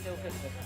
Still Christmas.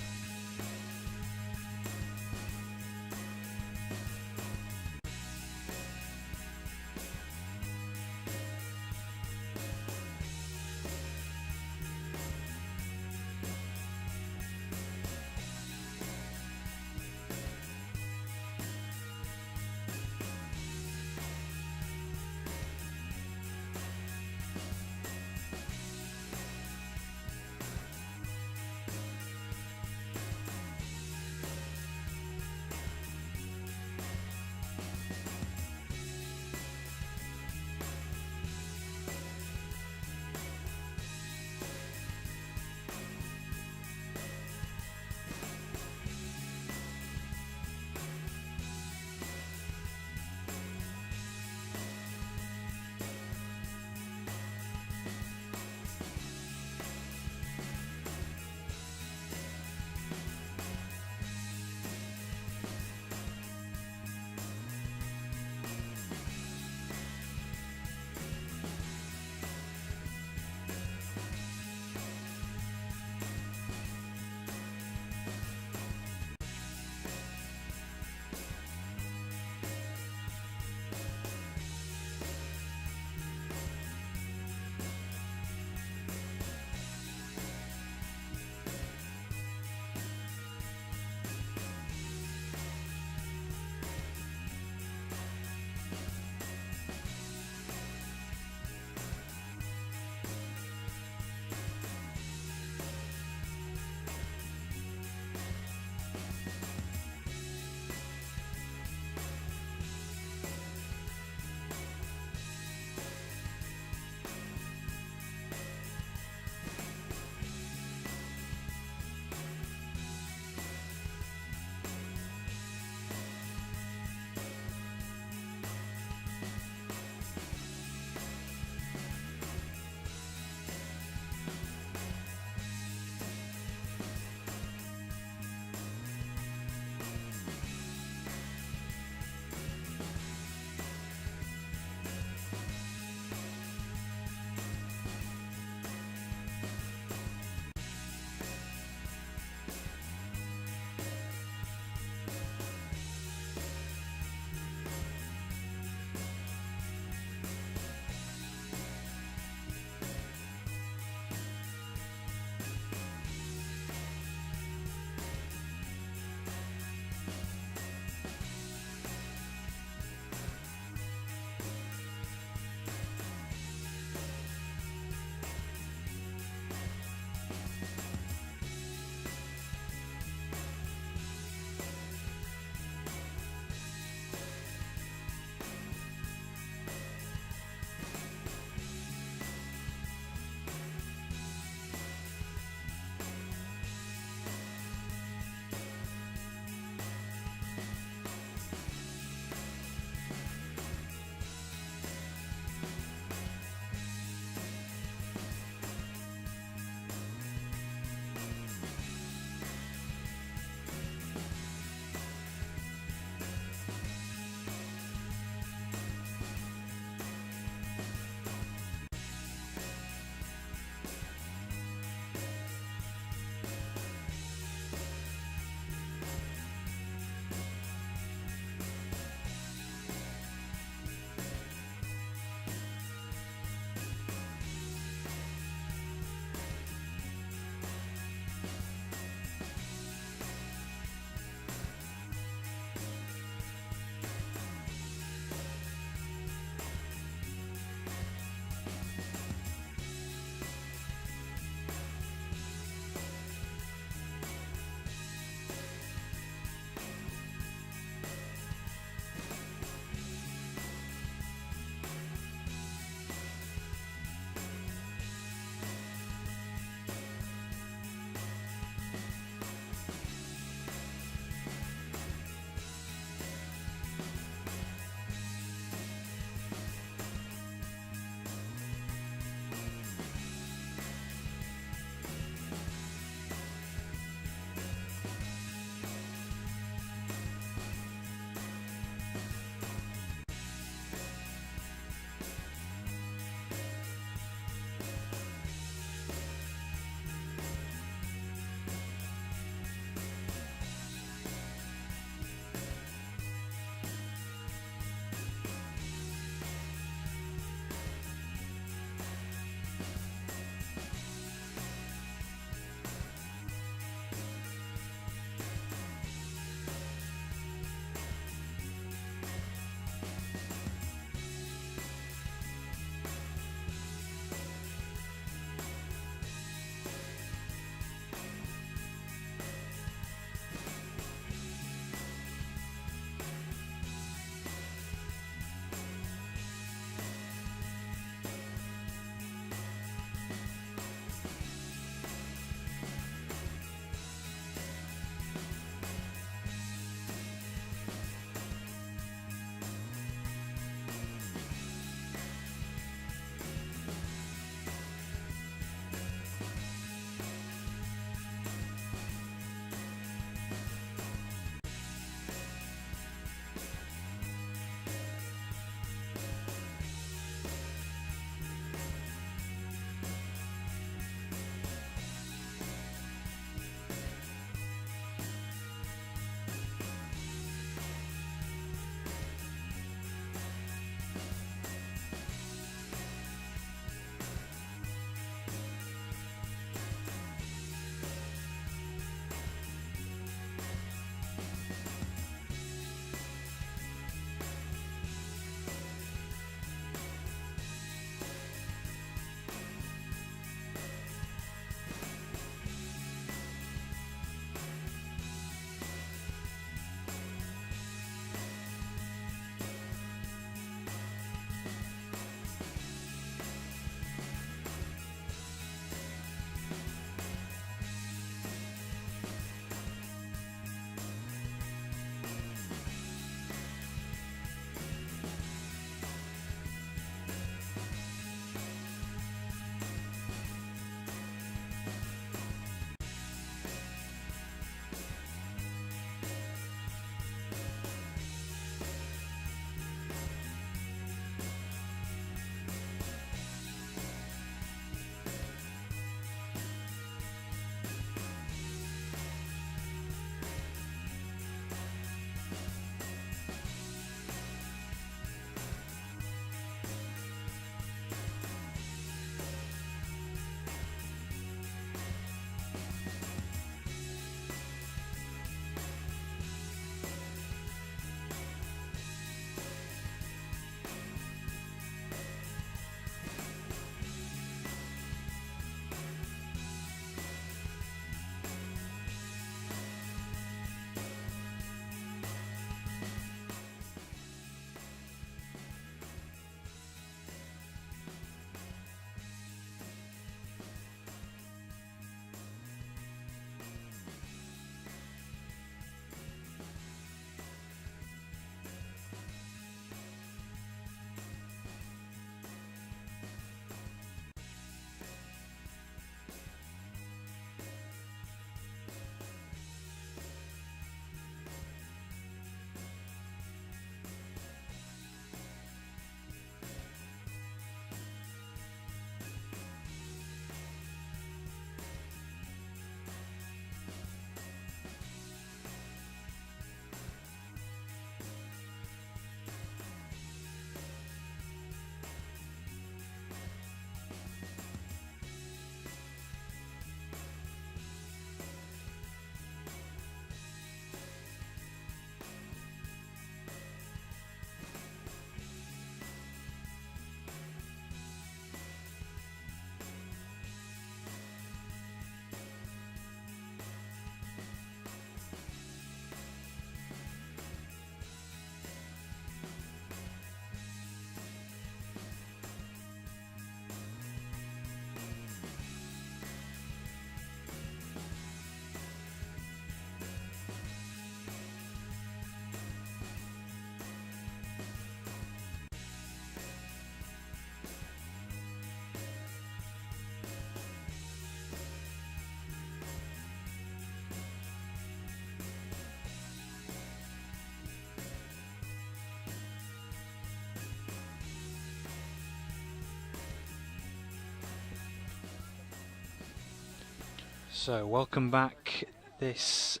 So, welcome back this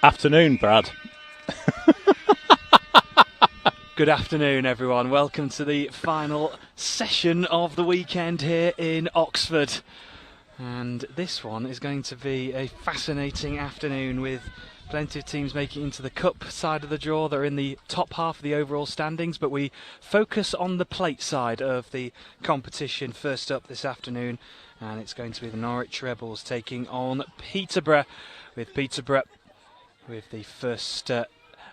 afternoon, Brad. Good afternoon, everyone. Welcome to the final session of the weekend here in Oxford. And this one is going to be a fascinating afternoon with plenty of teams making it into the cup side of the draw. They're in the top half of the overall standings, but we focus on the plate side of the competition first up this afternoon. And it's going to be the Norwich Rebels taking on Peterborough, with Peterborough with the first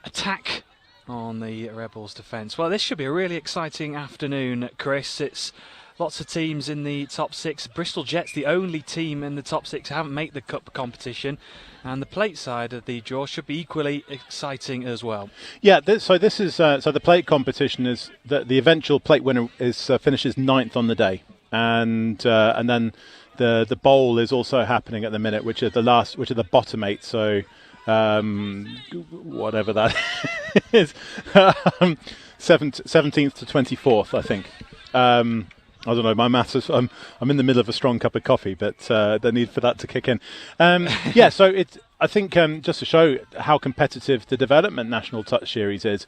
attack on the Rebels' defence. Well, this should be a really exciting afternoon, Chris. It's lots of teams in the top six. Bristol Jets, the only team in the top six, haven't made the cup competition. And the plate side of the draw should be equally exciting as well. Yeah, so the plate competition is the eventual plate winner finishes 9th on the day. And then the bowl is also happening at the minute, which are the bottom 8. So whatever that is, 17th to 24th, I think. I don't know. My maths is. I'm in the middle of a strong cup of coffee, but the need for that to kick in. Yeah, so I think just to show how competitive the Development National Touch Series is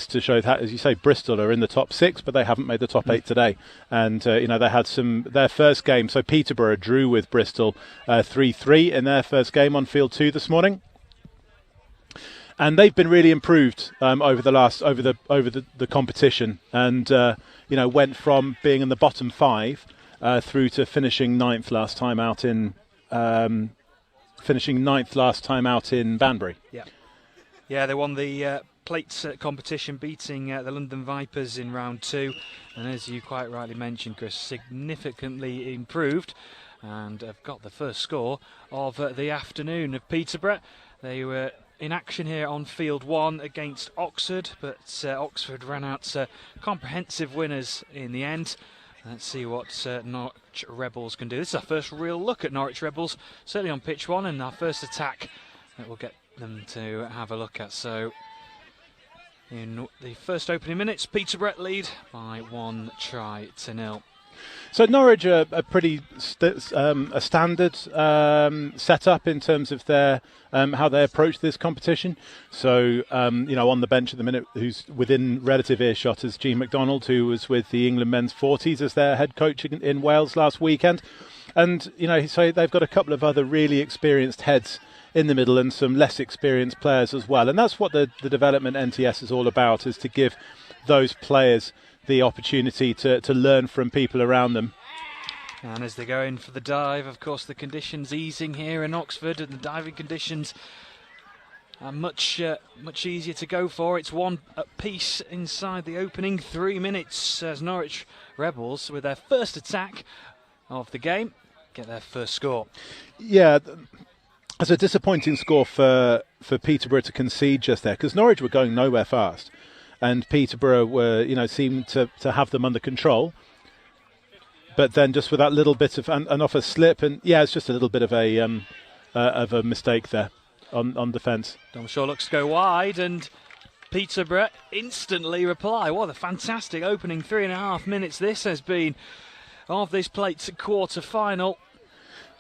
to show that, as you say, Bristol are in the top 6, but they haven't made the top 8 today. And they had their first game. So Peterborough drew with Bristol 3-3 in their first game on field 2 this morning. And they've been really improved over the competition, and went from being in the bottom 5 through to finishing 9th last time out in Banbury. Yeah, they won the plates competition, beating the London Vipers in round 2, and as you quite rightly mentioned, Chris, significantly improved, and have got the first score of the afternoon of Peterborough. They were in action here on field 1 against Oxford, but Oxford ran out comprehensive winners in the end. Let's see what Norwich Rebels can do. This is our first real look at Norwich Rebels, certainly on pitch 1, and our first attack that we'll get them to have a look at. So in the first opening minutes, Peterborough lead by 1-0. So Norwich are a pretty a standard setup in terms of their how they approach this competition. So on the bench at the minute, who's within relative earshot, is Gene McDonald, who was with the England men's 40s as their head coach in Wales last weekend. And so they've got a couple of other really experienced heads in the middle and some less experienced players as well. And that's what the development NTS is all about, is to give those players the opportunity to learn from people around them. And as they go in for the dive, of course, the conditions easing here in Oxford, and the diving conditions are much easier to go for. It's one apiece inside the opening 3 minutes as Norwich Rebels, with their first attack of the game, get their first score. Yeah, it's a disappointing score for Peterborough to concede just there, because Norwich were going nowhere fast. And Peterborough were, seemed to have them under control. But then just with that little bit of an off a slip, and it's just a little bit of a mistake there on defence. Dom Shaw looks to go wide, and Peterborough instantly reply. What a fantastic opening 3.5 minutes this has been of this plate's quarter final.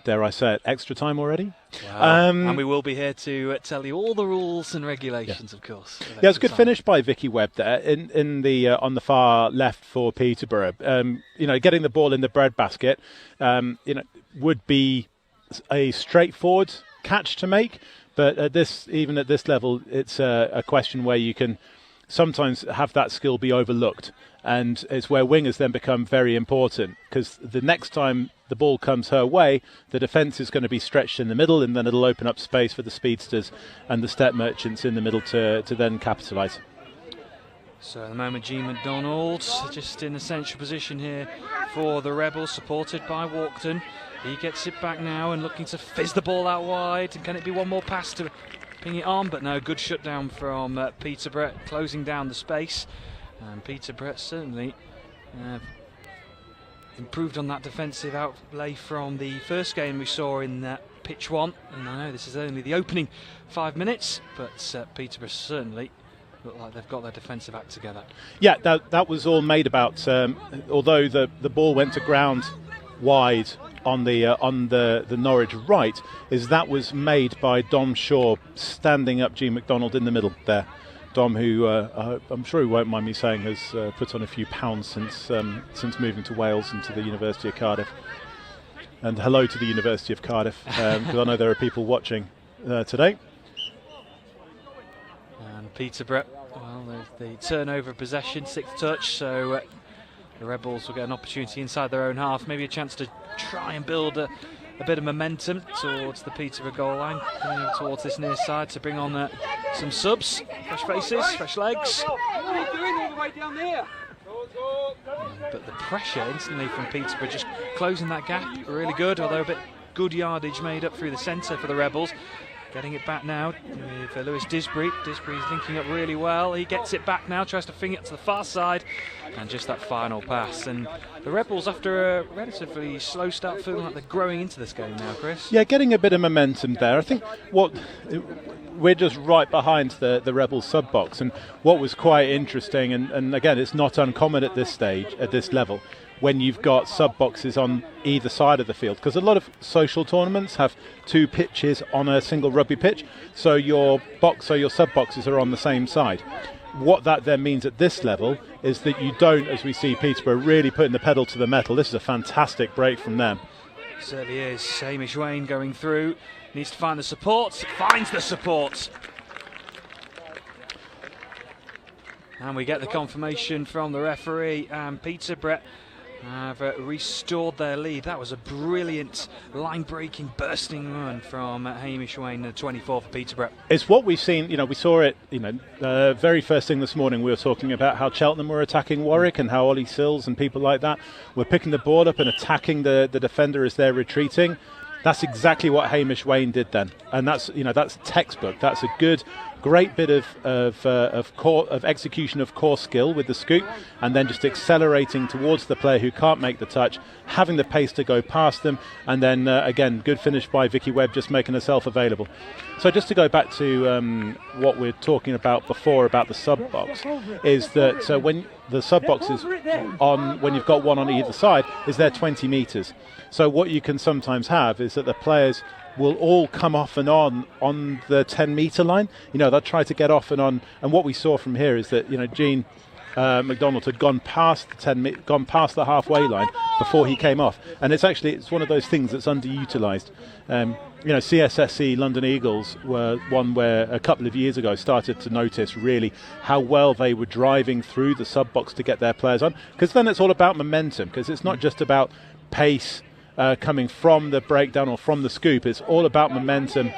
Dare I say it, extra time already? Wow. And we will be here to tell you all the rules and regulations, of course. Yeah, it's a good finish by Vicky Webb there in the on the far left for Peterborough. Getting the ball in the breadbasket, would be a straightforward catch to make, but even at this level, it's a question where you can sometimes have that skill be overlooked. And it's where wingers then become very important, because the next time the ball comes her way, the defence is going to be stretched in the middle, and then it'll open up space for the speedsters and the step merchants in the middle to then capitalise. So at the moment, Gene McDonald just in a central position here for the Rebels, supported by Walkden. He gets it back now and looking to fizz the ball out wide. And can it be one more pass to ping it on? But no, good shutdown from Peterborough, closing down the space. And Peterborough certainly improved on that defensive outlay from the first game we saw in pitch 1. And I know this is only the opening 5 minutes, but Peterborough certainly look like they've got their defensive act together. Yeah, that was all made about, although the ball went to ground wide on the Norwich right is that was made by Dom Shaw standing up Gene McDonald in the middle there. Dom, who I'm sure he won't mind me saying has put on a few pounds since moving to Wales and to the University of Cardiff. And hello to the University of Cardiff, because I know there are people watching today. And Peterborough, well, the turnover of possession, 6th touch, so the Rebels will get an opportunity inside their own half, maybe a chance to try and build a bit of momentum towards the Peterborough goal line, towards this near side to bring on some subs, fresh faces, fresh legs. What are you doing all the way down there? But the pressure instantly from Peterborough, just closing that gap, really good, although a bit good yardage made up through the centre for the Rebels. Getting it back now with Lewis Disbury. Disbury's linking up really well. He gets it back now, tries to finger it to the far side, and just that final pass. And the Rebels, after a relatively slow start, feeling like they're growing into this game now, Chris. Yeah, getting a bit of momentum there. I think we're just right behind the Rebels sub box, and what was quite interesting, and again, it's not uncommon at this stage, at this level, when you've got sub boxes on either side of the field, because a lot of social tournaments have 2 pitches on a single rugby pitch, so your sub boxes are on the same side. What that then means at this level is that you don't, as we see Peterborough really putting the pedal to the metal. This is a fantastic break from them. Certainly is. Hamish Wayne going through, needs to find the support, finds the support. And we get the confirmation from the referee, and Peterborough have restored their lead. That was a brilliant line-breaking, bursting run from Hamish Wayne, the 24 for Peterborough. It's what we've seen, we saw it, very first thing this morning we were talking about how Cheltenham were attacking Warwick and how Ollie Sills and people like that were picking the ball up and attacking the defender as they're retreating. That's exactly what Hamish Wayne did then, and that's textbook. That's a great bit of execution of core skill with the scoop, and then just accelerating towards the player who can't make the touch, having the pace to go past them, and then again, good finish by Vicky Webb, just making herself available. So just to go back to what we're talking about before about the sub box, is that when the sub box is on, when you've got one on either side, is there 20 metres. So what you can sometimes have is that the players will all come off and on the 10-metre line. They'll try to get off and on. And what we saw from here is that Gene McDonald had gone past the halfway line before he came off. And it's one of those things that's underutilised. CSSC London Eagles were one where a couple of years ago started to notice really how well they were driving through the sub box to get their players on. Because then it's all about momentum. Because it's not just about pace coming from the breakdown or from the scoop. It's all about momentum.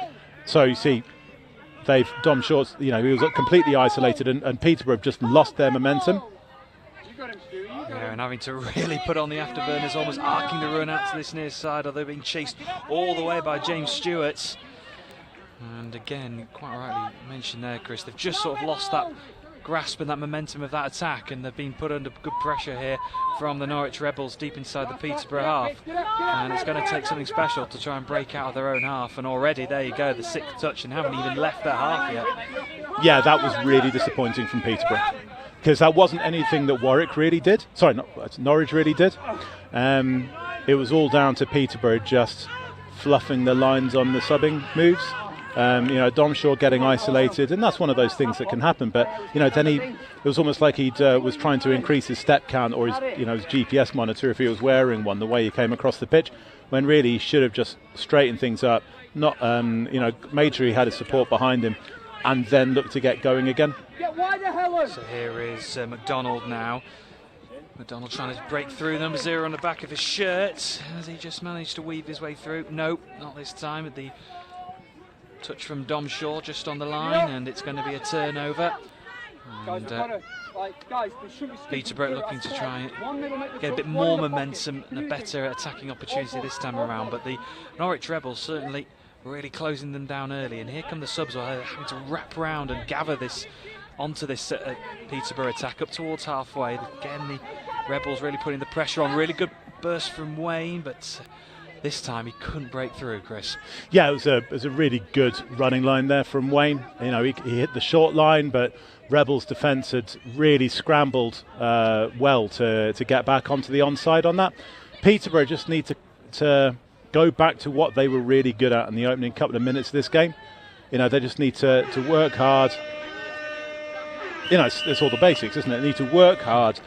So you see, Dom Shaw's, he was completely isolated, and Peterborough have just lost their momentum. Yeah, and having to really put on the afterburners, almost arcing the run out to this near side, although being chased all the way by James Stewart. And again, quite rightly mentioned there, Chris, they've just sort of lost that grasp and that momentum of that attack, and they've been put under good pressure here from the Norwich Rebels deep inside the Peterborough half, and it's going to take something special to try and break out of their own half. And already there you go, the 6th touch, and haven't even left their half yet. Yeah, that was really disappointing from Peterborough, because that wasn't anything that Warwick really did. Sorry, Norwich really did. It was all down to Peterborough just fluffing the lines on the subbing moves. Dom Shaw getting isolated, and that's one of those things that can happen. But then it was almost like he was trying to increase his step count or his GPS monitor if he was wearing one, the way he came across the pitch, when really he should have just straightened things up. Not made sure he had his support behind him, and then looked to get going again. So here is McDonald now. McDonald trying to break through, number 0 on the back of his shirt. Has he just managed to weave his way through? No, not this time. At the touch from Dom Shaw just on the line, and it's going to be a turnover. And Peterborough looking to try and get a bit more momentum and a better attacking opportunity this time around. But the Norwich Rebels certainly really closing them down early. And here come the subs, having to wrap round and gather this onto this Peterborough attack up towards halfway. Again, the Rebels really putting the pressure on. Really good burst from Wayne, but this time he couldn't break through, Chris. Yeah, it was a really good running line there from Wayne. He hit the short line, but Rebels' defence had really scrambled well to get back onto the onside on that. Peterborough just need to go back to what they were really good at in the opening couple of minutes of this game. They just need to work hard. It's all the basics, isn't it? They need to work hard,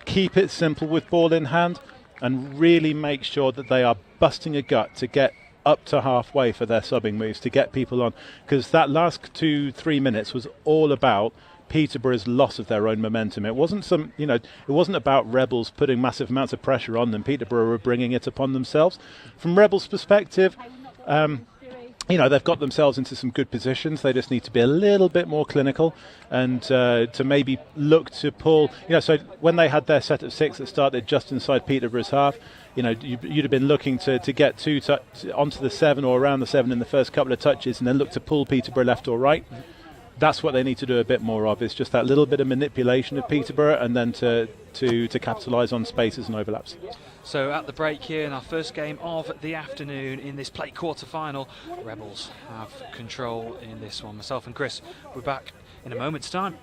keep it simple with ball in hand, and really make sure that they are busting a gut to get up to halfway for their subbing moves, to get people on. Because that last 2-3 minutes was all about Peterborough's loss of their own momentum. It wasn't it wasn't about Rebels putting massive amounts of pressure on them. Peterborough were bringing it upon themselves. From Rebels' perspective, they've got themselves into some good positions. They just need to be a little bit more clinical and to maybe look to pull. So when they had their set of 6 that started just inside Peterborough's half, you'd have been looking to get onto the 7 or around the 7 in the first couple of touches, and then look to pull Peterborough left or right. That's what they need to do a bit more of. It's just that little bit of manipulation of Peterborough, and then to capitalise on spaces and overlaps. So at the break here in our first game of the afternoon in this plate quarter-final, Rebels have control in this one. Myself and Chris, we're back in a moment's time.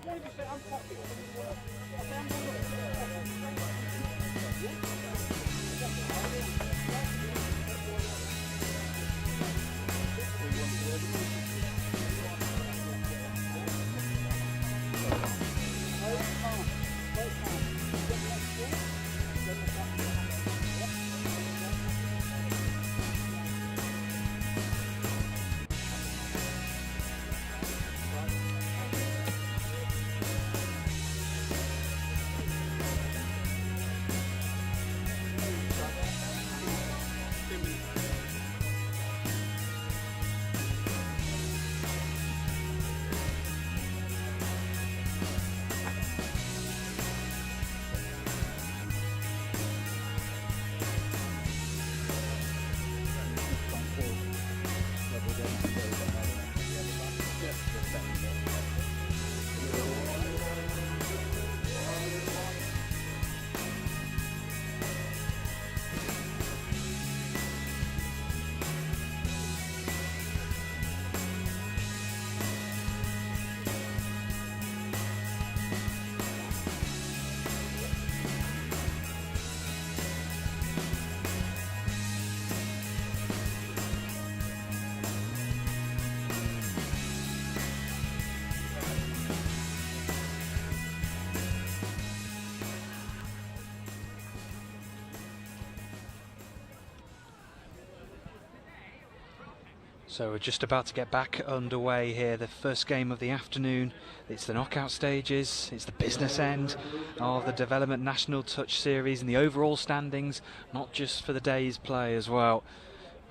So we're just about to get back underway here, the first game of the afternoon. It's the knockout stages, it's the business end of the Development National Touch Series and the overall standings, not just for the day's play as well.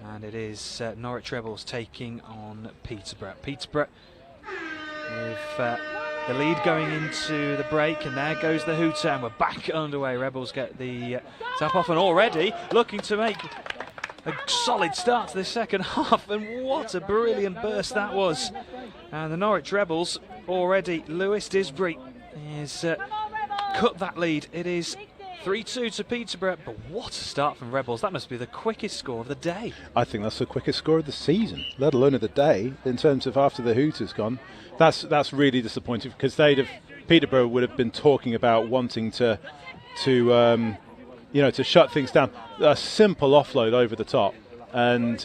And it is Norwich Rebels taking on Peterborough. Peterborough with the lead going into the break, and there goes the hooter, and we're back underway. Rebels get the tap off, and already looking to make a solid start to this second half, and what a brilliant burst that was. And the Norwich Rebels already, Lewis Disbury is cut that lead. It is 3-2 to Peterborough, but what a start from Rebels. That must be the quickest score of the day. I think that's the quickest score of the season, let alone of the day, in terms of after the hooter's gone. That's really disappointing, because Peterborough would have been talking about wanting to shut things down. A simple offload over the top, and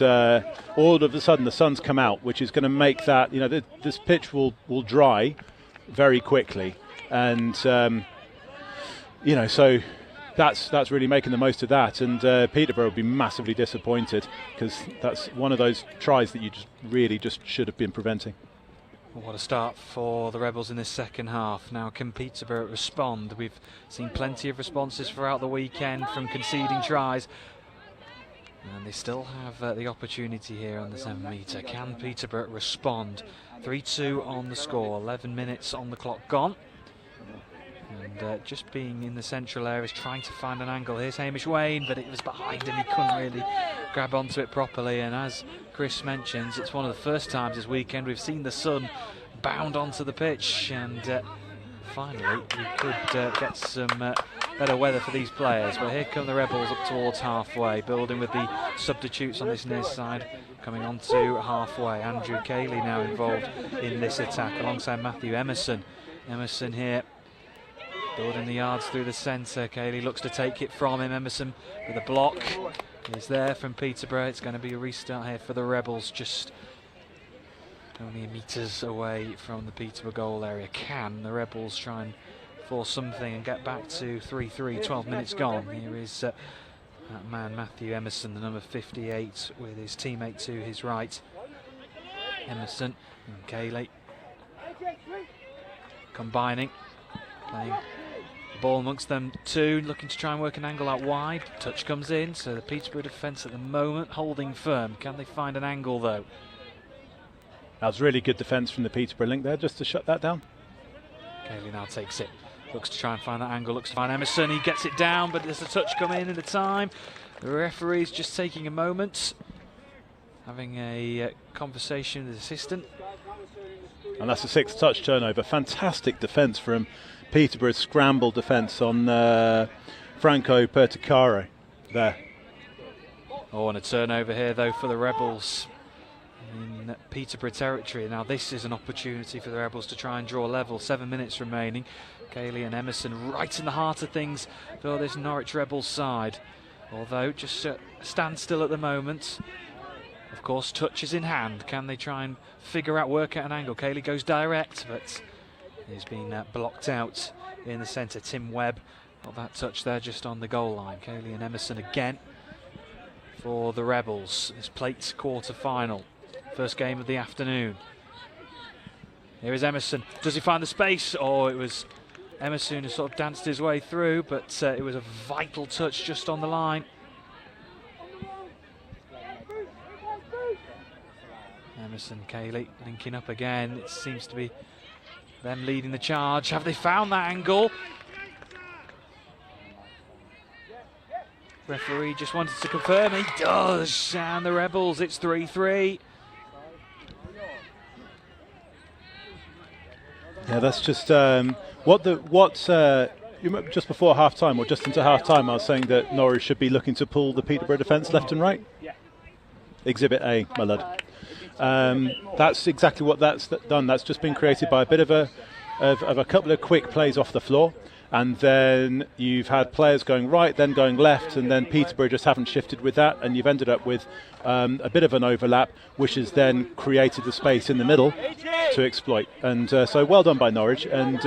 all of a sudden the sun's come out, which is going to make that, this pitch will dry very quickly, and so that's really making the most of that. And Peterborough will be massively disappointed, because that's one of those tries that you just should have been preventing. What a start for the Rebels in this second half. Now, can Peterborough respond? We've seen plenty of responses throughout the weekend from conceding tries, and they still have the opportunity here on the 7 metre. Can Peterborough respond? 3-2 on the score, 11 minutes on the clock gone. And just being in the central areas, trying to find an angle. Here's Hamish Wayne, but it was behind and he couldn't really grab onto it properly. And as Chris mentions, it's one of the first times this weekend we've seen the sun bound onto the pitch, and finally we could get some better weather for these players. But here come the Rebels up towards halfway, building with the substitutes on this near side coming on to halfway. Andrew Cayley now involved in this attack alongside Matthew Emerson. Emerson here Building the yards through the centre. Cayley looks to take it from him. Emerson with a block is there from Peterborough. It's going to be a restart here for the Rebels, just only metres away from the Peterborough goal area. Can the Rebels try and force something and get back to 3-3, 12 minutes gone? Here is that man Matthew Emerson, the number 58, with his teammate to his right. Emerson and Cayley combining, playing the ball amongst them two, looking to try and work an angle out wide. Touch comes in, so the Peterborough defence at the moment holding firm. Can they find an angle though? That was really good defence from the Peterborough link there, just to shut that down. Cayley now takes it, looks to try and find that angle, looks to find Emerson. He gets it down, but there's a touch come in the time. The referee's just taking a moment, having a conversation with the assistant. And that's a 6th touch turnover. Fantastic defence from Peterborough's scramble defence on Franco Perticaro there. Oh, and a turnover here though for the Rebels in Peterborough territory. Now this is an opportunity for the Rebels to try and draw level. 7 minutes remaining. Cayley and Emerson right in the heart of things for this Norwich Rebels side. Although just stand still at the moment. Of course, touch is in hand. Can they try and figure out, work out an angle? Cayley goes direct, but he's been blocked out in the centre. Tim Webb got that touch there just on the goal line. Cayley and Emerson again for the Rebels. This Plates quarter-final. First game of the afternoon. Here is Emerson. Does he find the space? Oh, it was Emerson who sort of danced his way through, but it was a vital touch just on the line. Emerson, Cayley linking up again. It seems to be them leading the charge. Have they found that angle? Referee just wanted to confirm. He does. And the Rebels, it's 3-3. Yeah, that's just just before half time or just into half time, I was saying that Norwich should be looking to pull the Peterborough defence left and right. Exhibit A, my lad. That's exactly what that's done. That's just been created by a bit of a couple of quick plays off the floor, and then you've had players going right, then going left, and then Peterborough just haven't shifted with that, and you've ended up with a bit of an overlap, which has then created the space in the middle to exploit. And so well done by Norwich, and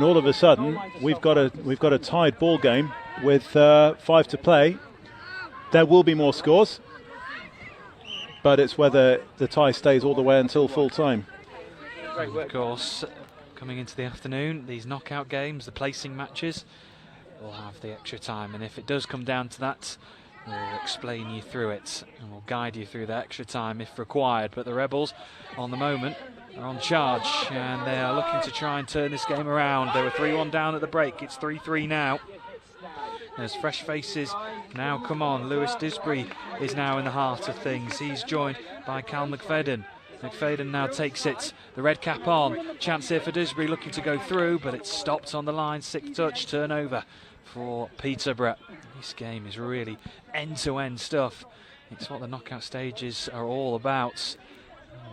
all of a sudden we've got a tied ball game with 5 to play. There will be more scores, but it's whether the tie stays all the way until full time. Of course, coming into the afternoon, these knockout games, the placing matches, will have the extra time, and if it does come down to that, we'll explain you through it and we'll guide you through that extra time if required. But the Rebels, on the moment, are on charge, and they are looking to try and turn this game around. They were 3-1 down at the break. It's 3-3 now. There's fresh faces now. Come on, Lewis Disbury is now in the heart of things. He's joined by Cal McFadden. McFadden now takes it, the red cap on. Chance here for Disbury, looking to go through, but it's stopped on the line. 6th touch, turnover for Peterborough. This game is really end-to-end stuff. It's what the knockout stages are all about.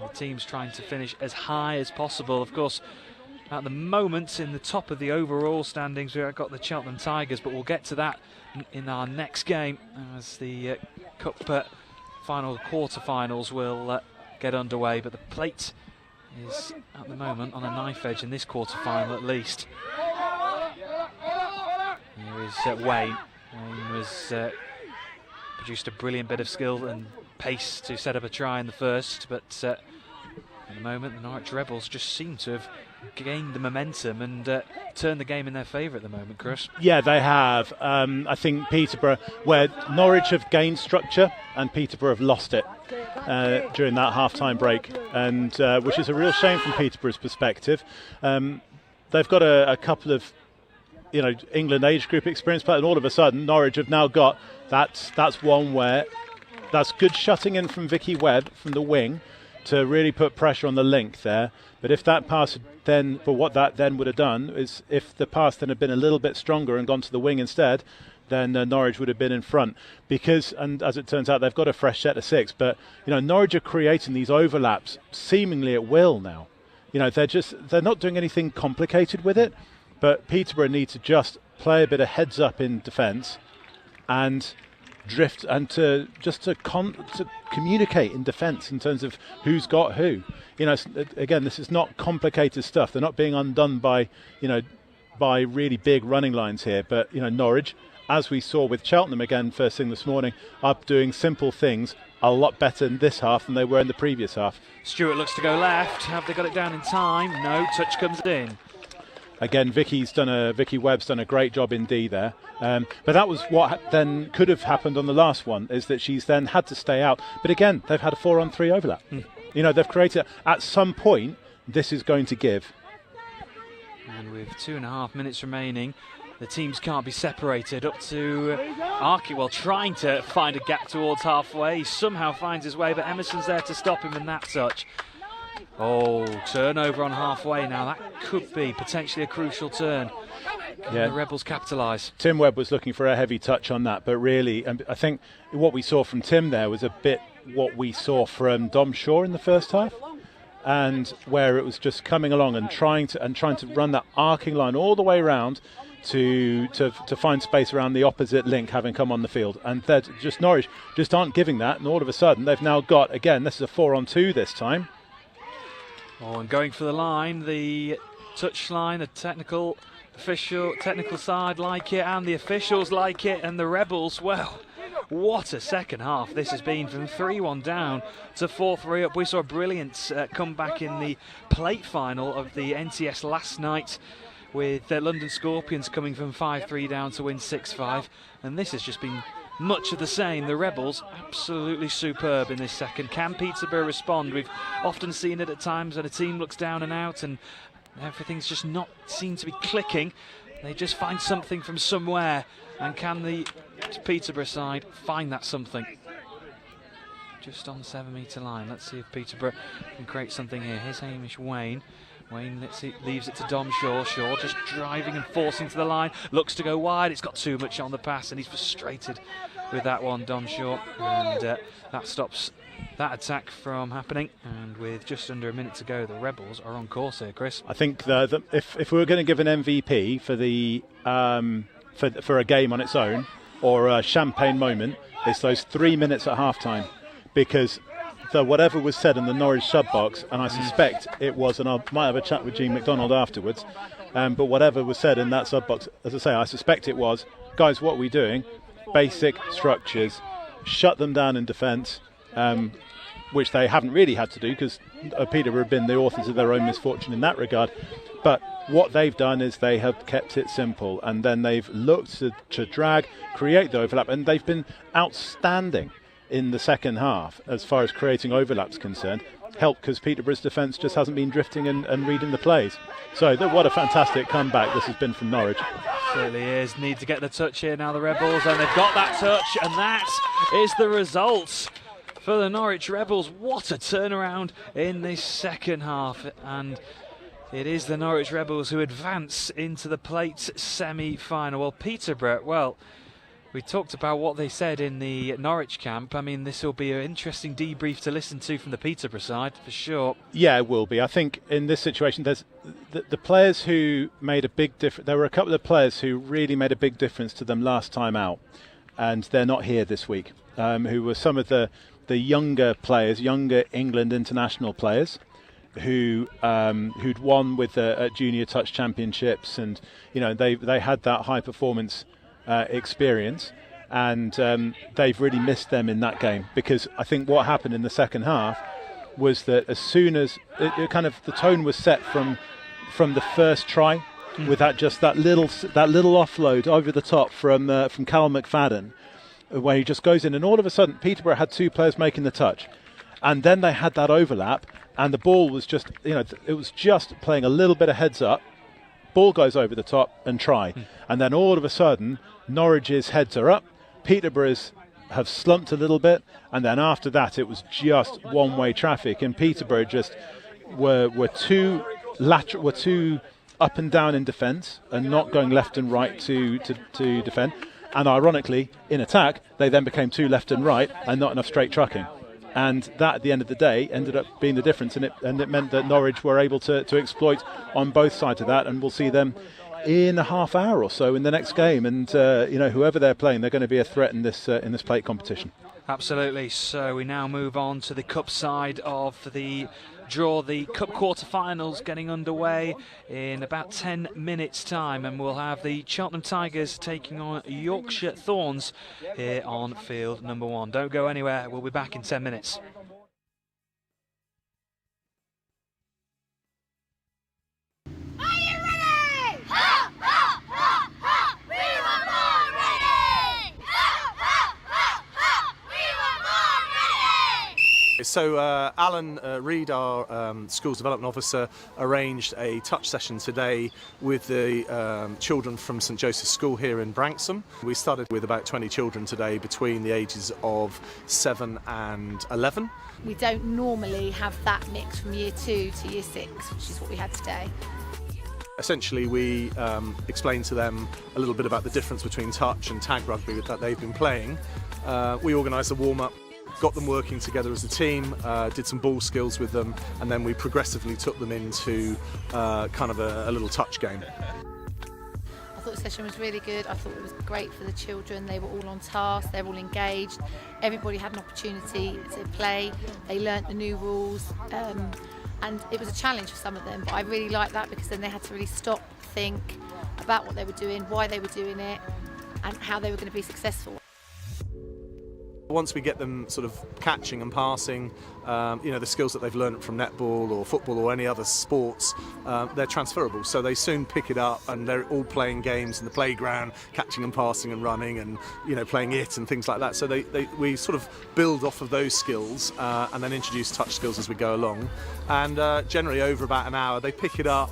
The team's trying to finish as high as possible. Of course, at the moment, in the top of the overall standings, we've got the Cheltenham Tigers, but we'll get to that in our next game as the Cup final quarter-finals will get underway. But the Plate is, at the moment, on a knife edge in this quarter-final at least. Here is Wayne. Wayne was produced a brilliant bit of skill and pace to set up a try in the first, but at the moment, the Norwich Rebels just seem to have gained the momentum and turned the game in their favour at the moment, Chris. Yeah, they have. I think Peterborough, where Norwich have gained structure and Peterborough have lost it during that half-time break, and which is a real shame from Peterborough's perspective. They've got a couple of England age group experience, but all of a sudden Norwich have now got that's one where that's good shutting in from Vicky Webb from the wing to really put pressure on the link there. But if that pass then, for what that then would have done is if the pass then had been a little bit stronger and gone to the wing instead, then Norwich would have been in front. Because, and as it turns out, they've got a fresh set of 6. But Norwich are creating these overlaps seemingly at will now. They're not doing anything complicated with it. but Peterborough need to just play a bit of heads up in defence and drift, and to communicate in defence in terms of who's got who. Again, this is not complicated stuff. They're not being undone by really big running lines here. But Norwich, as we saw with Cheltenham again first thing this morning, are doing simple things a lot better in this half than they were in the previous half. Stewart looks to go left. Have they got it down in time? No, touch comes in. Again, Vicky Webb's done a great job indeed there. But that was what then could have happened on the last one, is that she's then had to stay out. But again, they've had a 4-on-3 overlap. They've created, at some point, this is going to give. And with 2.5 minutes remaining, the teams can't be separated. Up to Arkewell, trying to find a gap towards halfway. He somehow finds his way, but Emerson's there to stop him in that touch. Oh, turnover on halfway now. That could be potentially a crucial turn. Can the Rebels capitalise? Tim Webb was looking for a heavy touch on that, but really, I think what we saw from Tim there was a bit what we saw from Dom Shaw in the first half, and where it was just coming along and trying to run that arcing line all the way around to find space around the opposite link, having come on the field. And Norwich just aren't giving that, and all of a sudden they've now got, again, this is a 4-on-2 this time. Oh, and going for the line, the touch line, the technical side like it, and the officials like it, and the Rebels, well, what a second half this has been, from 3-1 down to 4-3 up. We saw a brilliant comeback in the plate final of the NTS last night, with London Scorpions coming from 5-3 down to win 6-5, and this has just been much of the same. The Rebels absolutely superb in this second. Can Peterborough respond? We've often seen it at times when a team looks down and out and everything's just not seem to be clicking. They just find something from somewhere, and can the Peterborough side find that something? Just on the 7-metre line. Let's see if Peterborough can create something here. Here's Hamish Wayne. Wayne leaves it to Dom Shaw. Shaw just driving and forcing to the line. Looks to go wide. It's got too much on the pass, and he's frustrated with that one, Dom Shaw. And that stops that attack from happening. And with just under a minute to go, the Rebels are on course here, Chris. I think if we were going to give an MVP for the for a game on its own, or a champagne moment, it's those 3 minutes at half-time. Because whatever was said in the Norwich sub-box, and I suspect it was, and I might have a chat with Gene McDonald afterwards, but whatever was said in that sub-box, as I say, I suspect it was, guys, what are we doing? Basic structures, shut them down in defence, which they haven't really had to do, because Peterborough have been the authors of their own misfortune in that regard. But what they've done is they have kept it simple, and then they've looked to drag, create the overlap, and they've been outstanding in the second half as far as creating overlaps concerned. Helped because Peterborough's defence just hasn't been drifting and reading the plays. So what a fantastic comeback this has been from Norwich. Certainly is. Need to get the touch here now, the Rebels, and they've got that touch, and that is the result for the Norwich Rebels. What a turnaround in this second half, and it is the Norwich Rebels who advance into the plate semi-final. Well, Peterborough, well, we talked about what they said in the Norwich camp. I mean, this will be an interesting debrief to listen to from the Peterborough side, for sure. Yeah, it will be. I think in this situation, there's the players who made a big difference. There were a couple of players who really made a big difference to them last time out, and they're not here this week, who were some of the younger players, younger England international players, who'd won with at Junior Touch Championships, and they had that high performance experience, and they've really missed them in that game, because I think what happened in the second half was that as soon as it kind of the tone was set from the first try, with that little offload over the top from Cal McFadden, where he just goes in, and all of a sudden Peterborough had two players making the touch, and then they had that overlap, and the ball was just it was just playing a little bit of heads up. Ball goes over the top and try. And then all of a sudden, Norwich's heads are up, Peterborough's have slumped a little bit, and then after that it was just one-way traffic, and Peterborough just were too up and down in defence and not going left and right to defend. And ironically, in attack, they then became too left and right and not enough straight trucking. And that, at the end of the day, ended up being the difference, and it meant that Norwich were able to exploit on both sides of that, and we'll see them in a half hour or so in the next game, and whoever they're playing, they're going to be a threat in this plate competition. Absolutely. So we now move on to the cup side of the draw. The cup quarter-finals getting underway in about 10 minutes time, and we'll have the Cheltenham Tigers taking on Yorkshire Thorns here on field number 1. Don't go anywhere, we'll be back in 10 minutes. So Alan Reid, our Schools Development Officer, arranged a touch session today with the children from St Joseph's School here in Branksome. We started with about 20 children today between the ages of 7 and 11. We don't normally have that mix from year 2 to year 6, which is what we had today. Essentially, we explained to them a little bit about the difference between touch and tag rugby that they've been playing. We organised a warm-up, got them working together as a team, did some ball skills with them, and then we progressively took them into kind of a little touch game. I thought the session was really good. I thought it was great for the children. They were all on task, they were all engaged. Everybody had an opportunity to play. They learnt the new rules, and it was a challenge for some of them, but I really liked that because then they had to really stop, think about what they were doing, why they were doing it, and how they were going to be successful. Once we get them sort of catching and passing, the skills that they've learned from netball or football or any other sports, they're transferable. So they soon pick it up, and they're all playing games in the playground, catching and passing and running, and playing it and things like that. So we sort of build off of those skills and then introduce touch skills as we go along. And generally over about an hour, they pick it up.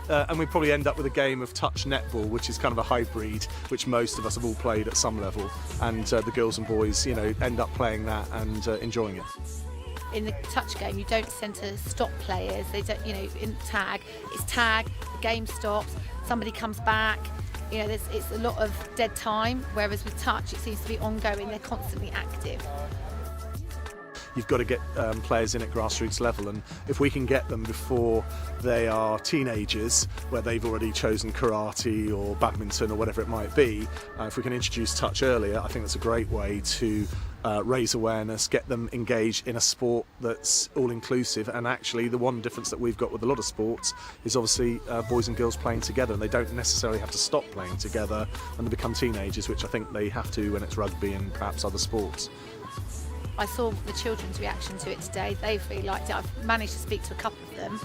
And we probably end up with a game of touch netball, which is kind of a hybrid, which most of us have all played at some level. And the girls and boys, end up playing that and enjoying it. In the touch game, you don't tend to stop players. They don't, in tag, it's tag, the game stops, somebody comes back. It's a lot of dead time, whereas with touch, it seems to be ongoing. They're constantly active. You've got to get players in at grassroots level, and if we can get them before they are teenagers, where they've already chosen karate or badminton or whatever it might be, if we can introduce touch earlier, I think that's a great way to raise awareness, get them engaged in a sport that's all-inclusive. And actually the one difference that we've got with a lot of sports is obviously boys and girls playing together, and they don't necessarily have to stop playing together when they become teenagers, which I think they have to when it's rugby and perhaps other sports. I saw the children's reaction to it today. They've really liked it. I've managed to speak to a couple of them,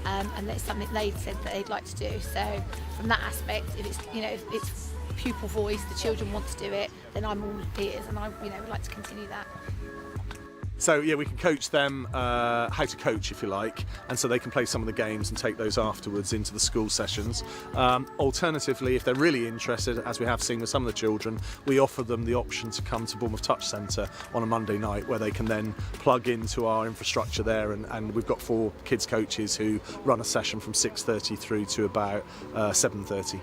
and that's something they said that they'd like to do. So from that aspect, if it's pupil voice, the children want to do it, then I'm all ears, and I would like to continue that. So yeah, we can coach them how to coach, if you like, and so they can play some of the games and take those afterwards into the school sessions. Alternatively, if they're really interested, as we have seen with some of the children, we offer them the option to come to Bournemouth Touch Centre on a Monday night, where they can then plug into our infrastructure there, and we've got 4 kids coaches who run a session from 6:30 through to about 7:30.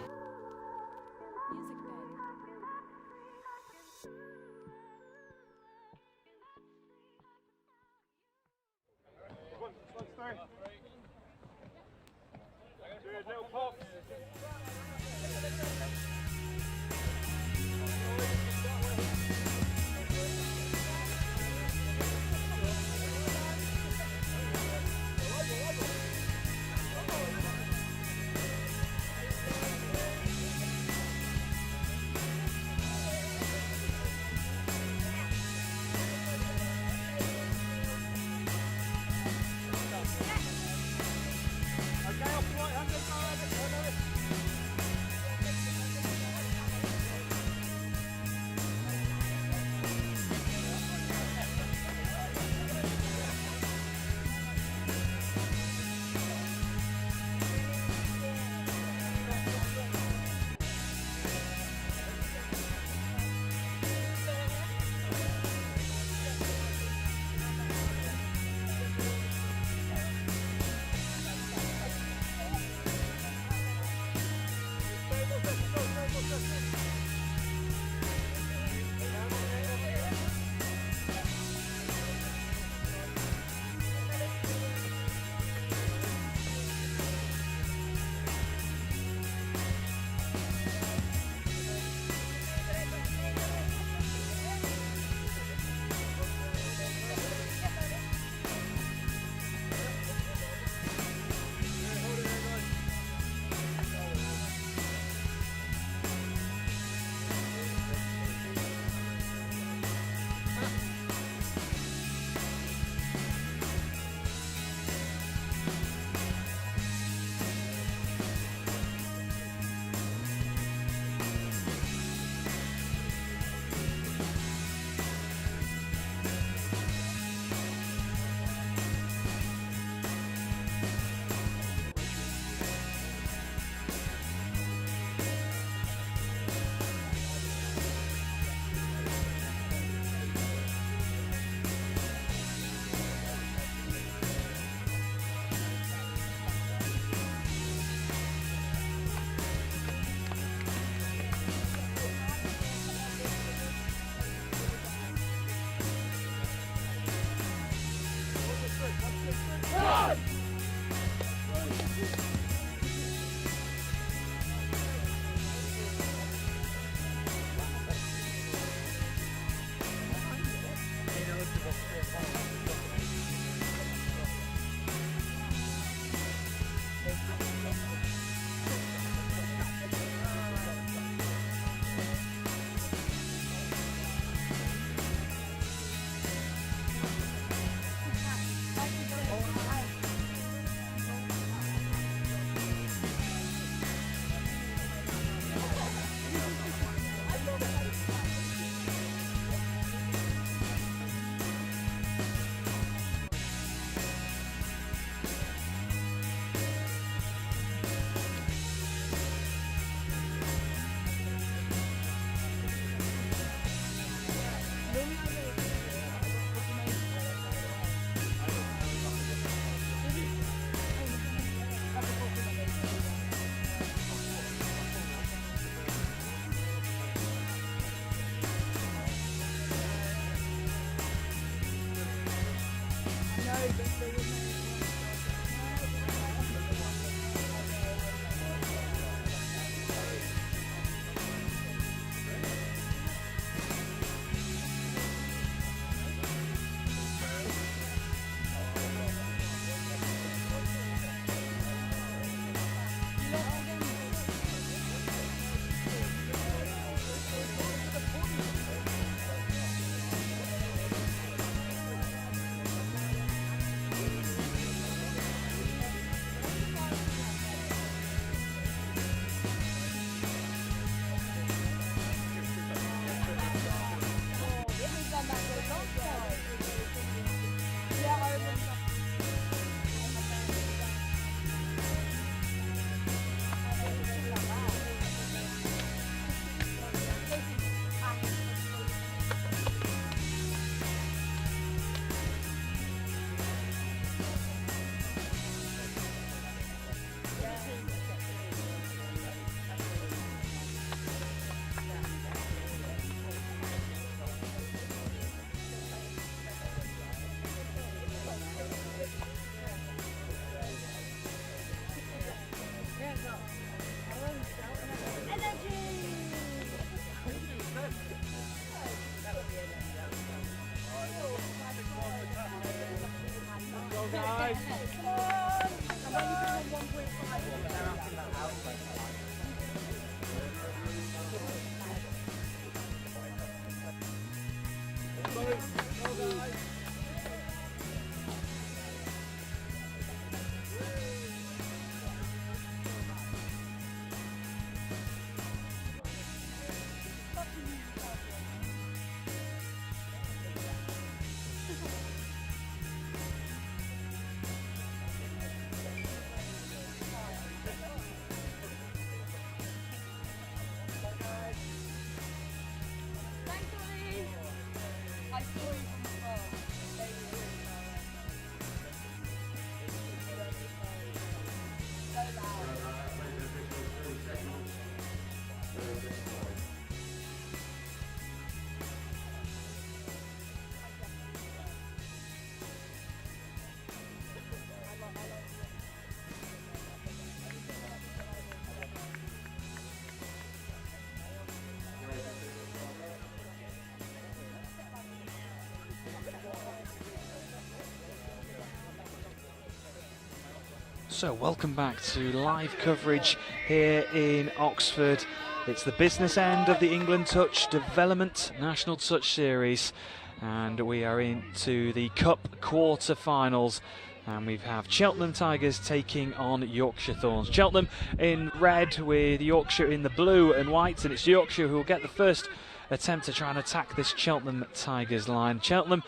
So welcome back to live coverage here in Oxford. It's the business end of the England Touch Development National Touch Series, and we are into the Cup quarter-finals, and we have Cheltenham Tigers taking on Yorkshire Thorns. Cheltenham in red with Yorkshire in the blue and white, and it's Yorkshire who will get the first attempt to try and attack this Cheltenham Tigers line. Cheltenham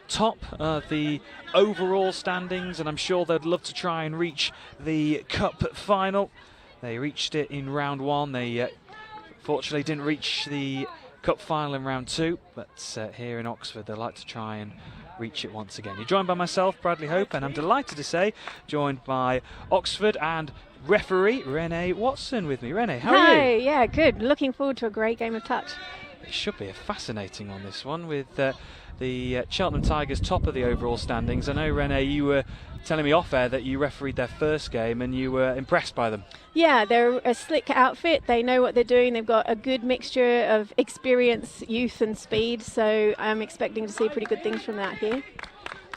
top of the overall standings, and I'm sure they'd love to try and reach the Cup final. They reached it in round one. They fortunately didn't reach the Cup final in round two, but here in Oxford they'd like to try and reach it once again. You're joined by myself, Bradley Hope, and I'm delighted to say joined by Oxford and referee Renee Watson with me. Renee, how are you? Hi, yeah, good. Looking forward to a great game of touch. it should be a fascinating one, this one, with the Cheltenham Tigers top of the overall standings. I know, Renee, you were telling me off air that you refereed their first game and you were impressed by them. Yeah, they're a slick outfit. They know what they're doing. They've got a good mixture of experience, youth and speed, so I'm expecting to see pretty good things from that here.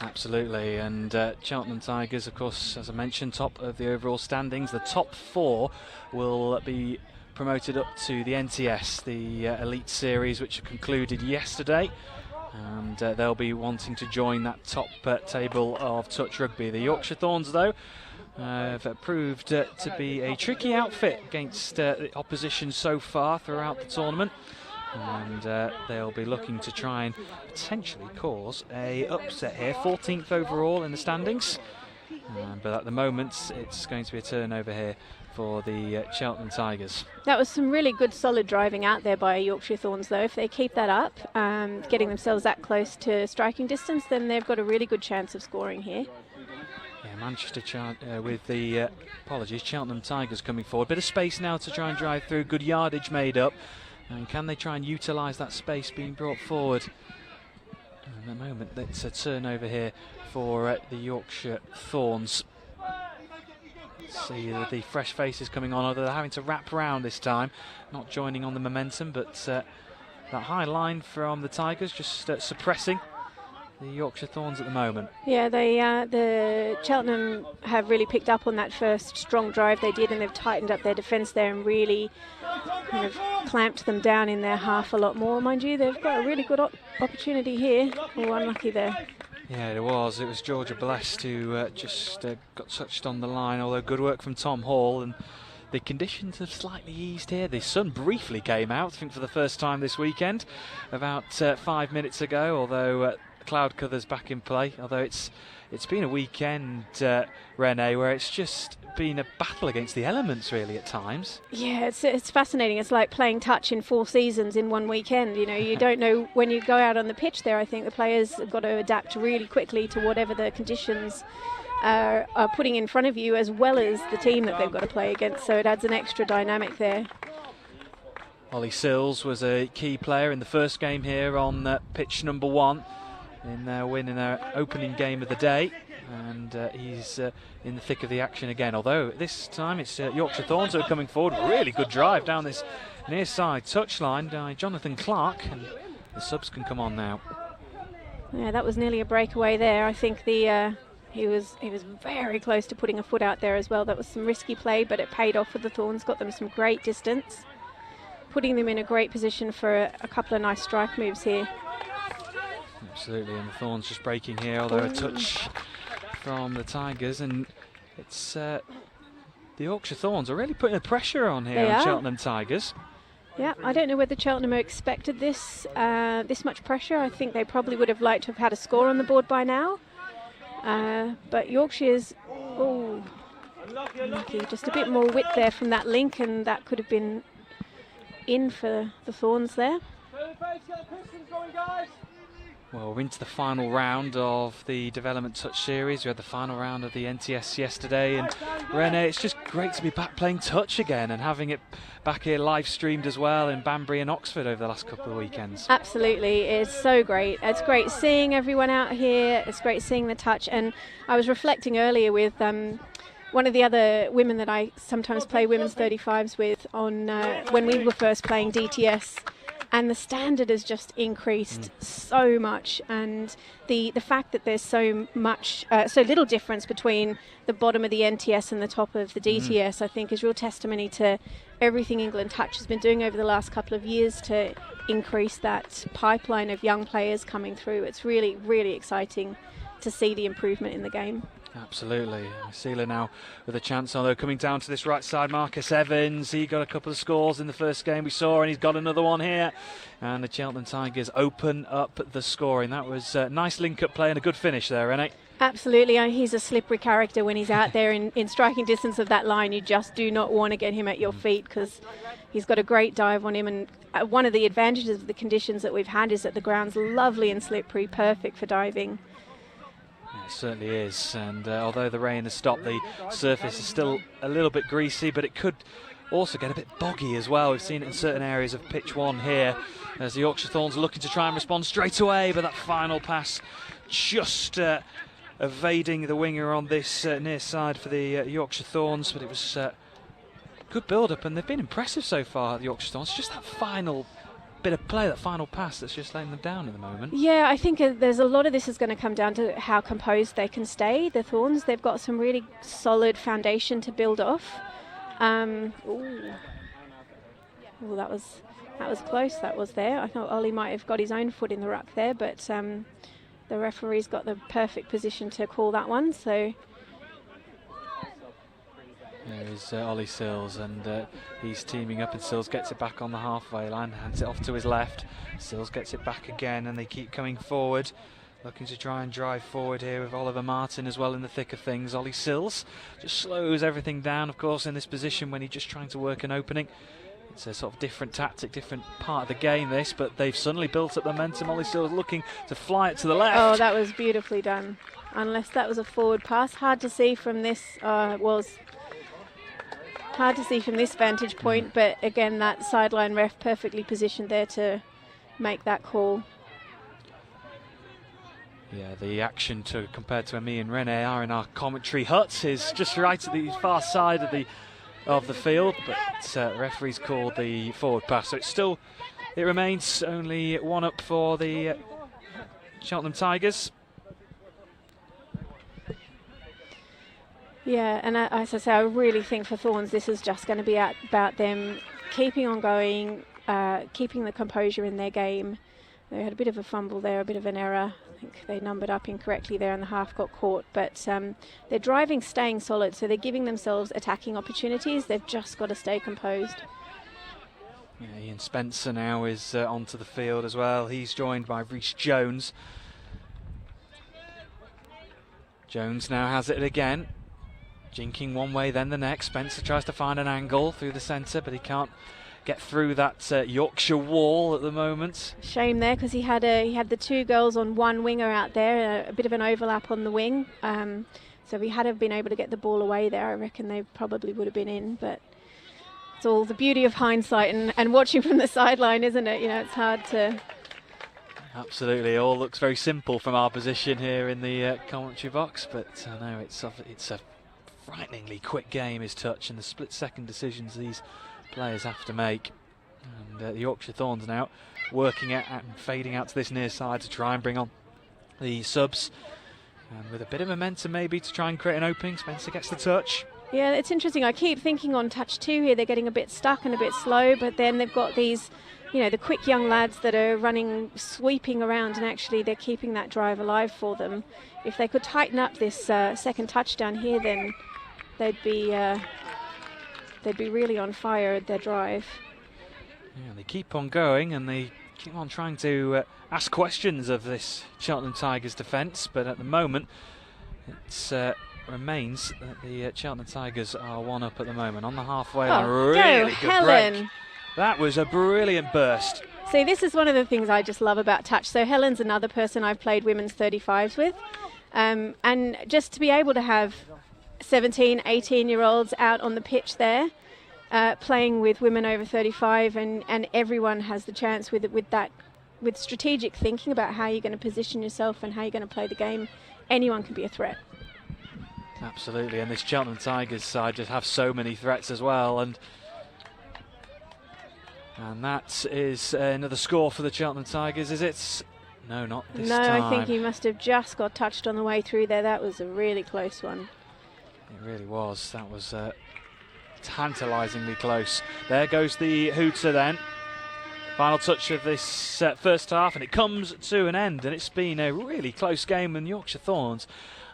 Absolutely, and Cheltenham Tigers, of course, as I mentioned, top of the overall standings. The top 4 will be promoted up to the NTS, the Elite Series, which concluded yesterday, and they'll be wanting to join that top table of touch rugby. The Yorkshire Thorns, though, have proved to be a tricky outfit against the opposition so far throughout the tournament, and they'll be looking to try and potentially cause a upset here. 14th overall in the standings, but at the moment it's going to be a turnover here for the Cheltenham Tigers. That was some really good solid driving out there by Yorkshire Thorns, though. If they keep that up, getting themselves that close to striking distance, then they've got a really good chance of scoring here. Yeah, Manchester with the Cheltenham Tigers coming forward. Bit of space now to try and drive through. Good yardage made up. And can they try and utilise that space being brought forward? And at the moment, it's a turnover here for the Yorkshire Thorns. See the fresh faces coming on, although they're having to wrap around this time, not joining on the momentum, but that high line from the Tigers just suppressing the Yorkshire Thorns at the moment. Yeah, the Cheltenham have really picked up on that first strong drive they did, and they've tightened up their defence there and really kind of clamped them down in their half a lot more. Mind you, they've got a really good opportunity here. Oh, unlucky there. Yeah, it was Georgia Blessed who just got touched on the line, although good work from Tom Hall, and the conditions have slightly eased here. The sun briefly came out, I think for the first time this weekend, about 5 minutes ago, although cloud cover's back in play, although it's been a weekend, Renee, where it's just been a battle against the elements really at times. Yeah, it's fascinating. It's like playing touch in 4 seasons in one weekend. You know, you don't know when you go out on the pitch there. I think the players have got to adapt really quickly to whatever the conditions are putting in front of you, as well as the team that they've got to play against, so it adds an extra dynamic there. Ollie Sills was a key player in the first game here on pitch number 1 in their win in their opening game of the day, and he's in the thick of the action again, although this time it's Yorkshire Thorns who are coming forward. Really good drive down this near side touchline by Jonathan Clark, and the subs can come on now. Yeah, that was nearly a breakaway there. I think he was very close to putting a foot out there as well. That was some risky play, but it paid off for the Thorns, got them some great distance, putting them in a great position for a couple of nice strike moves here. Absolutely, and the Thorns just breaking here, although a touch from the Tigers, and it's the Yorkshire Thorns are really putting the pressure on here on Cheltenham Tigers. Yeah, I don't know whether Cheltenham expected this much pressure. I think they probably would have liked to have had a score on the board by now. But Yorkshire's, unlucky, just a bit more width there from that link, and that could have been in for the Thorns there. Well, we're into the final round of the Development Touch Series. We had the final round of the NTS yesterday, and Renee, it's just great to be back playing touch again and having it back here live streamed as well in Banbury and Oxford over the last couple of weekends. Absolutely, it's so great. It's great seeing everyone out here. It's great seeing the touch, and I was reflecting earlier with one of the other women that I sometimes play women's 35s with on when we were first playing DTS. And the standard has just increased so much, and the fact that there's so little difference between the bottom of the NTS and the top of the DTS, I think is real testimony to everything England Touch has been doing over the last couple of years to increase that pipeline of young players coming through. It's really, really exciting to see the improvement in the game. Absolutely. Sealer now with a chance, although coming down to this right side, Marcus Evans, he got a couple of scores in the first game we saw, and he's got another one here, and the Cheltenham Tigers open up the scoring. That was a nice link-up play and a good finish there, Renee. Absolutely. He's a slippery character when he's out there in striking distance of that line. You just do not want to get him at your feet, because he's got a great dive on him, and one of the advantages of the conditions that we've had is that the ground's lovely and slippery, perfect for diving. It certainly is, and although the rain has stopped, the surface is still a little bit greasy, but it could also get a bit boggy as well. We've seen it in certain areas of pitch 1 here, as the Yorkshire Thorns are looking to try and respond straight away, but that final pass just evading the winger on this near side for the Yorkshire Thorns, but it was good build-up, and they've been impressive so far, the Yorkshire Thorns. Just that final bit of play, that final pass that's just letting them down at the moment. Yeah, I think there's a lot of this is going to come down to how composed they can stay, the Thorns. They've got some really solid foundation to build off. Ooh, that was close, that was there. I thought Ollie might have got his own foot in the ruck there, but the referee's got the perfect position to call that one, so... There is Ollie Sills, and he's teaming up, and Sills gets it back on the halfway line, hands it off to his left. Sills gets it back again, and they keep coming forward, looking to try and drive forward here with Oliver Martin as well in the thick of things. Ollie Sills just slows everything down, of course, in this position when he's just trying to work an opening. It's a sort of different tactic, different part of the game, this, but they've suddenly built up momentum. Ollie Sills looking to fly it to the left. Oh, that was beautifully done. Unless that was a forward pass. Hard to see from this, hard to see from this vantage point, but again, that sideline ref perfectly positioned there to make that call. Yeah, the action compared to me and Rene are in our commentary hut is just right at the far side of the field, but the referee's called the forward pass, so it remains only 1 up for the Cheltenham Tigers. Yeah, and as I say, I really think for Thorns this is just going to be about them keeping on going, keeping the composure in their game. They had a bit of a fumble there, a bit of an error. I think they numbered up incorrectly there and the half got caught. But they're driving, staying solid, so they're giving themselves attacking opportunities. They've just got to stay composed. Yeah, Ian Spencer now is onto the field as well. He's joined by Rhys Jones. Jones now has it again. Jinking one way, then the next. Spencer tries to find an angle through the centre, but he can't get through that Yorkshire wall at the moment. Shame there, because he had the 2 girls on one winger out there, a bit of an overlap on the wing. So if he had have been able to get the ball away there, I reckon they probably would have been in. But it's all the beauty of hindsight and watching from the sideline, isn't it? You know, it's hard to... Absolutely, it all looks very simple from our position here in the commentary box, but I know it's a frighteningly quick game, his touch, and the split-second decisions these players have to make. And the Yorkshire Thorns now working it and fading out to this near side to try and bring on the subs. And with a bit of momentum maybe to try and create an opening, Spencer gets the touch. Yeah, it's interesting. I keep thinking on touch 2 here, they're getting a bit stuck and a bit slow, but then they've got these, you know, the quick young lads that are running, sweeping around, and actually they're keeping that drive alive for them. If they could tighten up this second touchdown here, then they'd be really on fire at their drive. Yeah, they keep on going and they keep on trying to ask questions of this Cheltenham Tigers defence, but at the moment it remains that the Cheltenham Tigers are 1 up at the moment on the halfway line. Really good Helen. break. That was a brilliant burst. See, this is one of the things I just love about touch. So Helen's another person I've played women's 35s with, and just to be able to have 17, 18-year-olds out on the pitch there, playing with women over 35, and everyone has the chance with strategic thinking about how you're going to position yourself and how you're going to play the game. Anyone can be a threat. Absolutely, and this Cheltenham Tigers side just have so many threats as well, and that is another score for the Cheltenham Tigers, is it? No, not this time. No, I think he must have just got touched on the way through there. That was a really close one. It really was. That was tantalisingly close. There goes the hooter then. Final touch of this first half, and it comes to an end, and it's been a really close game, and Yorkshire Thorns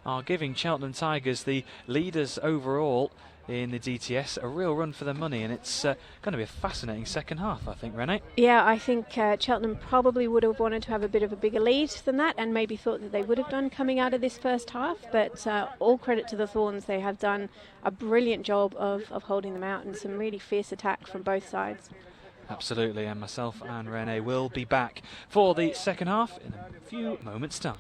are giving Cheltenham Tigers, the leaders overall in the DTS, a real run for their money, and it's going to be a fascinating second half, I think, Renee. Yeah, I think Cheltenham probably would have wanted to have a bit of a bigger lead than that, and maybe thought that they would have done coming out of this first half, but all credit to the Thorns. They have done a brilliant job of holding them out, and some really fierce attack from both sides. Absolutely, and myself and Renee will be back for the second half in a few moments' time.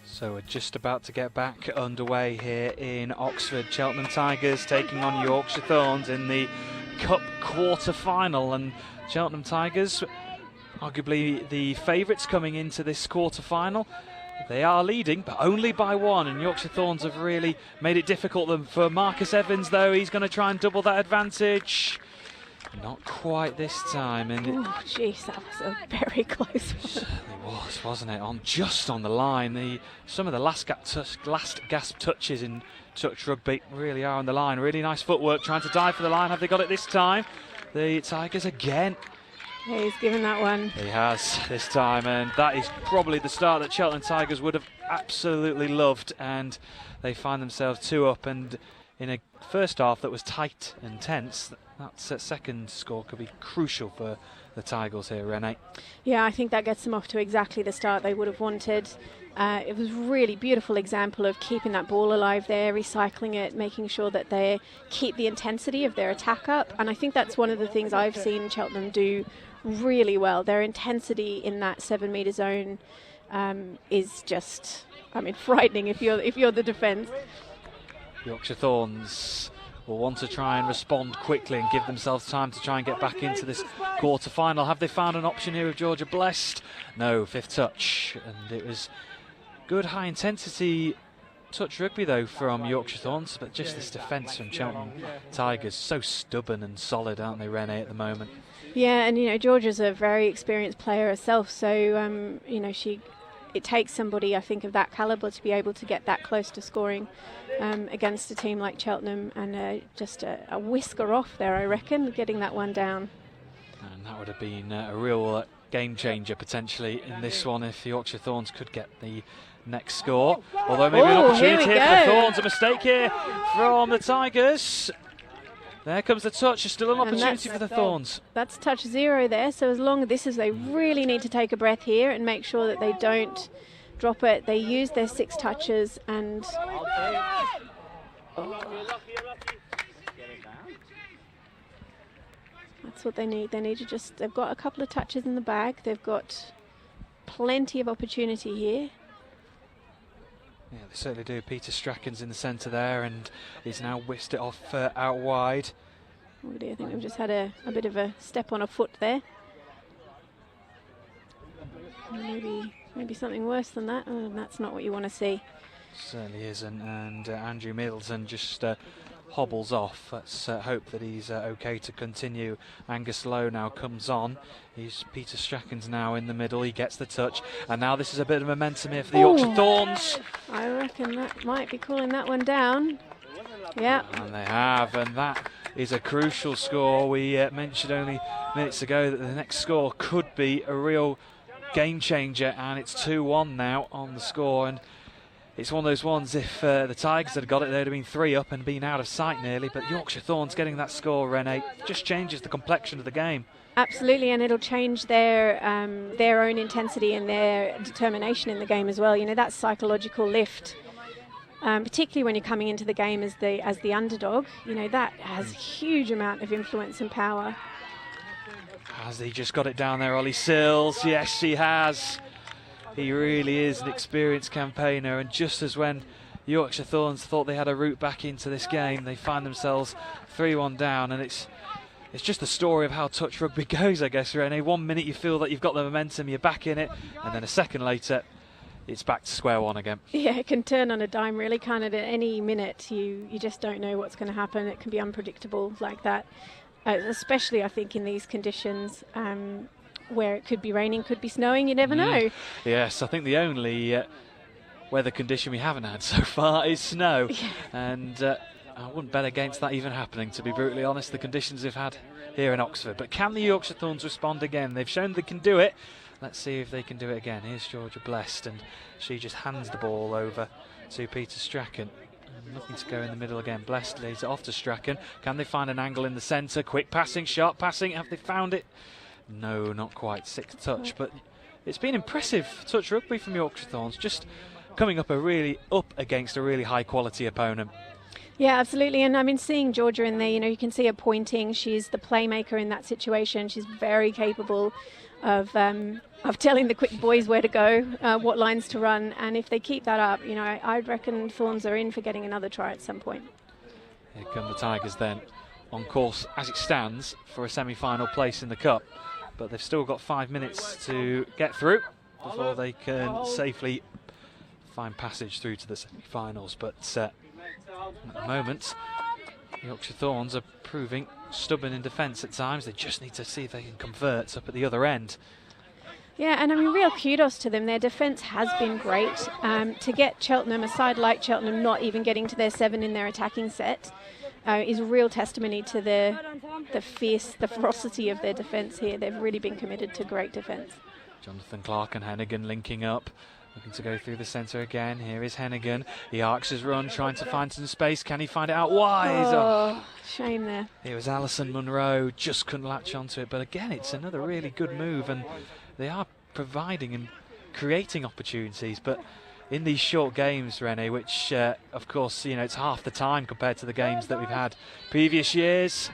So we're just about to get back underway here in Oxford. Cheltenham Tigers taking on Yorkshire Thorns in the Cup quarter-final, and Cheltenham Tigers, arguably the favourites coming into this quarter-final. They are leading, but only by one, and Yorkshire Thorns have really made it difficult for Marcus Evans, though. He's going to try and double that advantage. Not quite this time. And oh, jeez, that was a very close one. Certainly was, wasn't it? Just on the line. Some of the last gasp touches in touch rugby really are on the line. Really nice footwork, trying to dive for the line. Have they got it this time? The Tigers again. Yeah, he's given that one. He has this time, and that is probably the start that Cheltenham Tigers would have absolutely loved, and they find themselves 2 up, and in a first half that was tight and tense, that second score could be crucial for the Tigers here, Renee. Yeah, I think that gets them off to exactly the start they would have wanted. It was a really beautiful example of keeping that ball alive there, recycling it, making sure that they keep the intensity of their attack up, and I think that's one of the things I've seen Cheltenham do really well. Their intensity in that 7-metre zone is just, frightening if you're the defence. Yorkshire Thorns will want to try and respond quickly and give themselves time to try and get back into this quarter-final. Have they found an option here with Georgia Blessed? No, 5th touch, and it was good high-intensity touch rugby though from Yorkshire Thorns, but just this defence from Cheltenham Tigers, so stubborn and solid, aren't they, Renee, at the moment? Yeah, and Georgia's a very experienced player herself, so it takes somebody, I think, of that calibre to be able to get that close to scoring against a team like Cheltenham, and just a whisker off there, I reckon, getting that one down. And that would have been a real game changer potentially in this one if the Yorkshire Thorns could get the next score. Although maybe an opportunity here for the Thorns. A mistake here from the Tigers. There comes the touch. There's still an opportunity for the Thorns. That's touch 0 there. So as long as this is, they really need to take a breath here and make sure that they don't drop it. They use their 6 touches and... That's what they need. They need to just... They've got a couple of touches in the bag. They've got plenty of opportunity here. Yeah, they certainly do. Peter Strachan's in the centre there, and he's now whisked it off out wide. Oh dear, I think they've just had a bit of a step on a foot there. Maybe something worse than that. Oh, that's not what you want to see. Certainly isn't, and Andrew Middleton just hobbles off. Let's hope that he's okay to continue. Angus Lowe now comes on. Peter Strachan's now in the middle. He gets the touch, and now this is a bit of momentum here for the Yorkshire Thorns. I reckon that might be calling that one down. Yeah. And they have, and that is a crucial score. We mentioned only minutes ago that the next score could be a real game changer, and it's 2-1 now on the score, and it's one of those ones, if the Tigers had got it, they'd have been 3 up and been out of sight nearly, but Yorkshire Thorns getting that score, Renee, just changes the complexion of the game. Absolutely, and it'll change their own intensity and their determination in the game as well. That psychological lift, particularly when you're coming into the game as the underdog, that has a huge amount of influence and power. Has he just got it down there, Ollie Sills? Yes, he has. He really is an experienced campaigner, and just as when Yorkshire Thorns thought they had a route back into this game, they find themselves 3-1 down, and it's just the story of how touch rugby goes, I guess, Renee. 1 minute you feel that you've got the momentum, you're back in it, and then a second later, it's back to square one again. Yeah, it can turn on a dime, really, can't it? At any minute, you just don't know what's going to happen. It can be unpredictable like that, especially, I think, in these conditions. Where it could be raining, could be snowing, you never know. Yes, I think the only weather condition we haven't had so far is snow. Yeah. And I wouldn't bet against that even happening, to be brutally honest, the conditions we've had here in Oxford. But can the Yorkshire Thorns respond again? They've shown they can do it. let's see if they can do it again. Here's Georgia Blessed, and she just hands the ball over to Peter Strachan. Looking to go in the middle again. Blessed leads it off to Strachan. Can they find an angle in the centre? Quick passing, sharp passing. Have they found it? No, not quite. Sixth touch, but it's been impressive touch rugby from Yorkshire Thorns, just coming up against a really high quality opponent. Yeah, absolutely. And I mean, seeing Georgia in there, you can see her pointing. She's the playmaker in that situation. She's very capable of telling the quick boys where to go, what lines to run. And if they keep that up, I reckon Thorns are in for getting another try at some point. Here come the Tigers then, on course as it stands for a semi-final place in the Cup. But they've still got 5 minutes to get through before they can safely find passage through to the semi-finals. But at the moment, Yorkshire Thorns are proving stubborn in defence at times. They just need to see if they can convert up at the other end. Yeah, and I mean, real kudos to them. Their defence has been great. To get Cheltenham, a side like Cheltenham, not even getting to their 7 in their attacking set is a real testimony to the ferocity of their defence here. They've really been committed to great defence. Jonathan Clark and Hennigan linking up. Looking to go through the centre again. Here is Hennigan. He arcs his run, trying to find some space. Can he find it out wide? Oh, shame there. It was Alison Munro, just couldn't latch onto it. But again, it's another really good move, and they are providing and creating opportunities. But in these short games, Renee, which of course, it's half the time compared to the games that we've had previous years,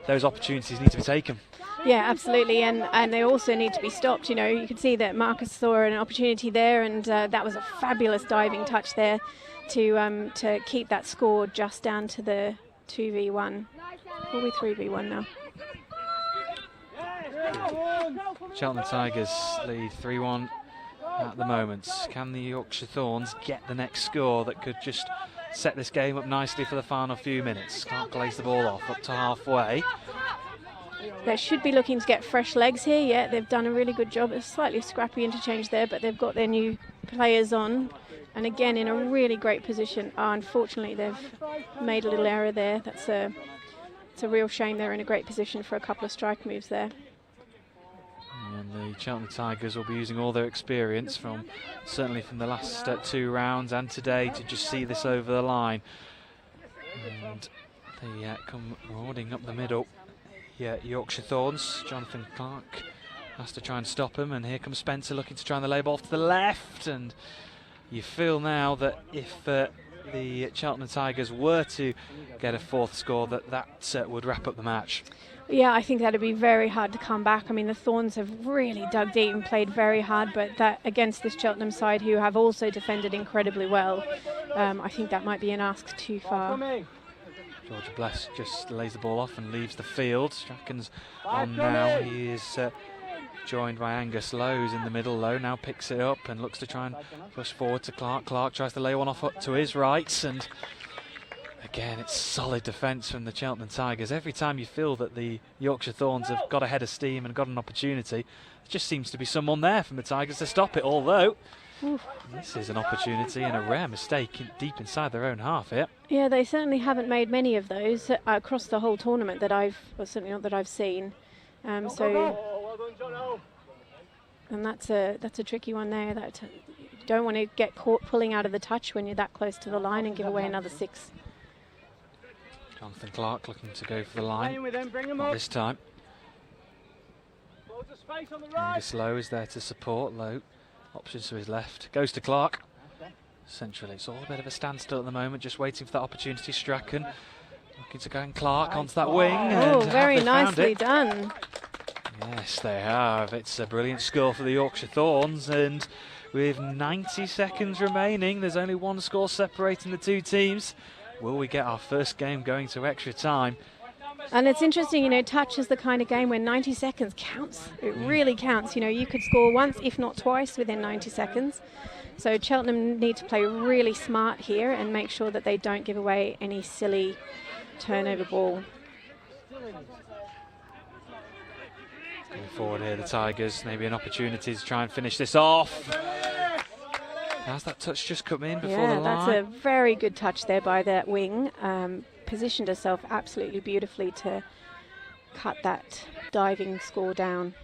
those opportunities need to be taken. Yeah, absolutely, and they also need to be stopped. You could see that Marcus saw an opportunity there, and that was a fabulous diving touch there to keep that score just down to the 2v1. Will we 3v1 now? Cheltenham Tigers lead 3-1 at the moment. Can the Yorkshire Thorns get the next score that could just set this game up nicely for the final few minutes? Can't glaze the ball off up to halfway. They should be looking to get fresh legs here. Yeah, they've done a really good job. A slightly scrappy interchange there, but they've got their new players on. And again, in a really great position. Unfortunately, they've made a little error there. It's a real shame. They're in a great position for a couple of strike moves there. And the Cheltenham Tigers will be using all their experience certainly from the last 2 rounds and today to just see this over the line. And they come marauding up the middle. Yeah, Yorkshire Thorns. Jonathan Clark has to try and stop him, and here comes Spencer looking to try and lay ball off to the left. And you feel now that if the Cheltenham Tigers were to get a 4th score, that would wrap up the match. Yeah, I think that'd be very hard to come back. I mean, the Thorns have really dug deep and played very hard, but that against this Cheltenham side, who have also defended incredibly well, I think that might be an ask too far. Georgia Bless just lays the ball off and leaves the field. Strachan's on now. He is joined by Angus Lowe, who's in the middle. Lowe now picks it up and looks to try and push forward to Clark. Clark tries to lay one off up to his right, and again, it's solid defence from the Cheltenham Tigers. Every time you feel that the Yorkshire Thorns have got a head of steam and got an opportunity, there just seems to be someone there from the Tigers to stop it, although this is an opportunity and a rare mistake deep inside their own half here. Yeah, they certainly haven't made many of those across the whole tournament certainly not that I've seen. And that's a tricky one there. That you don't want to get caught pulling out of the touch when you're that close to the line and give away another 6. Jonathan Clark looking to go for the line, not this time. Angus Lowe is there to support. Lowe, options to his left, goes to Clark. Centrally, it's all a bit of a standstill at the moment, just waiting for that opportunity. Strachan looking to go and Clark onto that wing. Oh, very nicely done. Yes, they have. It's a brilliant score for the Yorkshire Thorns, and with 90 seconds remaining, there's only 1 score separating the 2 teams. Will we get our first game going to extra time? And it's interesting, touch is the kind of game where 90 seconds counts. It really counts. You could score once, if not twice, within 90 seconds. So Cheltenham need to play really smart here and make sure that they don't give away any silly turnover ball. Going forward here, the Tigers, maybe an opportunity to try and finish this off. How's that touch just come in before the line? Yeah, that's a very good touch there by that wing. Positioned herself absolutely beautifully to cut that diving score down.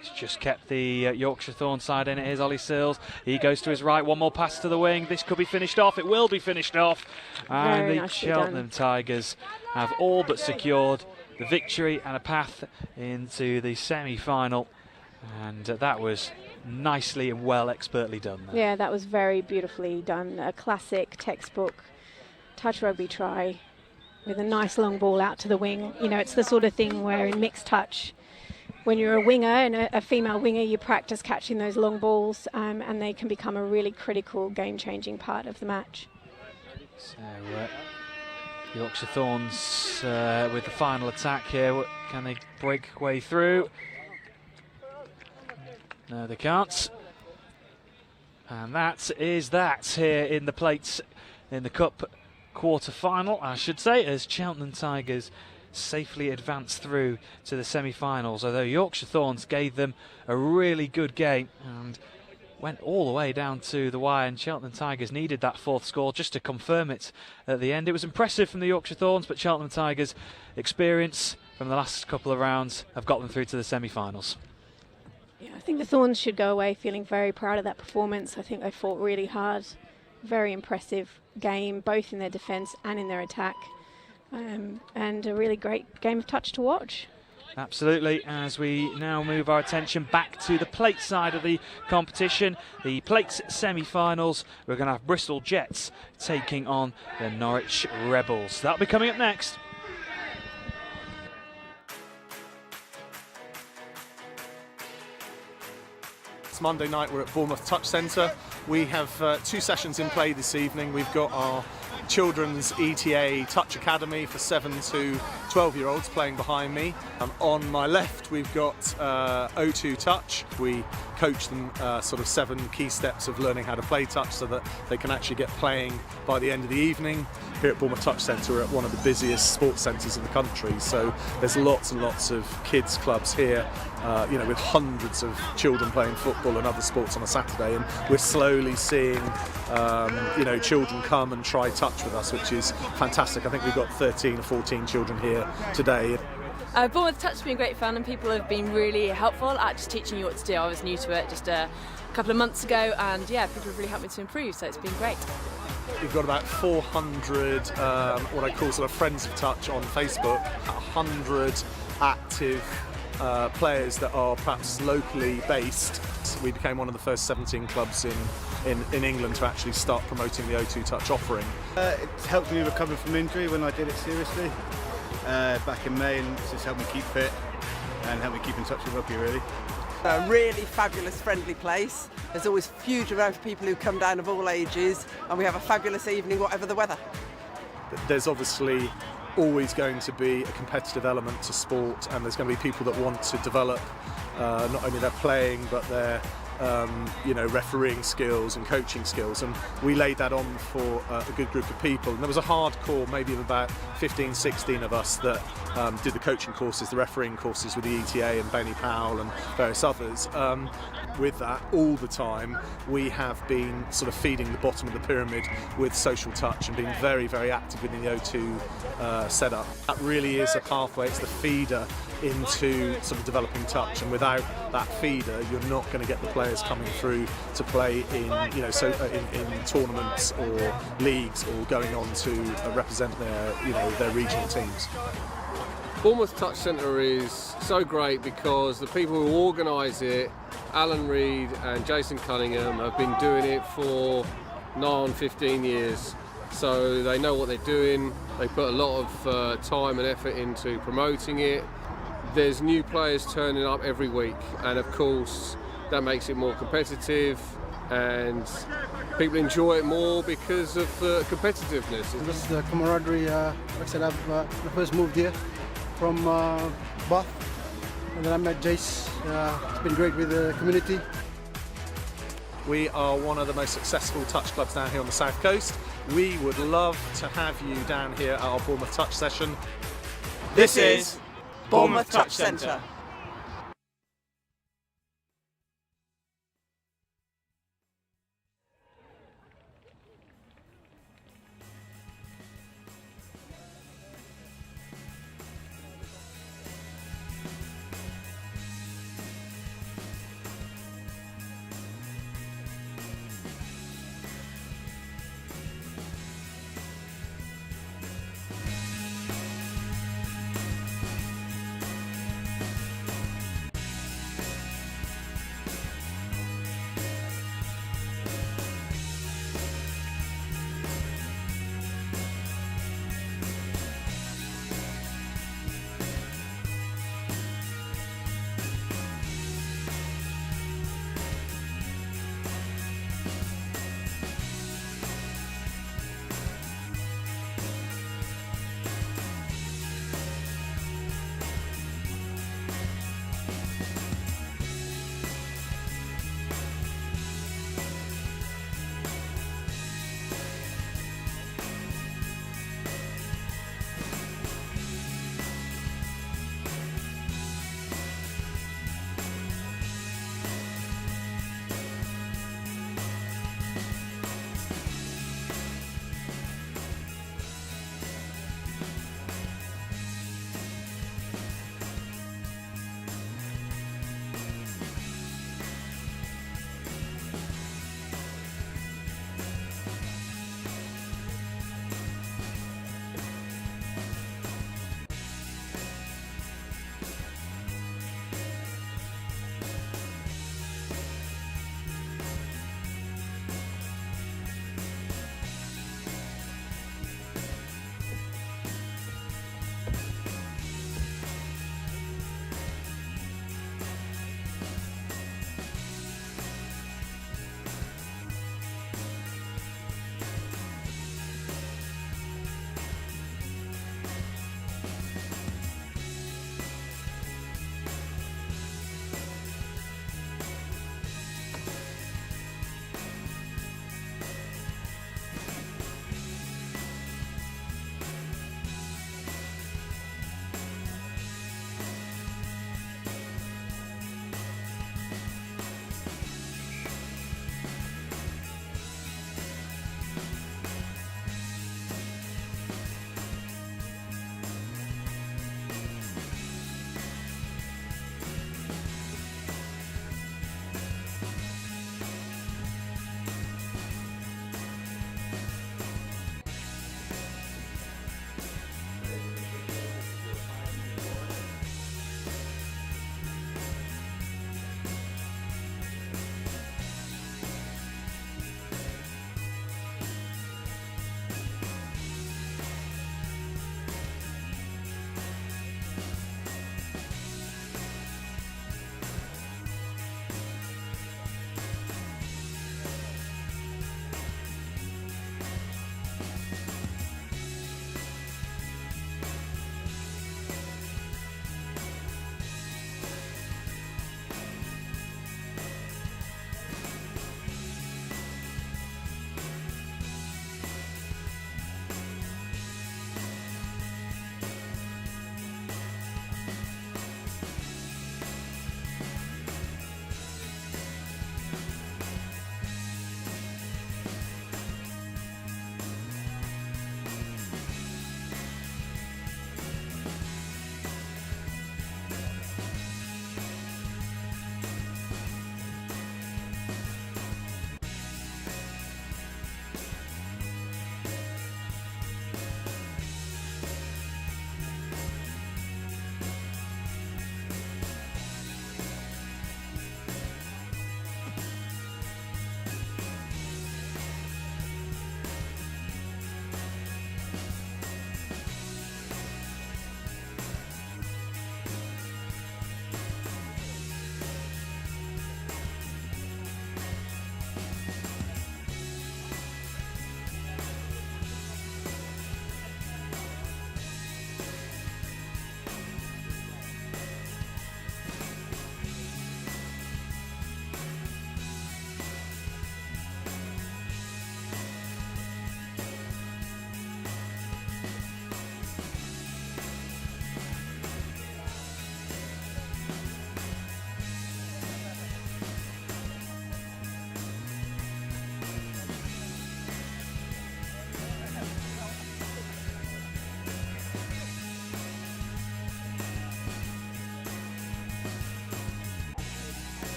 He's just kept the Yorkshire Thorns side in it. Here's Ollie Sills. He goes to his right. One more pass to the wing. This could be finished off. It will be finished off. And Very the nicely Cheltenham done. Tigers have all but secured the victory and a path into the semi-final. And that was nicely and well expertly done there. Yeah, that was very beautifully done. A classic textbook touch rugby try with a nice long ball out to the wing. You know, it's the sort of thing where in mixed touch, when you're a winger and a female winger, you practice catching those long balls, and they can become a really critical game-changing part of the match. So Yorkshire Thorns with the final attack here. Can they break way through? No, they can't. And that is that here in the plates in the Cup quarter-final, I should say, as Cheltenham Tigers safely advanced through to the semi-finals, although Yorkshire Thorns gave them a really good game and went all the way down to the wire, and Cheltenham Tigers needed that fourth score just to confirm it at the end. It was impressive from the Yorkshire Thorns, but Cheltenham Tigers' experience from the last couple of rounds have got them through to the semi-finals. Yeah, I think the Thorns should go away feeling very proud of that performance. I think they fought really hard. Very impressive game, both in their defence and in their attack. And a really great game of touch to watch. Absolutely, as we now move our attention back to the plate side of the competition, the plates semi-finals, we're going to have Bristol Jets taking on the Norwich Rebels. That'll be coming up next. It's Monday night, we're at Bournemouth Touch Centre. We have 2 sessions in play this evening. We've got our Children's ETA Touch Academy for 7 to 12-year-olds playing behind me. On my left we've got O2 Touch. We coach them sort of 7 key steps of learning how to play touch so that they can actually get playing by the end of the evening. Here at Bournemouth Touch Centre, we're at one of the busiest sports centres in the country, so there's lots and lots of kids clubs here, you know, with hundreds of children playing football and other sports on a Saturday, and we're slowly seeing you know, children come and try touch with us, which is fantastic. I think we've got 13 or 14 children here today. Bournemouth Touch has been great fun, and people have been really helpful at just teaching you what to do. I was new to it just a couple of months ago, and yeah, people have really helped me to improve, so it's been great. We've got about 400 what I call sort of friends of touch on Facebook, 100 active players that are perhaps locally based. We became one of the first 17 clubs in England to actually start promoting the O2 Touch offering. It helped me recover from injury when I did it seriously back in May, and it's just helped me keep fit and helped me keep in touch with rugby, really. A really fabulous, friendly place. There's always a huge amount of people who come down of all ages, and we have a fabulous evening whatever the weather. There's obviously always going to be a competitive element to sport, and there's going to be people that want to develop not only their playing but their you know, refereeing skills and coaching skills, and we laid that on for a good group of people. And there was a hardcore, maybe of about 15, 16 of us that did the coaching courses, the refereeing courses with the ETA and Benny Powell and various others. With that, all the time, we have been sort of feeding the bottom of the pyramid with social touch and being very, very active within the O2 setup. That really is a pathway, it's the feeder into sort of developing touch, and without that feeder you're not going to get the players coming through to play in, you know, so in tournaments or leagues or going on to represent their, you know, their regional teams. Bournemouth Touch Centre is so great because the people who organise it, Alan Reid and Jason Cunningham, have been doing it for nigh on 15 years. So they know what they're doing, they put a lot of time and effort into promoting it. There's new players turning up every week, and of course that makes it more competitive and people enjoy it more because of the competitiveness. This is the camaraderie. Like I said, I first moved here from Bath, and then I met Jace. It's been great with the community. We are one of the most successful touch clubs down here on the south coast. We would love to have you down here at our Bournemouth Touch session. This is Bournemouth Touch Centre.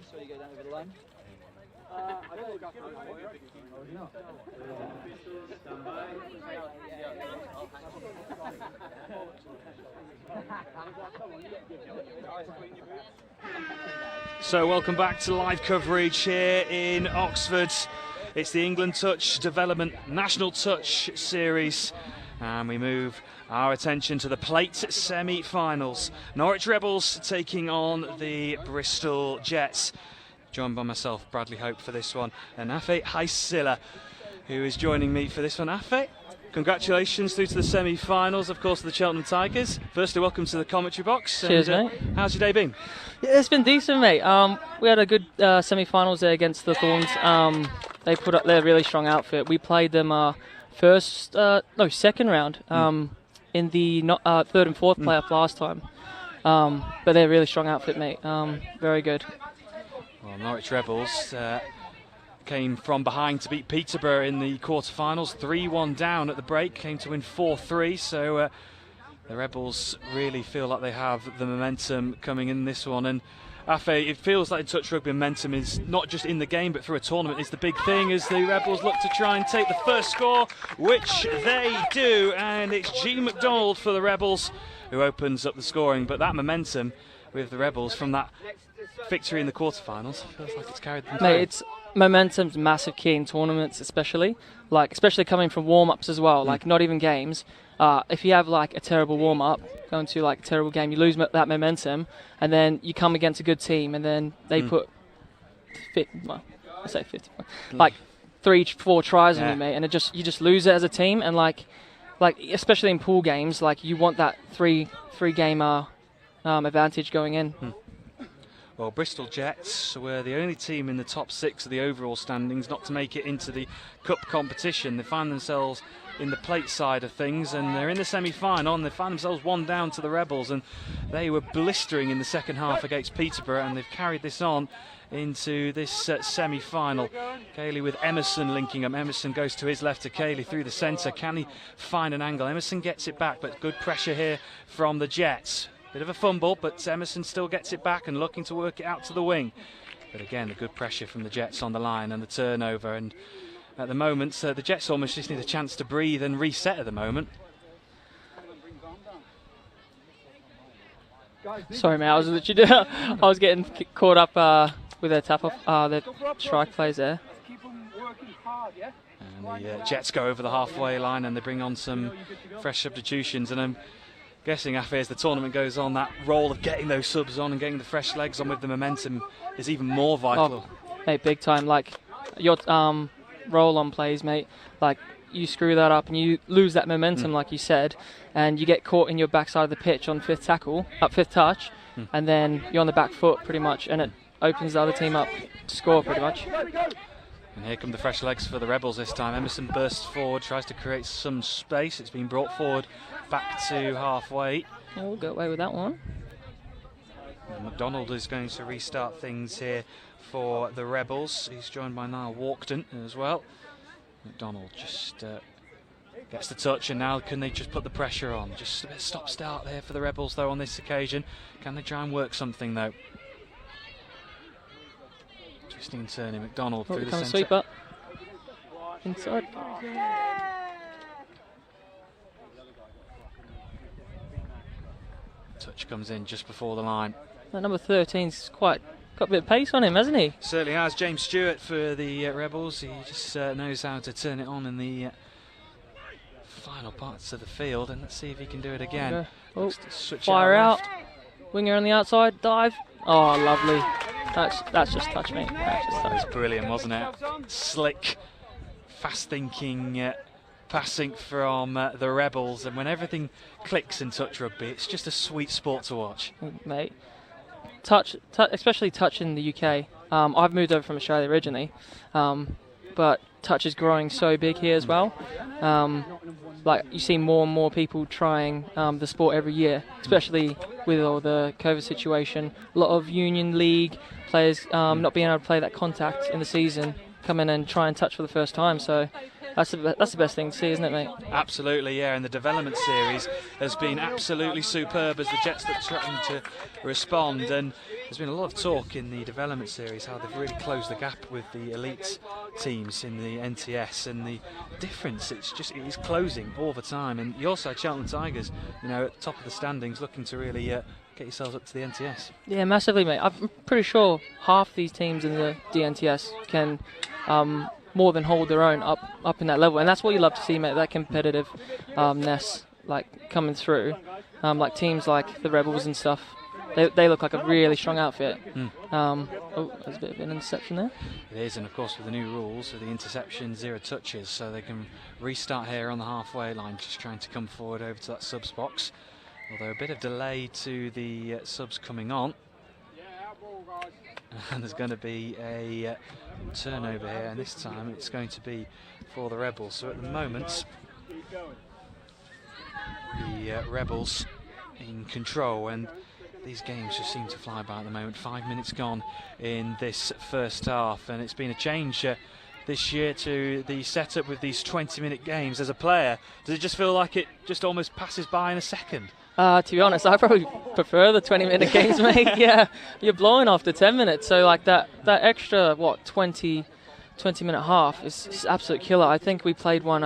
So you go down over the line. So welcome back to live coverage here in Oxford. It's the England Touch Development National Touch Series, and we move our attention to the plate semi-finals. Norwich Rebels taking on the Bristol Jets. Joined by myself, Bradley Hope, for this one, and Afe Haisila, who is joining me for this one. Afe, congratulations through to the semi-finals, of course, of the Cheltenham Tigers. Firstly, welcome to the commentary box. Cheers, mate. How's your day been? Yeah, it's been decent, mate. We had a good semi-finals there against the Thorns. They put up their really strong outfit. We played them second round in the third and fourth playoff last time. But they're a really strong outfit, mate. Very good. Well, Norwich Rebels came from behind to beat Peterborough in the quarterfinals, 3-1 down at the break, came to win 4-3, so the Rebels really feel like they have the momentum coming in this one. And Afe, it feels like in touch rugby momentum is not just in the game but through a tournament is the big thing, as the Rebels look to try and take the first score, which they do, and it's G. McDonald for the Rebels who opens up the scoring. But that momentum with the Rebels from that victory in the quarterfinals feels like it's carried them through. Mate, momentum's massive key in tournaments, especially coming from warm-ups as well, like not even games. If you have like a terrible warm-up, going to like a terrible game, you lose that momentum, and then you come against a good team, and then they put 50, like 3-4 tries on you, mate, and you just lose it as a team. And like especially in pool games, like you want that three game advantage going in. Well, Bristol Jets were the only team in the top 6 of the overall standings not to make it into the cup competition. They find themselves in the plate side of things, and they're in the semi-final, and they find themselves 1 down to the Rebels, and they were blistering in the second half against Peterborough, and they've carried this on into this semi-final. Cayley with Emerson linking up. Emerson goes to his left to Cayley through the centre. Can he find an angle? Emerson gets it back, but good pressure here from the Jets. Bit of a fumble, but Emerson still gets it back and looking to work it out to the wing. But again, the good pressure from the Jets on the line and the turnover. And at the moment, the Jets almost just need a chance to breathe and reset at the moment. Sorry, mate, I was getting caught up with their tap off, their strike plays there. And the Jets go over the halfway line and they bring on some fresh substitutions. And I'm guessing, Afe, as the tournament goes on, that role of getting those subs on and getting the fresh legs on with the momentum is even more vital. Oh, mate, big time. Like your roll on plays, mate. Like you screw that up and you lose that momentum, like you said, and you get caught in your backside of the pitch on fifth touch, and then you're on the back foot pretty much, and it opens the other team up to score pretty much. And here come the fresh legs for the Rebels this time. Emerson bursts forward, tries to create some space. It's been brought forward back to halfway. Yeah, we'll go away with that one. And McDonald is going to restart things here for the Rebels. He's joined by Niall Walkden as well. McDonald just gets the touch, and now can they just put the pressure on? Just a bit of stop-start there for the Rebels though on this occasion. Can they try and work something though? Twisting and turning, McDonald through the centre. Sweep up. Inside. Touch comes in just before the line. That number 13's got a bit of pace on him, hasn't he? Certainly has. James Stewart for the Rebels. He just knows how to turn it on in the final parts of the field, and let's see if he can do it again. Oh, Switch fire out. left. Winger on the outside, dive. Oh, lovely. That's just touch, mate. That's just That was touch. brilliant, wasn't it? Slick, fast-thinking passing from the Rebels, and when everything clicks in touch rugby, it's just a sweet sport to watch. Mate, touch, especially touch in the UK. I've moved over from Australia originally, but touch is growing so big here as well. Like you see more and more people trying the sport every year, especially with all the COVID situation. A lot of Union League players not being able to play that contact in the season, come in and try and touch for the first time. So that's the best thing to see, isn't it, mate? Absolutely, yeah. And the development series has been absolutely superb as the Jets are trying to respond. And there's been a lot of talk in the development series how they've really closed the gap with the elite teams in the NTS, and the difference it is closing all the time. And you also had Cheltenham Tigers, at the top of the standings, looking to really get yourselves up to the NTS. Yeah, massively, mate. I'm pretty sure half these teams in the DNTS can more than hold their own up in that level, and that's what you love to see, mate. That competitiveness like coming through, like teams like the Rebels and stuff. They look like a really strong outfit. Oh, there's a bit of an interception there. It is, and of course with the new rules, with the interception, 0 touches, so they can restart here on the halfway line, just trying to come forward over to that subs box. Although a bit of delay to the subs coming on. And there's going to be a turnover here, and this time it's going to be for the Rebels. So at the moment, the Rebels in control, and these games just seem to fly by at the moment. 5 minutes gone in this first half, and it's been a change this year to the setup with these 20-minute games. As a player, does it just feel like it just almost passes by in a second? To be honest, I probably prefer the 20-minute games, mate. Yeah, you're blowing after 10 minutes, so like that extra 20-minute half is absolute killer. I think we played one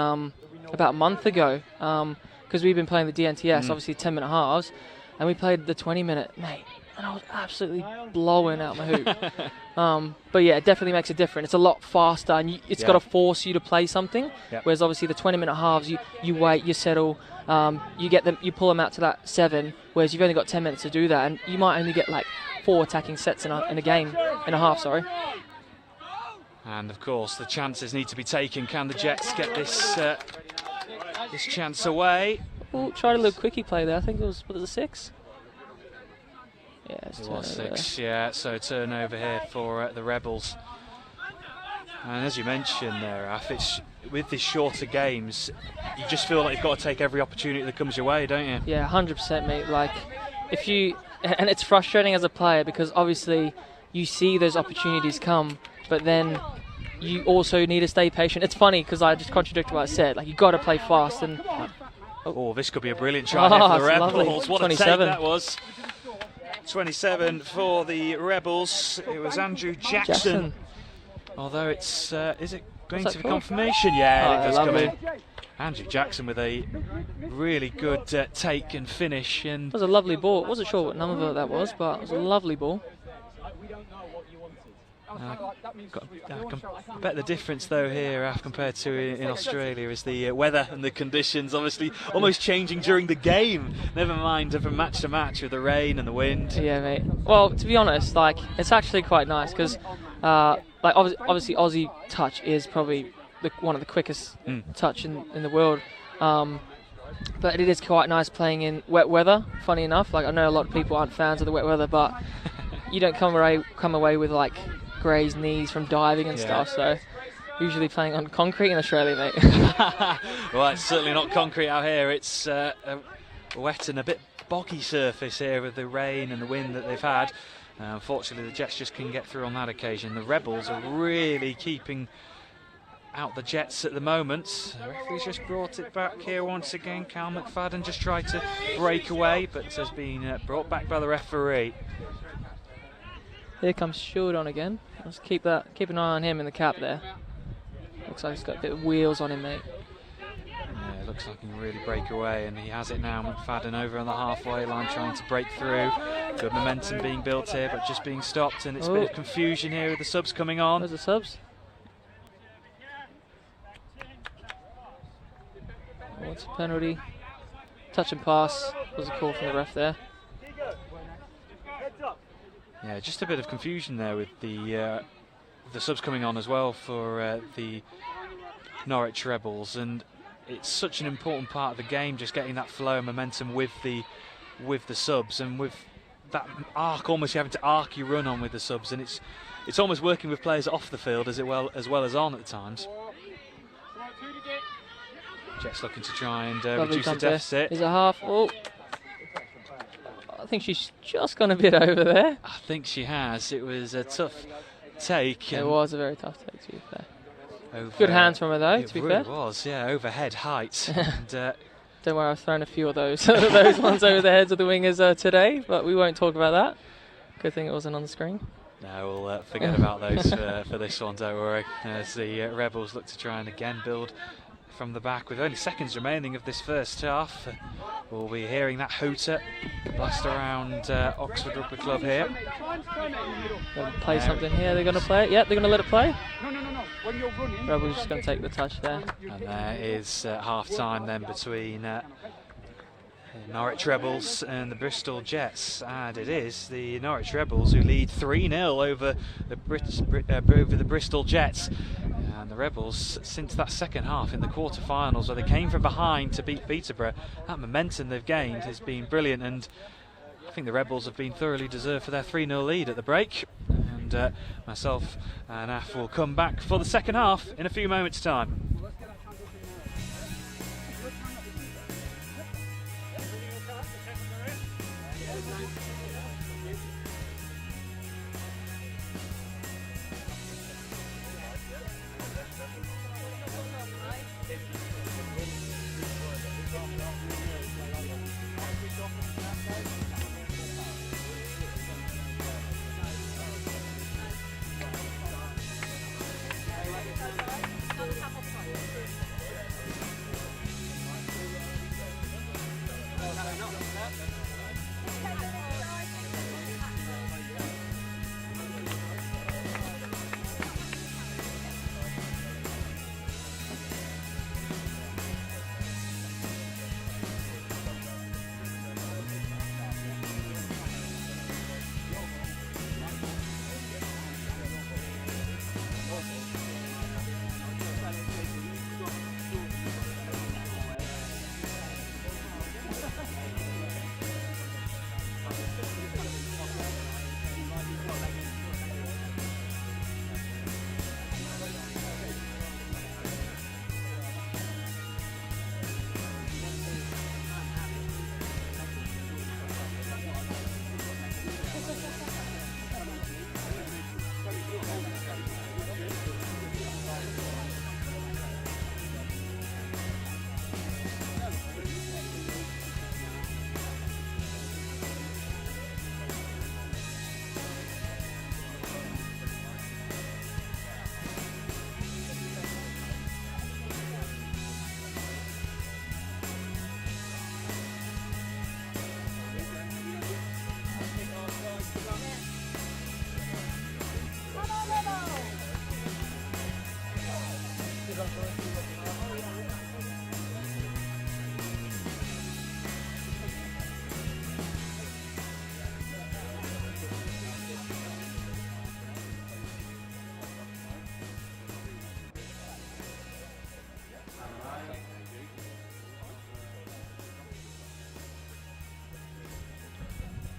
about a month ago because we've been playing the DNTS, obviously 10-minute halves, and we played the 20-minute, mate, and I was absolutely blowing out my hoop. But yeah, it definitely makes a difference. It's a lot faster, and it's got to force you to play something. Whereas obviously the 20-minute halves, you wait, you settle, you get them, you pull them out to that 7. Whereas you've only got 10 minutes to do that, and you might only get like 4 attacking sets in a game, in a half. Sorry. And of course, the chances need to be taken. Can the Jets get this chance away? Oh, tried a little quickie play there. I think it was a 6. Yeah, it was 6, yeah, so turnover here for the Rebels. And as you mentioned there, Af, it's with these shorter games, you just feel like you've got to take every opportunity that comes your way, don't you? Yeah, 100%, mate. Like, and it's frustrating as a player because obviously you see those opportunities come, but then you also need to stay patient. It's funny because I just contradicted what I said. Like, you got to play fast. And this could be a brilliant try here for the Rebels. Lovely. What 27. a take that was. 27 for the Rebels. It was Andrew Jackson. Although it's, is it going to the confirmation? Yeah, it does come in. Andrew Jackson with a really good take and finish. And it was a lovely ball. I wasn't sure what number that was, but it was a lovely ball. I bet the difference though here compared to in Australia is the weather and the conditions, obviously almost changing during the game, never mind from match to match with the rain and the wind. Yeah, mate. Well, to be honest, like, it's actually quite nice because like obviously Aussie touch is probably one of the quickest touch in the world, but it is quite nice playing in wet weather. Funny enough, like, I know a lot of people aren't fans of the wet weather, but you don't come away with like grazed knees from diving and stuff, so usually playing on concrete in Australia, mate. Well, it's certainly not concrete out here. It's a wet and a bit boggy surface here with the rain and the wind that they've had. Unfortunately, the Jets just couldn't get through on that occasion. The Rebels are really keeping out the Jets at the moment. The referee's just brought it back here once again. Cal McFadden just tried to break away, but has been brought back by the referee. Here comes Short on again. Let's keep an eye on him in the cap there. Looks like he's got a bit of wheels on him, mate. Yeah, It looks like he can really break away, and he has it now. McFadden over on the halfway line trying to break through. Good momentum being built here, but just being stopped, and it's a bit of confusion here with the subs coming on. There's the subs. What's a penalty? Touch and pass was a call from the ref there. Yeah, just a bit of confusion there with the subs coming on as well for the Norwich Rebels, and it's such an important part of the game, just getting that flow and momentum with the subs, and with that arc, almost having to arc your run on with the subs, and it's almost working with players off the field as well as on at times. Jets looking to try and reduce the deficit. Is it half? Oh, I think she's just gone a bit over there. I think she has. It was a tough take. It was a very tough take, to be fair. Good hands from her though, to be fair. It was, yeah, overhead height. And, don't worry, I've thrown a few of those those ones over the heads of the wingers today, but we won't talk about that. Good thing it wasn't on the screen. No, we'll forget about those for this one, don't worry. As the Rebels look to try and again build from the back with only seconds remaining of this first half. We'll be hearing that hooter blast around Oxford Rugby Club here. They'll play something here, they're going to play it. Yep, they're going to let it play. No. When you're running. Rebels just going to take the touch there. And there is half time then between Norwich Rebels and the Bristol Jets, and it is the Norwich Rebels who lead 3-0 over the Bristol Jets. And the Rebels, since that second half in the quarter-finals where they came from behind to beat Peterborough, that momentum they've gained has been brilliant, and I think the Rebels have been thoroughly deserved for their 3-0 lead at the break. And myself and Af will come back for the second half in a few moments' time.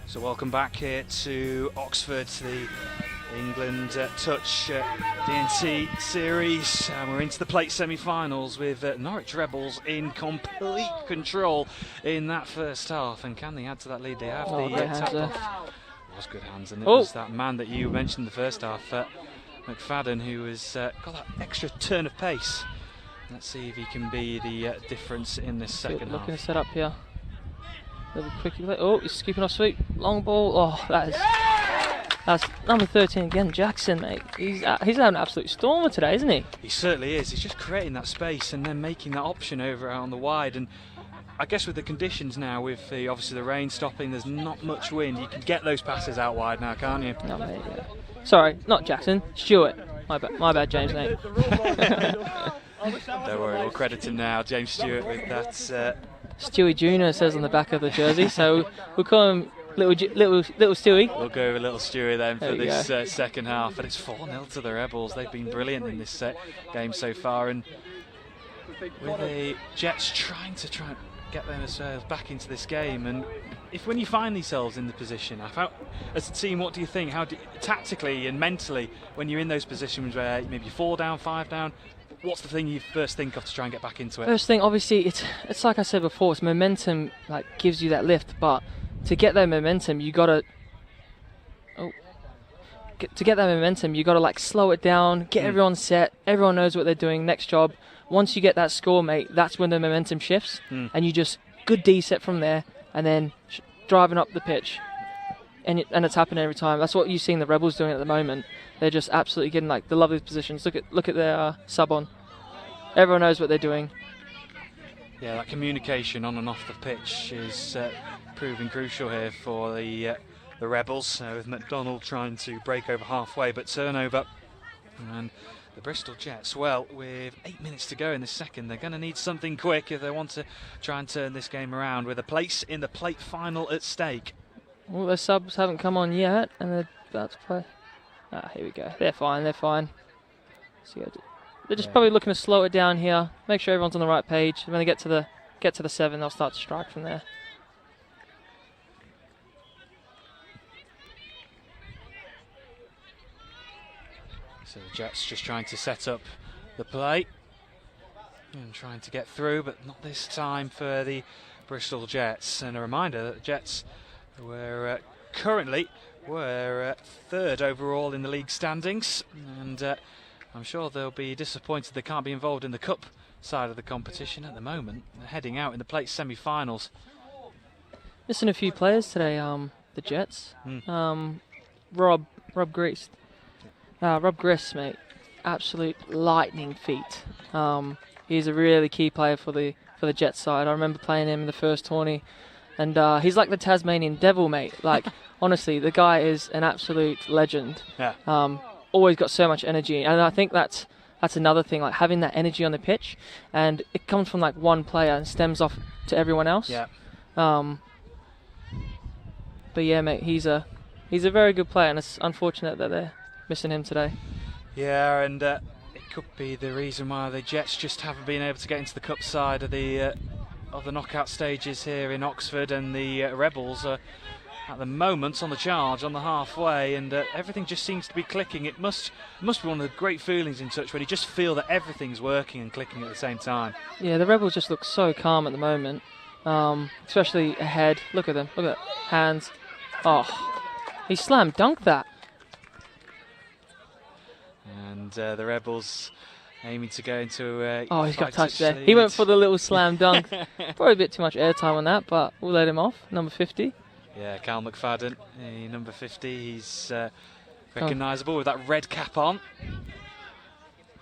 So welcome back here to Oxford, the England Touch D&T series, and we're into the plate semi-finals with Norwich Rebels in complete control in that first half. And can they add to that lead? They have. The tap off was good hands, and it was that man that you mentioned in the first half, McFadden, who has got that extra turn of pace. Let's see if he can be the difference in this second half. Looking to set up here. Little quick, oh, he's keeping off sweep. Long ball. Oh, that is That's number 13 again, Jackson, mate. He's having an absolute stormer today, isn't he? He certainly is. He's just creating that space and then making that option over out on the wide. And I guess with the conditions now, with obviously the rain stopping, there's not much wind. You can get those passes out wide now, can't you? No, mate, yeah. Sorry, not Jackson. Stewart. My bad, James, mate. Don't worry, we'll credit him now, James Stewart, with that. Stewie Jr. says on the back of the jersey, so we'll call him Little Stewie. We'll go with Little Stewie then for this go. second half. And it's 4-0 to the Rebels. They've been brilliant in this game so far. And with the Jets trying to get themselves back into this game. And when you find yourselves in the position, as a team, what do you think? Tactically and mentally, when you're in those positions where maybe 4 down, 5 down, what's the thing you first think of to try and get back into it? First thing, obviously, it's like I said before, it's momentum, like, gives you that lift, but to get that momentum, you gotta like slow it down, get everyone set, everyone knows what they're doing. Next job, once you get that score, mate, that's when the momentum shifts, and you just good D set from there, and then driving up the pitch, and it's happening every time. That's what you're seeing the Rebels doing at the moment. They're just absolutely getting like the lovely positions. Look at their sub on. Everyone knows what they're doing. Yeah, that communication on and off the pitch is proving crucial here for the Rebels, with McDonald trying to break over halfway, but turnover. And the Bristol Jets, well, with 8 minutes to go in this second, they're going to need something quick if they want to try and turn this game around, with a place in the plate final at stake. Well, their subs haven't come on yet, and they're about to play. Here we go. They're fine. So they're just probably looking to slow it down here, make sure everyone's on the right page. When they get to the 7, they'll start to strike from there. So the Jets just trying to set up the play and trying to get through, but not this time for the Bristol Jets. And a reminder that the Jets were currently 3rd overall in the league standings, and I'm sure they'll be disappointed they can't be involved in the cup side of the competition at the moment. They're heading out in the plate semi-finals. Missing a few players today, the Jets. Rob Grist, mate, absolute lightning feet. He's a really key player for the Jets side. I remember playing him in the first tourney, and he's like the Tasmanian devil, mate. Like, honestly, the guy is an absolute legend. Yeah. Always got so much energy, and I think that's another thing, like having that energy on the pitch, and it comes from like one player and stems off to everyone else. Yeah. But yeah, mate, he's a very good player, and it's unfortunate that they're missing him today. Yeah, and it could be the reason why the Jets just haven't been able to get into the cup side of the knockout stages here in Oxford, and the Rebels are at the moment on the charge, on the halfway, and everything just seems to be clicking. It must be one of the great feelings in touch when you just feel that everything's working and clicking at the same time. Yeah, the Rebels just look so calm at the moment, especially ahead. Look at them, look at that, hands. Oh, he slam dunked that. And the Rebels aiming to go into he's got touched there. lead. He went for the little slam dunk. Probably a bit too much airtime on that, but we'll let him off. Number 50. Yeah, Cal McFadden, number 50. He's recognisable with that red cap on.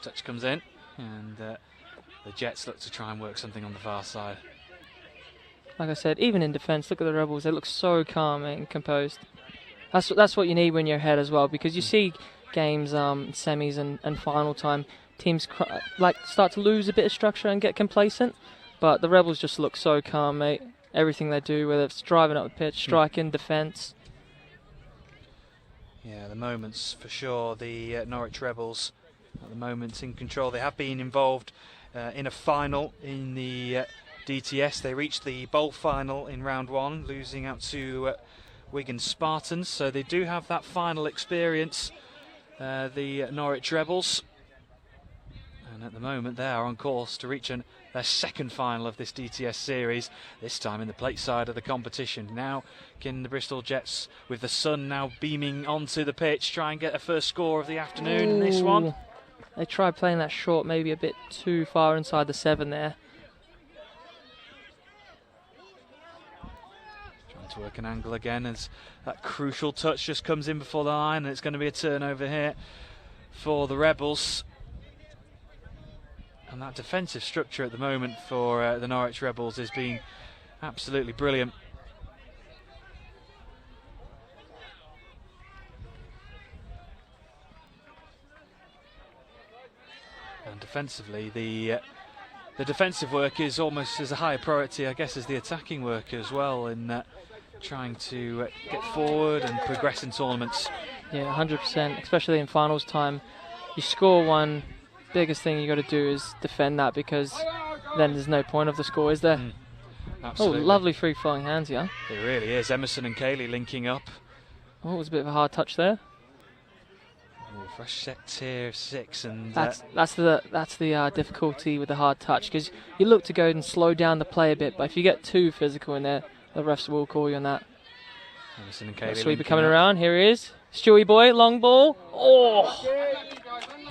Touch comes in, and the Jets look to try and work something on the far side. Like I said, even in defence, look at the Rebels. They look so calm and composed. That's what you need when you're ahead as well, because you see games, semis and final time, teams start to lose a bit of structure and get complacent, but the Rebels just look so calm, mate. Everything they do, whether it's driving up the pitch, striking, defence. Yeah, the moments for sure. The Norwich Rebels at the moment in control. They have been involved in a final in the DTS. They reached the bowl final in round 1, losing out to Wigan Spartans. So they do have that final experience, the Norwich Rebels. And at the moment they are on course to reach their second final of this DTS series, this time in the plate side of the competition. Now can the Bristol Jets, with the sun now beaming onto the pitch, try and get a first score of the afternoon in this one? They tried playing that short, maybe a bit too far inside the 7 there. Trying Trying to work an angle again as that crucial touch just comes in before the line, and it's going to be a turnover here for the Rebels. And that defensive structure at the moment for the Norwich Rebels has been absolutely brilliant. And defensively, the defensive work is almost as a higher priority, I guess, as the attacking work as well, in trying to get forward and progress in tournaments. Yeah, 100%, especially in finals time. You score one, biggest thing you got to do is defend that, because then there's no point of the score, is there? Absolutely. Oh, lovely free flowing hands, yeah. It really is. Emerson and Kaylee linking up. Oh, it was a bit of a hard touch there. Oh, fresh set tier 6, and that's the difficulty with the hard touch, because you look to go and slow down the play a bit, but if you get too physical in there, the refs will call you on that. Emerson and Kaylee Sweeper coming around. Here he is. Stewie boy, long ball. Oh!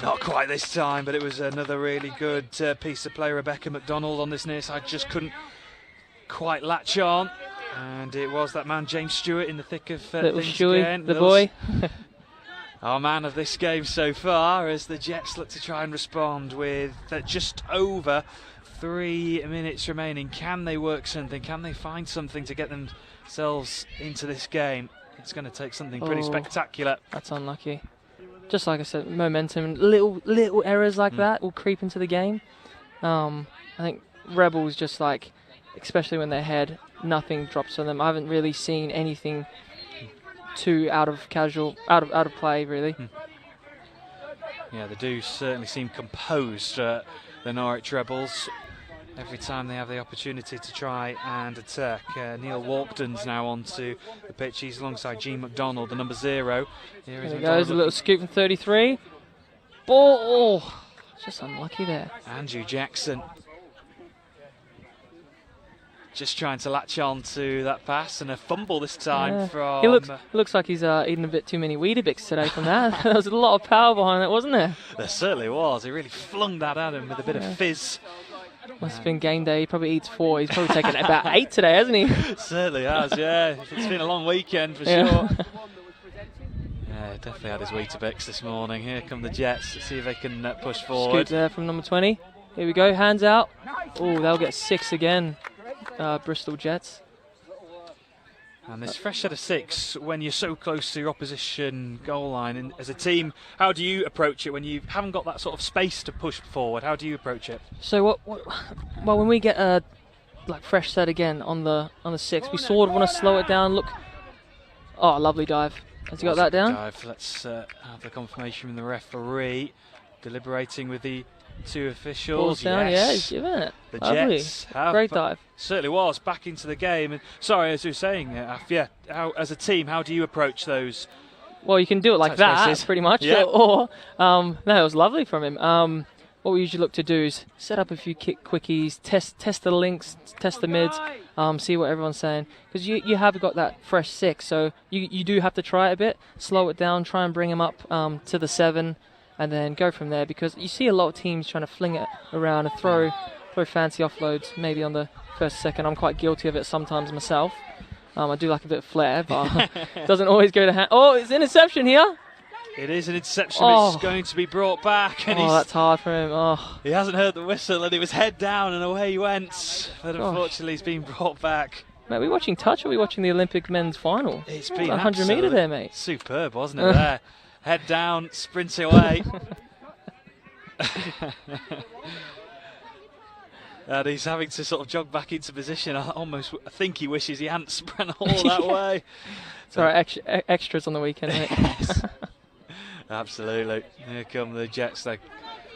Not quite this time, but it was another really good piece of play. Rebecca McDonald on this near side just couldn't quite latch on, and it was that man James Stewart in the thick of little things Stewie, again. the boy. Our man of this game so far, as the Jets look to try and respond with just over 3 minutes remaining. Can they work something? Can they find something to get themselves into this game? It's going to take something pretty spectacular. That's unlucky. Just like I said, momentum, little errors like that will creep into the game. I think Rebels just like, especially when they're ahead, nothing drops on them. I haven't really seen anything too out of play, really. Yeah, they do certainly seem composed, the Norwich Rebels, every time they have the opportunity to try and attack. Neil Walkden's now onto the pitch. He's alongside Jean McDonald, the number 0. There he goes, a little scoop from 33. Ball, just unlucky there. Andrew Jackson just trying to latch on to that pass, and a fumble this time from... He looks like he's eating a bit too many Weetabix today from that. There was a lot of power behind that, wasn't there? There certainly was. He really flung that at him with a bit of fizz. Must have been game day. He probably eats 4. He's probably taken about 8 today, hasn't he? Certainly has, yeah. It's been a long weekend for sure. Yeah, definitely had his Weetabix this morning. Here come the Jets. Let's see if they can push forward. Scoop there from number 20. Here we go, hands out. Oh, they'll get 6 again. Bristol Jets. And this fresh set of 6 when you're so close to your opposition goal line. And as a team, how do you approach it when you haven't got that sort of space to push forward? How do you approach it? So well, when we get a fresh set again on the 6, we sort of want to slow it down. Look, oh, lovely dive. Has he got that down? Dive. Let's have the confirmation from the referee. Deliberating with the 2 officials. Ball's down, yeah, he's giving it. The lovely. Jets have great dive. Certainly was back into the game. And sorry, as you were saying, as a team, how do you approach those? Well, you can do it like that, pretty much. Yeah. Or no, it was lovely from him. What we usually look to do is set up a few quickies, test the links, test the mids, see what everyone's saying. Because you have got that fresh 6, so you do have to try it a bit, slow it down, try and bring him up to the 7. And then go from there, because you see a lot of teams trying to fling it around and throw fancy offloads maybe on the first, second. I'm quite guilty of it sometimes myself. I do like a bit of flair, but it doesn't always go to hand. Oh, it's interception here. It is an interception. It's going to be brought back. And that's hard for him. Oh. He hasn't heard the whistle, and it was head down, and away he went. But unfortunately, he's been brought back. Mate, are we watching touch, or are we watching the Olympic men's final? It's been 100 metre there, mate. Superb, wasn't it, there? Head down, sprinting away. And he's having to sort of jog back into position. I think he wishes he hadn't sprint all that way. Sorry, extras on the weekend, mate. Yes. Absolutely. Here come the Jets,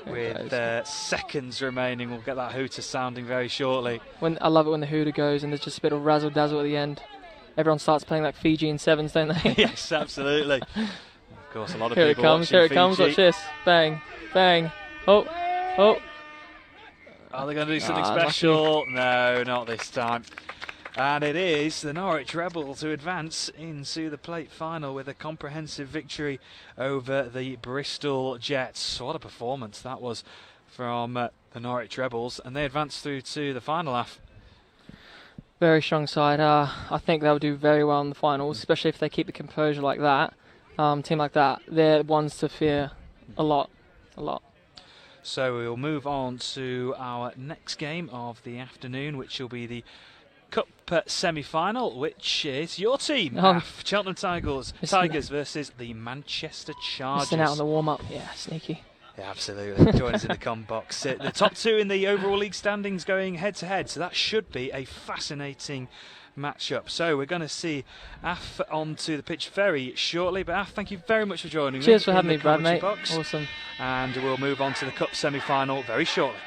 with seconds remaining. We'll get that hooter sounding very shortly. I love it when the hooter goes and there's just a bit of razzle-dazzle at the end. Everyone starts playing like Fiji in 7s, don't they? Yes, absolutely. Of course, a lot of here people it comes, here it comes, watch this. Bang, bang. Oh. Are they going to do something special? No, not this time. And it is the Norwich Rebels who advance into the plate final with a comprehensive victory over the Bristol Jets. What a performance that was from the Norwich Rebels, and they advance through to the final half. Very strong side. I think they'll do very well in the finals, especially if they keep the composure like that. Team like that, they're ones to fear a lot. So we'll move on to our next game of the afternoon, which will be the Cup semi-final, which is your team, Cheltenham Tigers versus the Manchester Chargers. Missing out on the warm-up, yeah, sneaky. Yeah, absolutely. Join us in the comment box. The top two in the overall league standings going head-to-head, so that should be a fascinating matchup. So we're going to see Af onto the pitch very shortly. But Af, thank you very much for joining me. Cheers for having me, Brad, mate. Box. Awesome. And we'll move on to the Cup semi-final very shortly.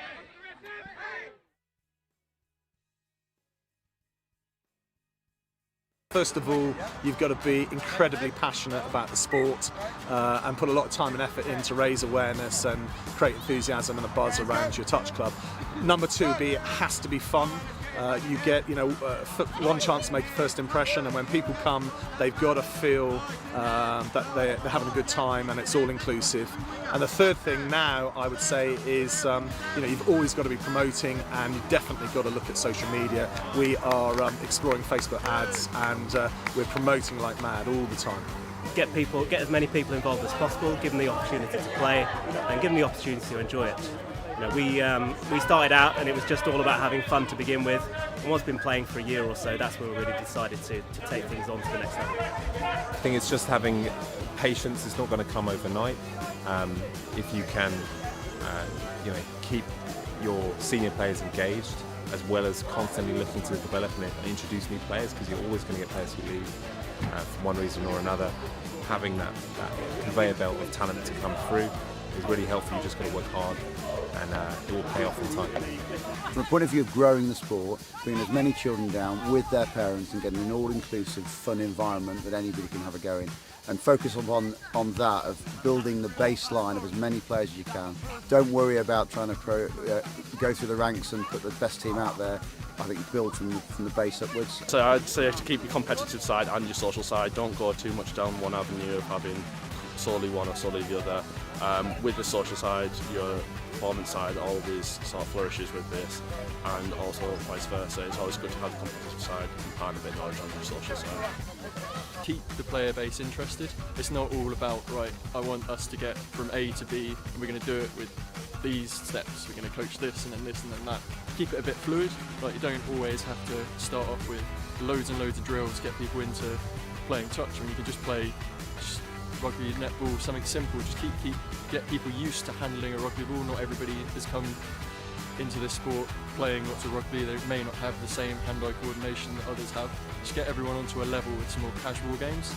First of all, you've got to be incredibly passionate about the sport and put a lot of time and effort in to raise awareness and create enthusiasm and a buzz around your touch club. Number two, it has to be fun. You get, one chance to make a first impression, and when people come, they've got to feel that they're having a good time, and it's all inclusive. And the third thing now, I would say, is you've always got to be promoting, and you've definitely got to look at social media. We are exploring Facebook ads, and we're promoting like mad all the time. Get as many people involved as possible, give them the opportunity to play, and give them the opportunity to enjoy it. We started out and it was just all about having fun to begin with, and once been playing for a year or so, that's when we really decided to take things on to the next level. I think it's just having patience. It's not going to come overnight. If you can keep your senior players engaged, as well as constantly looking to develop and introduce new players, because you're always going to get players who leave for one reason or another. Having that conveyor belt of talent to come through is really helpful. You just got to work hard, and it will pay off in time. From a point of view of growing the sport, bringing as many children down with their parents and getting an all-inclusive, fun environment that anybody can have a go in, and focus on that, of building the baseline of as many players as you can. Don't worry about trying to go through the ranks and put the best team out there. I think build from the base upwards. So I'd say to keep your competitive side and your social side. Don't go too much down one avenue of having solely one or solely the other. With the social side, your performance side always sort of flourishes with this, and also vice versa. It's always good to have the competitive side and part of it knowledge on your social side. Keep the player base interested. It's not all about, right, I want us to get from A to B, and we're going to do it with these steps. We're going to coach this and then this and then that. Keep it a bit fluid. Like, you don't always have to start off with loads and loads of drills to get people into playing touch. I mean, you can just play rugby, netball, something simple. Just get people used to handling a rugby ball. Not everybody has come into this sport playing lots of rugby. They may not have the same hand-eye coordination that others have. Just get everyone onto a level with some more casual games.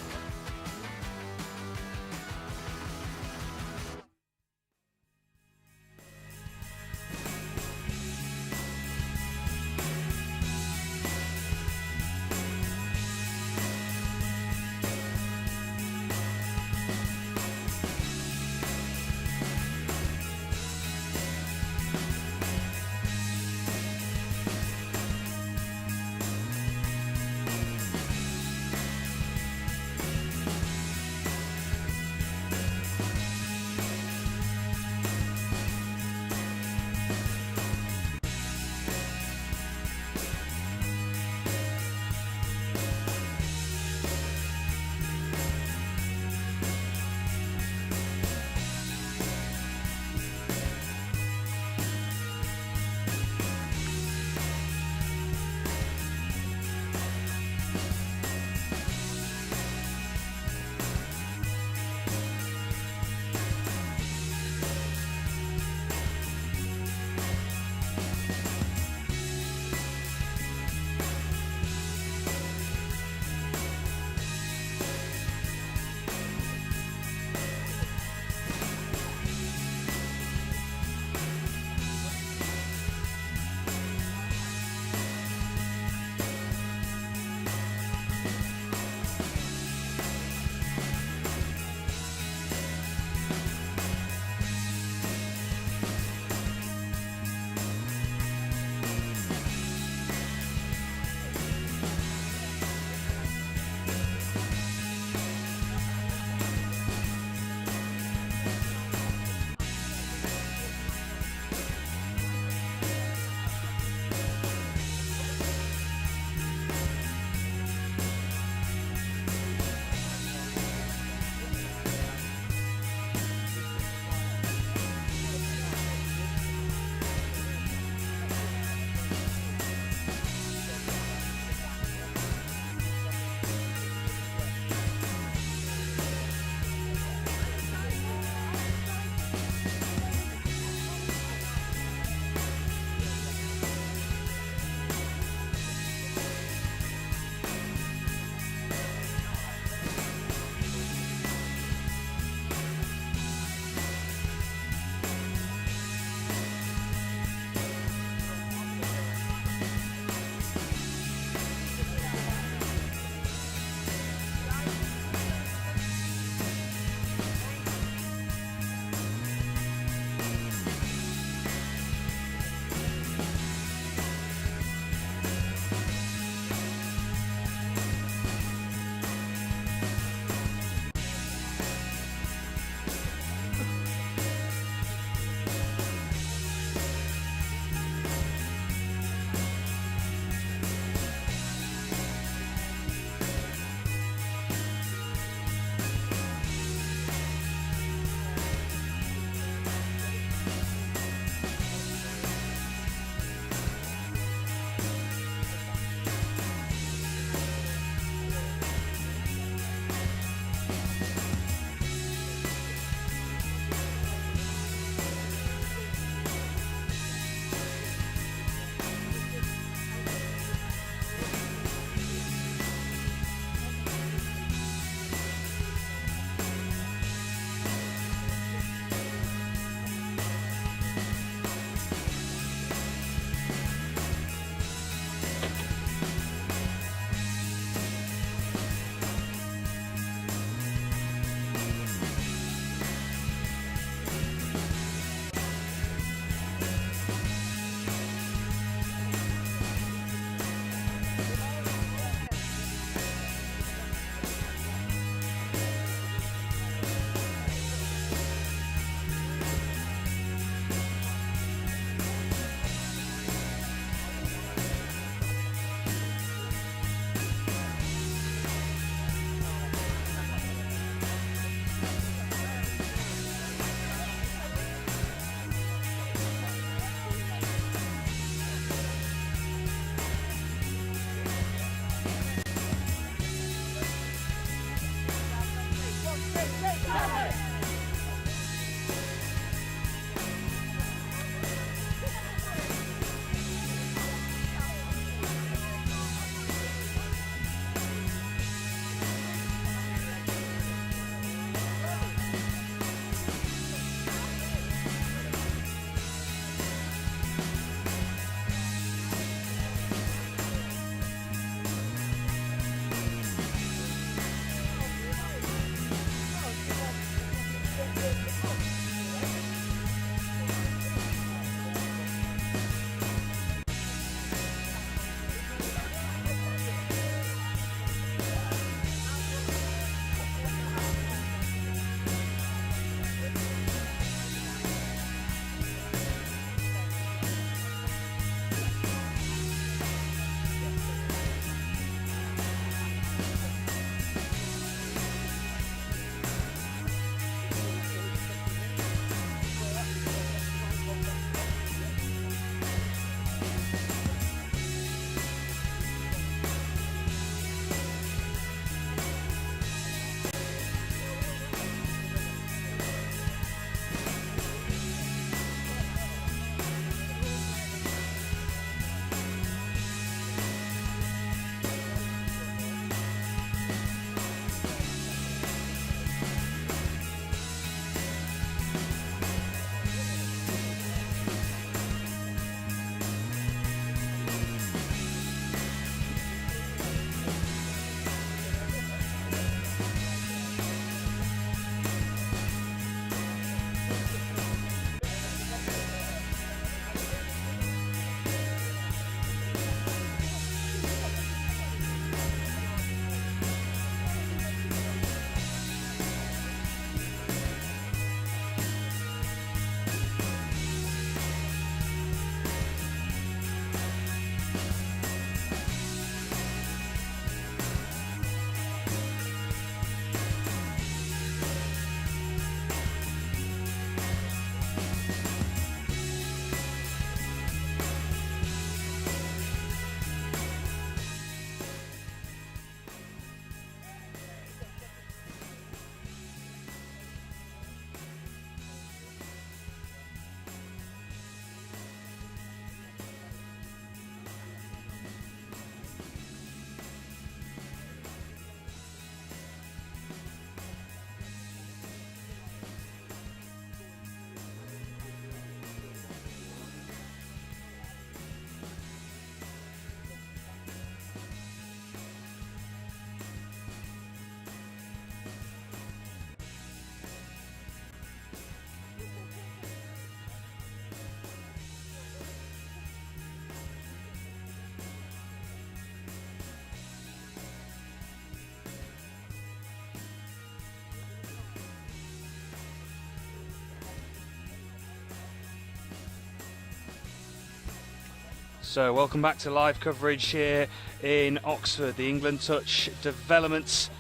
So welcome back to live coverage here in Oxford, the England Touch Developments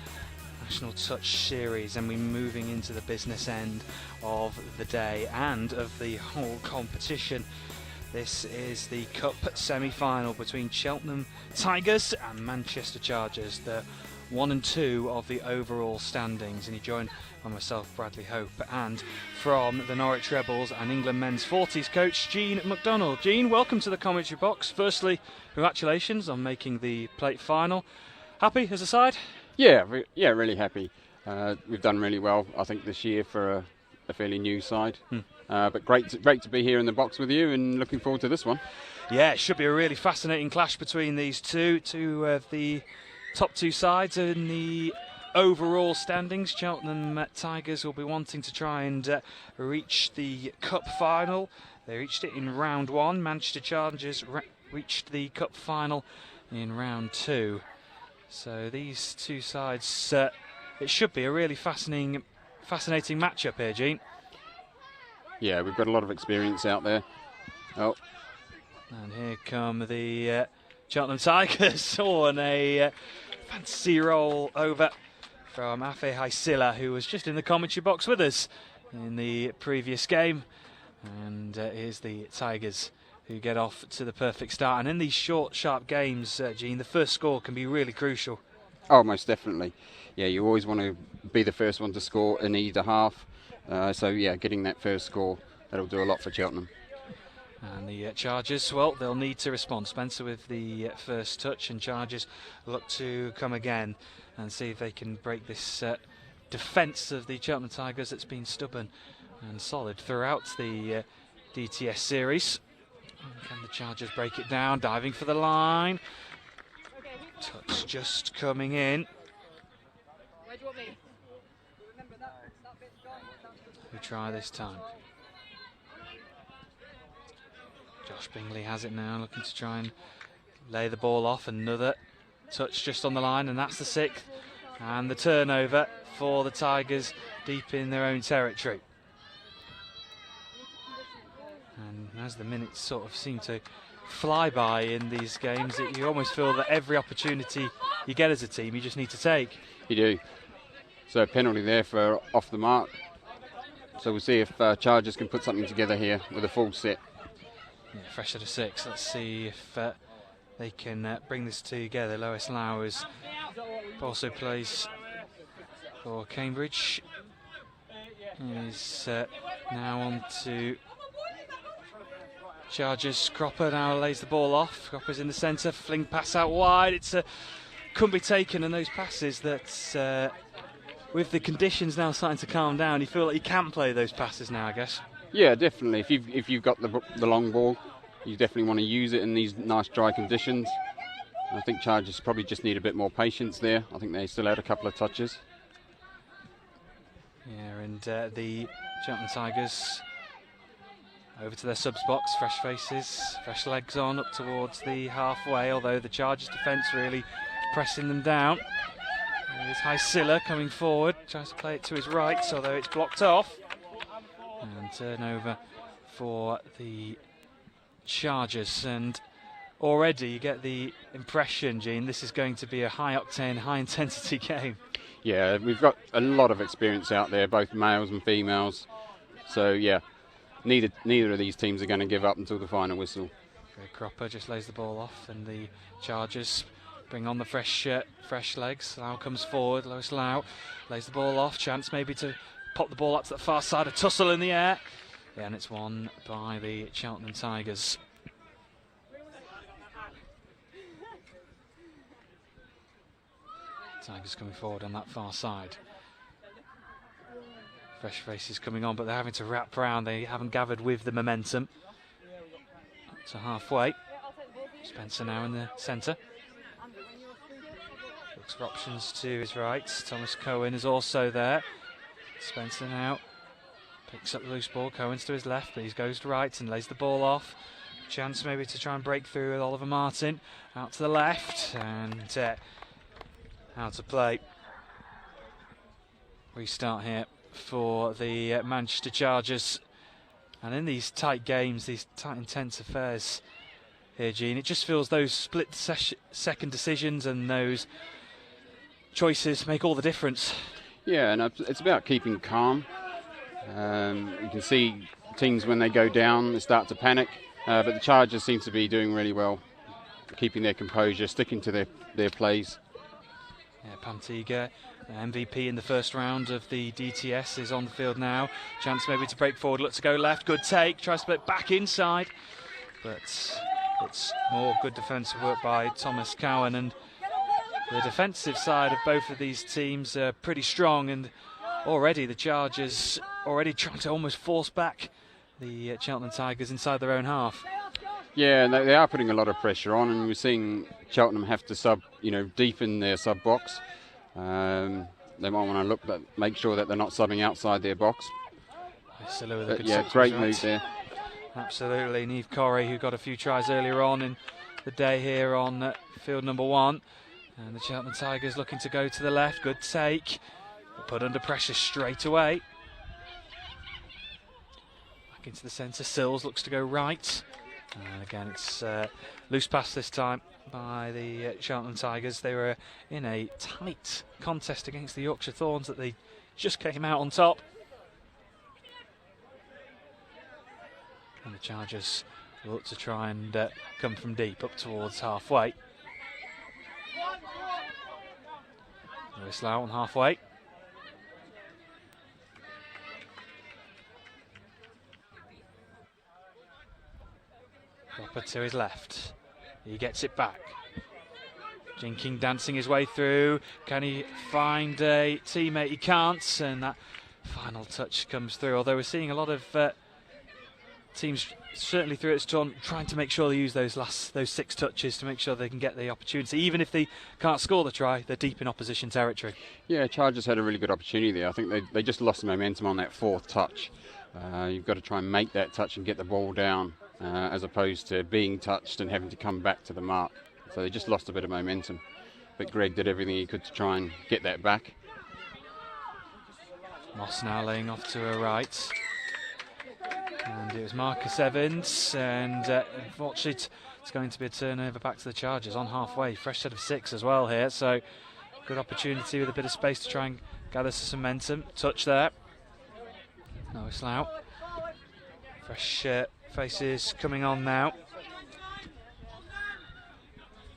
National Touch Series, and we're moving into the business end of the day and of the whole competition. This is the Cup semi-final between Cheltenham Tigers and Manchester Chargers, the 1 and 2 of the overall standings. And you're joined by myself, Bradley Hope, and from the Norwich Rebels and England men's 40s coach Jean McDonald. Jean, welcome to the commentary box. Firstly, congratulations on making the plate final. Happy as a side? Yeah, really happy. We've done really well, I think, this year for a fairly new side. But great to be here in the box with you, and looking forward to this one. Yeah, it should be a really fascinating clash between these two of the top two sides in the overall standings. Cheltenham Tigers will be wanting to try and reach the cup final. They reached it in round 1. Manchester Chargers reached the cup final in round 2. So these two sides, it should be a really fascinating matchup here, Gene. Yeah, we've got a lot of experience out there. Oh. And here come the Cheltenham Tigers on a fancy roll over from Afe Haisila, who was just in the commentary box with us in the previous game. And here's the Tigers, who get off to the perfect start. And in these short, sharp games, Gene, the first score can be really crucial. Oh, most definitely. Yeah, you always want to be the first one to score in either half. So, yeah, getting that first score, that'll do a lot for Cheltenham. And the Chargers, well, they'll need to respond. Spencer with the first touch, and Chargers look to come again and see if they can break this defence of the Cheltenham Tigers that's been stubborn and solid throughout the DTS series. And can the Chargers break it down? Diving for the line. Touch just coming in. We try this time. Josh Bingley has it now, looking to try and lay the ball off. Another touch just on the line, and that's the 6th. And the turnover for the Tigers deep in their own territory. And as the minutes sort of seem to fly by in these games, you almost feel that every opportunity you get as a team, you just need to take. You do. So a penalty there for off the mark. So we'll see if Chargers can put something together here with a full set. Yeah, fresh at a 6. Let's see if they can bring this together. Lois Lowers also plays for Cambridge. Is now on to Chargers. Cropper now lays the ball off. Cropper's in the centre. Fling pass out wide. It's couldn't be taken, and those passes that with the conditions now starting to calm down, you feel like you can play those passes now, I guess. Yeah, definitely. If you've got the long ball, you definitely want to use it in these nice dry conditions. I think Chargers probably just need a bit more patience there. I think they still had a couple of touches. Yeah, and the Cheltenham Tigers over to their subs box. Fresh faces, fresh legs on up towards the halfway, although the Chargers defence really pressing them down. Here's Haisila coming forward, tries to play it to his right, although it's blocked off. And turnover for the Chargers, and already you get the impression, Gene, this is going to be a high-octane, high-intensity game. Yeah, we've got a lot of experience out there, both males and females. So, yeah, neither of these teams are going to give up until the final whistle. Cropper just lays the ball off, and the Chargers bring on the fresh legs. Lau comes forward, Lois Lau lays the ball off, chance maybe to pop the ball up to the far side, a tussle in the air. Yeah, and it's won by the Cheltenham Tigers. Tigers coming forward on that far side. Fresh faces coming on, but they're having to wrap round. They haven't gathered with the momentum. Up to halfway. Spencer now in the centre. Looks for options to his right. Thomas Cohen is also there. Spencer now picks up the loose ball. Cohen's to his left, but he goes to right and lays the ball off. Chance maybe to try and break through with Oliver Martin. Out to the left, and out to play. Restart here for the Manchester Chargers. And in these tight games, these tight, intense affairs, here, Gene. It just feels those split-second decisions and those choices make all the difference. Yeah, and it's about keeping calm. You can see teams when they go down, they start to panic, but the Chargers seem to be doing really well, keeping their composure, sticking to their plays. Yeah, Pantiga, MVP in the first round of the DTS, is on the field now. Chance maybe to break forward, look to go left, good take, tries to put it back inside, but it's more good defensive work by Thomas Cowan, and the defensive side of both of these teams are pretty strong, and already the Chargers already trying to almost force back the Cheltenham Tigers inside their own half. Yeah, and they are putting a lot of pressure on, and we're seeing Cheltenham have to deepen their sub box. They might want to make sure that they're not subbing outside their box. But yeah, great move there. Absolutely, Niamh Corrie, who got a few tries earlier on in the day here on field number 1. And the Cheltenham Tigers looking to go to the left, good take. Put under pressure straight away. Back into the centre, Sills looks to go right. And again, it's loose pass this time by the Cheltenham Tigers. They were in a tight contest against the Yorkshire Thorns that they just came out on top. And the Chargers look to try and come from deep up towards halfway. Lewis Lau on halfway. Dropper to his left. He gets it back. Gene King dancing his way through. Can he find a teammate? He can't, and that final touch comes through. Although we're seeing a lot of teams, certainly through its turn, trying to make sure they use those 6 touches to make sure they can get the opportunity. Even if they can't score the try, they're deep in opposition territory. Yeah, Chargers had a really good opportunity there. I think they just lost the momentum on that 4th touch. You've got to try and make that touch and get the ball down, as opposed to being touched and having to come back to the mark. So they just lost a bit of momentum. But Greg did everything he could to try and get that back. Moss now laying off to her right. And it was Marcus Evans, and unfortunately it's going to be a turnover back to the Chargers on halfway. Fresh set of 6 as well here, so good opportunity with a bit of space to try and gather some momentum. Touch there. No Slough. Fresh faces coming on now.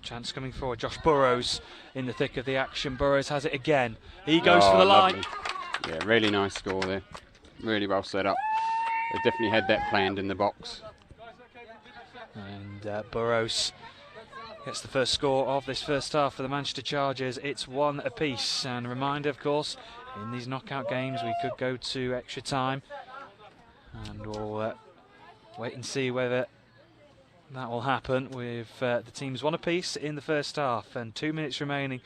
Chance coming forward. Josh Burrows in the thick of the action. Burrows has it again. He goes for the line. Yeah, really nice score there. Really well set up. They definitely had that planned in the box. And Burrows gets the first score of this first half for the Manchester Chargers. It's 1 apiece. And a reminder, of course, in these knockout games we could go to extra time. And we'll wait and see whether that will happen with the teams 1 apiece in the first half and 2 minutes remaining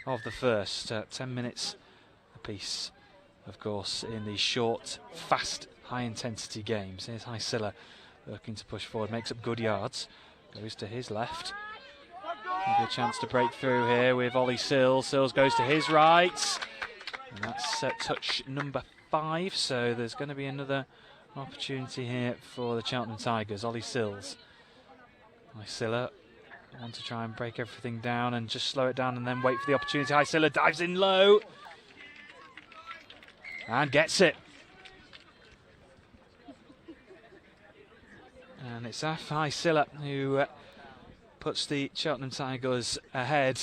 of the first. 10 minutes apiece, of course, in these short, fast, high-intensity games. Here's Hysilla looking to push forward, makes up good yards, goes to his left. Maybe a chance to break through here with Ollie Sills. Sills goes to his right, and that's touch number 5, so there's going to be another opportunity here for the Cheltenham Tigers. Ollie Sills. Hysilla want to try and break everything down and just slow it down and then wait for the opportunity. Hysilla dives in low and gets it. And it's Hysilla who puts the Cheltenham Tigers ahead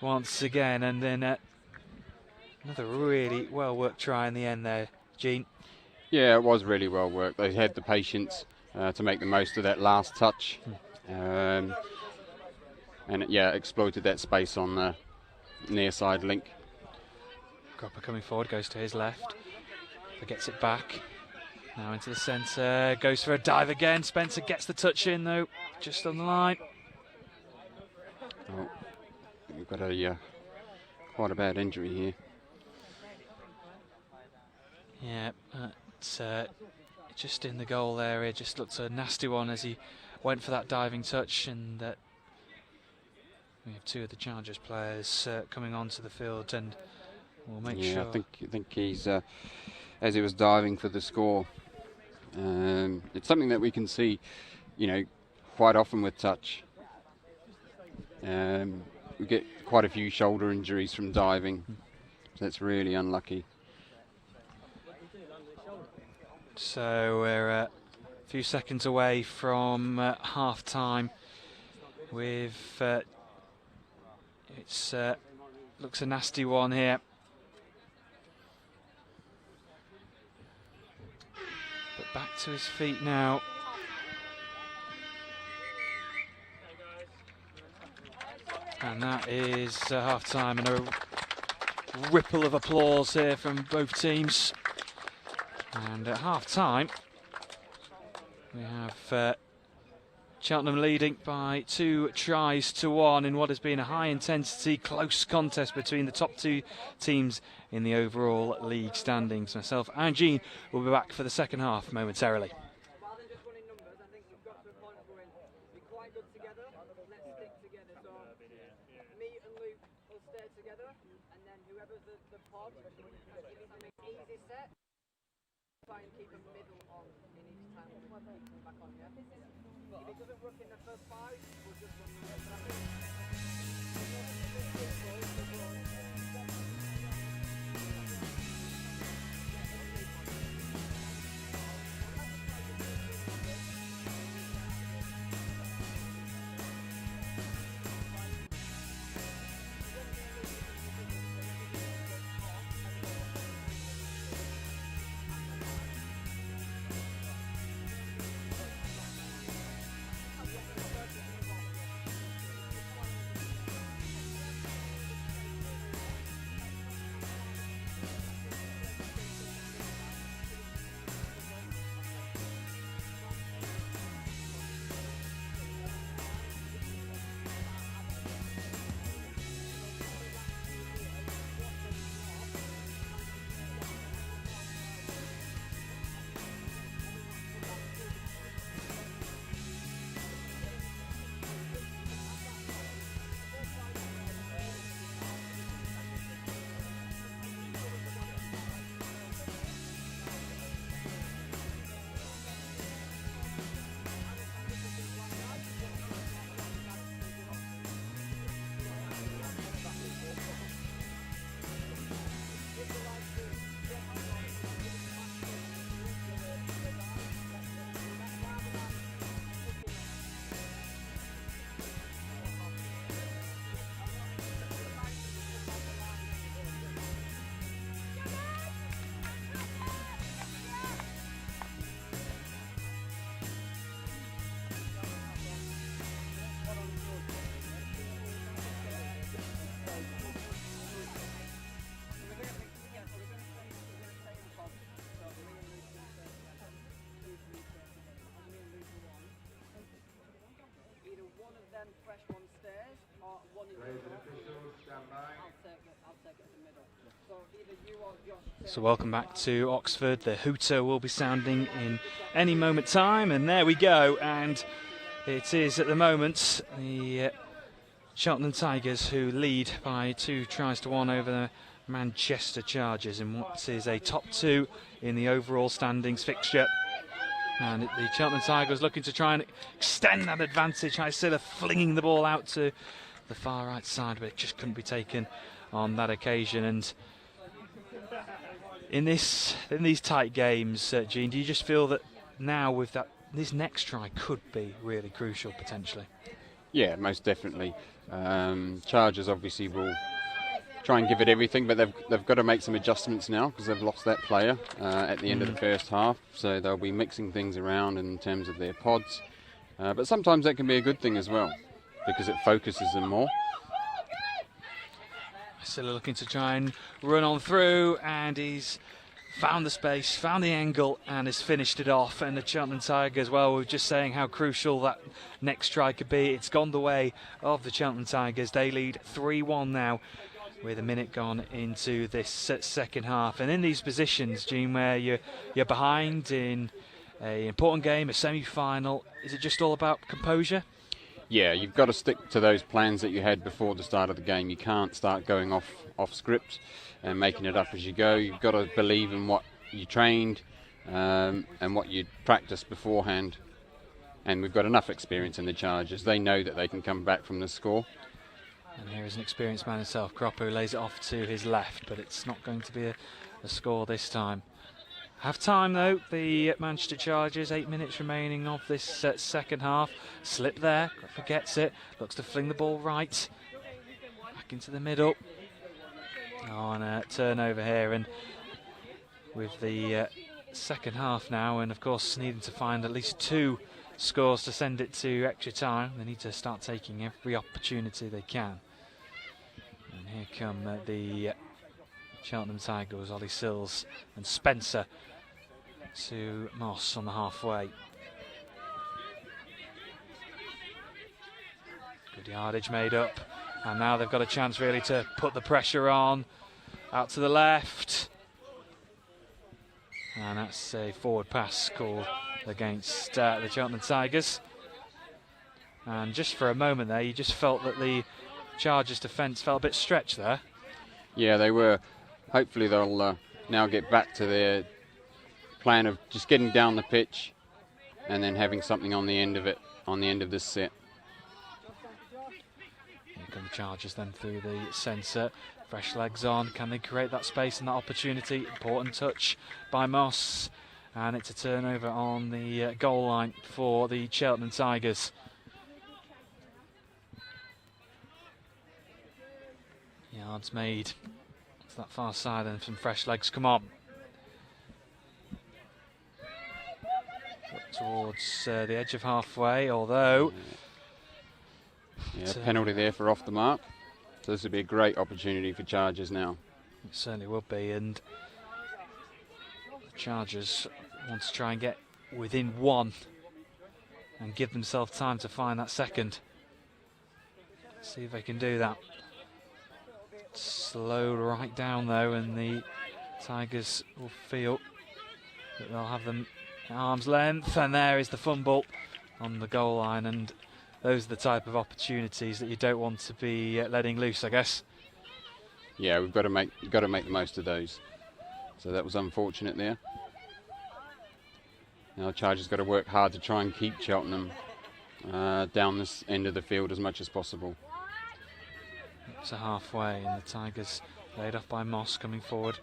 once again, and then another really well worked try in the end there, Gene. Yeah, it was really well worked. They had the patience to make the most of that last touch. And it exploited that space on the near side link. Cropper coming forward, goes to his left, but gets it back. Now into the centre, goes for a dive again. Spencer gets the touch in though, just on the line. Oh, we've got a quite a bad injury here. Yeah, but just in the goal area, just looked a nasty one as he went for that diving touch, and we have 2 of the Chargers players coming onto the field, and we'll make sure. I think he's as he was diving for the score. It's something that we can see, quite often with touch. We get quite a few shoulder injuries from diving, so that's really unlucky. So we're a few seconds away from half time. With it's looks a nasty one here. But back to his feet now. And that is half time, and a ripple of applause here from both teams. And at half time, we have Cheltenham leading by 2-1 in what has been a high intensity, close contest between the top two teams in the overall league standings. Myself and Jean will be back for the second half momentarily. So welcome back to Oxford. The hooter will be sounding in any moment time, and there we go. And it is at the moment the Cheltenham Tigers who lead by 2-1 over the Manchester Chargers in what is a top two in the overall standings fixture. And the Cheltenham Tigers looking to try and extend that advantage. Isilla flinging the ball out to the far right side, but it just couldn't be taken on that occasion. And in these tight games, Jean, do you just feel that now with that this next try could be really crucial potentially? Yeah, most definitely. Chargers obviously will try and give it everything, but they've got to make some adjustments now because they've lost that player at the end of the first half, so they'll be mixing things around in terms of their pods. But sometimes that can be a good thing as well because it focuses them more. Still looking to try and run on through, and he's found the space, found the angle, and has finished it off. And the Cheltenham Tigers, well, we were just saying how crucial that next try could be. It's gone the way of the Cheltenham Tigers. They lead 3-1 now with a minute gone into this second half. And in these positions, Jean, where you're behind in an important game, a semi-final, is it just all about composure? Yeah, you've got to stick to those plans that you had before the start of the game. You can't start going off script and making it up as you go. You've got to believe in what you trained and what you practiced beforehand. And we've got enough experience in the Chargers. They know that they can come back from the score. And here is an experienced man himself, Cropper, who lays it off to his left, but it's not going to be a score this time. Half time though, the Manchester Chargers, 8 minutes remaining of this second half. Slip there, Cropper gets it, looks to fling the ball right, back into the middle. On a turnover here, and with the second half now, and of course needing to find at least 2 scores to send it to extra time, they need to start taking every opportunity they can. And here come the Cheltenham Tigers, Ollie Sills and Spencer to Moss on the halfway. Good yardage made up, and now they've got a chance really to put the pressure on. Out to the left, and that's a forward pass called against the Cheltenham Tigers. And just for a moment there, you just felt that the Chargers defence felt a bit stretched there. Yeah, they were. Hopefully they'll now get back to their plan of just getting down the pitch and then having something on the end of it, on the end of this set. Here come the Chargers then through the centre. Fresh legs on. Can they create that space and that opportunity? Important touch by Moss. And it's a turnover on the goal line for the Cheltenham Tigers. Yards made to that far side, and some fresh legs come on. Towards the edge of halfway, although... Yeah, penalty there for off the mark. So this would be a great opportunity for Chargers now. It certainly would be, and the Chargers want to try and get within 1 and give themselves time to find that second. See if they can do that. Slowed right down though, and the Tigers will feel that they'll have them at arm's length, and there is the fumble on the goal line, and those are the type of opportunities that you don't want to be letting loose, I guess. Yeah, we've got to make the most of those. So that was unfortunate there. Now Chargers got to work hard to try and keep Cheltenham down this end of the field as much as possible. Up to halfway, and the Tigers laid off by Moss coming forward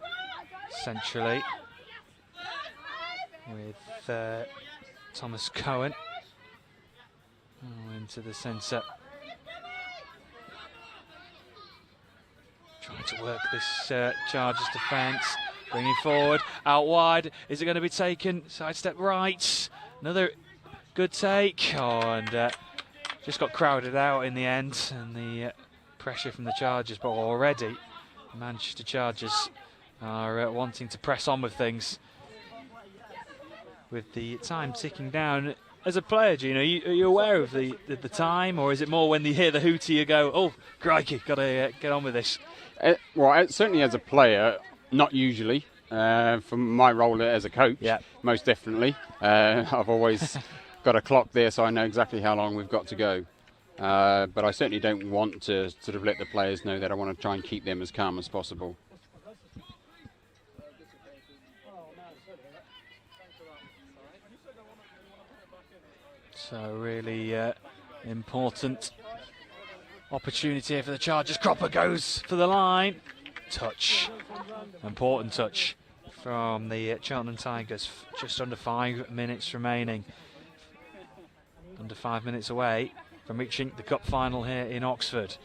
centrally with Thomas Cohen. Into the centre. Trying to work this Chargers defence. Bringing forward, out wide. Is it going to be taken? Sidestep right. Another good take. Oh, and just got crowded out in the end. And the pressure from the Chargers. But already, the Manchester Chargers are wanting to press on with things. With the time ticking down. As a player, Gino, are you aware of the time, or is it more when you hear the hooter you go, oh, crikey, got to get on with this? Well, certainly as a player, not usually. From my role as a coach, most definitely. I've always got a clock there, so I know exactly how long we've got to go. But I certainly don't want to sort of let the players know that. I want to try and keep them as calm as possible. So really important opportunity here for the Chargers. Cropper goes for the line. Touch. Important touch from the Cheltenham Tigers. Just under 5 minutes remaining. Under 5 minutes away from reaching the cup final here in Oxford.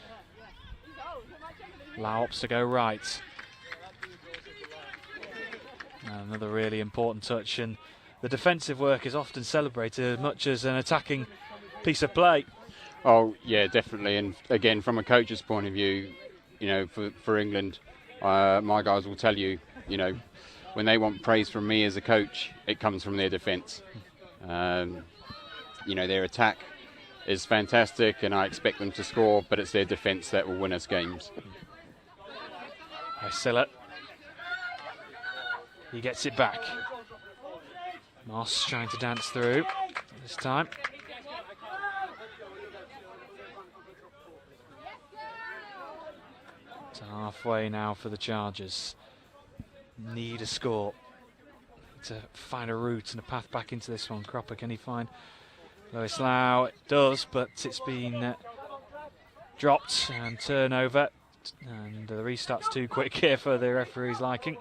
Lau opts to go right. Another really important touch, and the defensive work is often celebrated as much as an attacking piece of play. Oh yeah, definitely. And again, from a coach's point of view, you know, for England, my guys will tell you, you know, when they want praise from me as a coach, it comes from their defence. You know, their attack is fantastic, and I expect them to score, but it's their defence that will win us games. Sillett. He gets it back. Moss trying to dance through this time. To halfway now for the Chargers. Need a score to find a route and a path back into this one. Cropper, can he find Lewis Lau does, but it's been dropped and turnover. And the restart's too quick here for the referee's liking.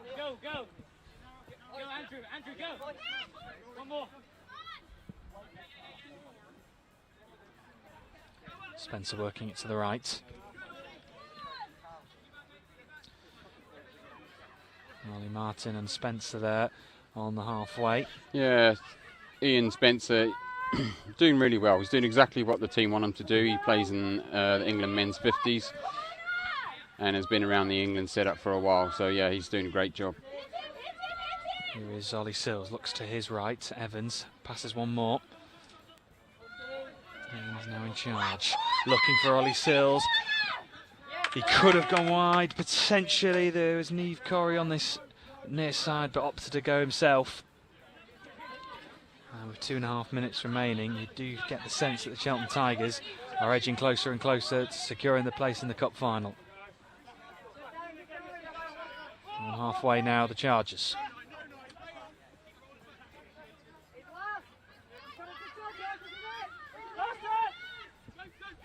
Spencer working it to the right. Ollie Martin and Spencer there on the halfway. Yeah, Ian Spencer doing really well. He's doing exactly what the team want him to do. He plays in the England men's 50s and has been around the England setup for a while. So yeah, he's doing a great job. Here is Ollie Sills, looks to his right. Evans passes one more. He's now in charge. Looking for Ollie Sills. He could have gone wide, potentially. There was Niamh Corrie on this near side, but opted to go himself. And with 2.5 minutes remaining, you do get the sense that the Cheltenham Tigers are edging closer and closer to securing the place in the cup final. And halfway now, the Chargers.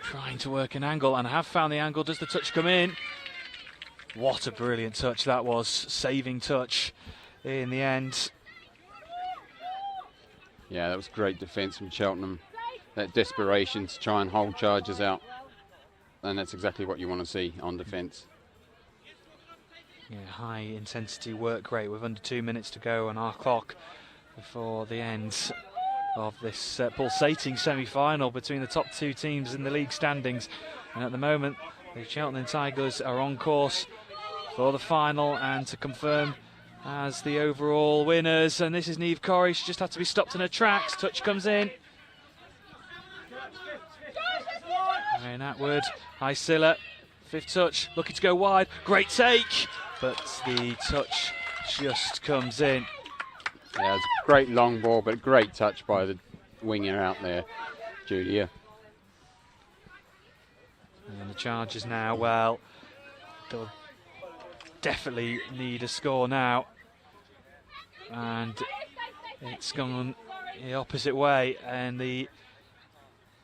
Trying to work an angle, and have found the angle. Does the touch come in? What a brilliant touch that was. Saving touch in the end. Yeah, that was great defence from Cheltenham. That desperation to try and hold Chargers out. And that's exactly what you want to see on defence. Yeah, high intensity work rate with under 2 minutes to go on our clock before the end of this pulsating semi-final between the top two teams in the league standings. And at the moment, the Cheltenham Tigers are on course for the final and to confirm as the overall winners. And this is Niamh Corrie. She just had to be stopped in her tracks. Touch comes in. And Atwood, Isilla, fifth touch, looking to go wide. Great take, but the touch just comes in. Yeah, it's a great long ball, but great touch by the winger out there, Julia. And the Chargers now, well, they'll definitely need a score now. And it's gone the opposite way, and the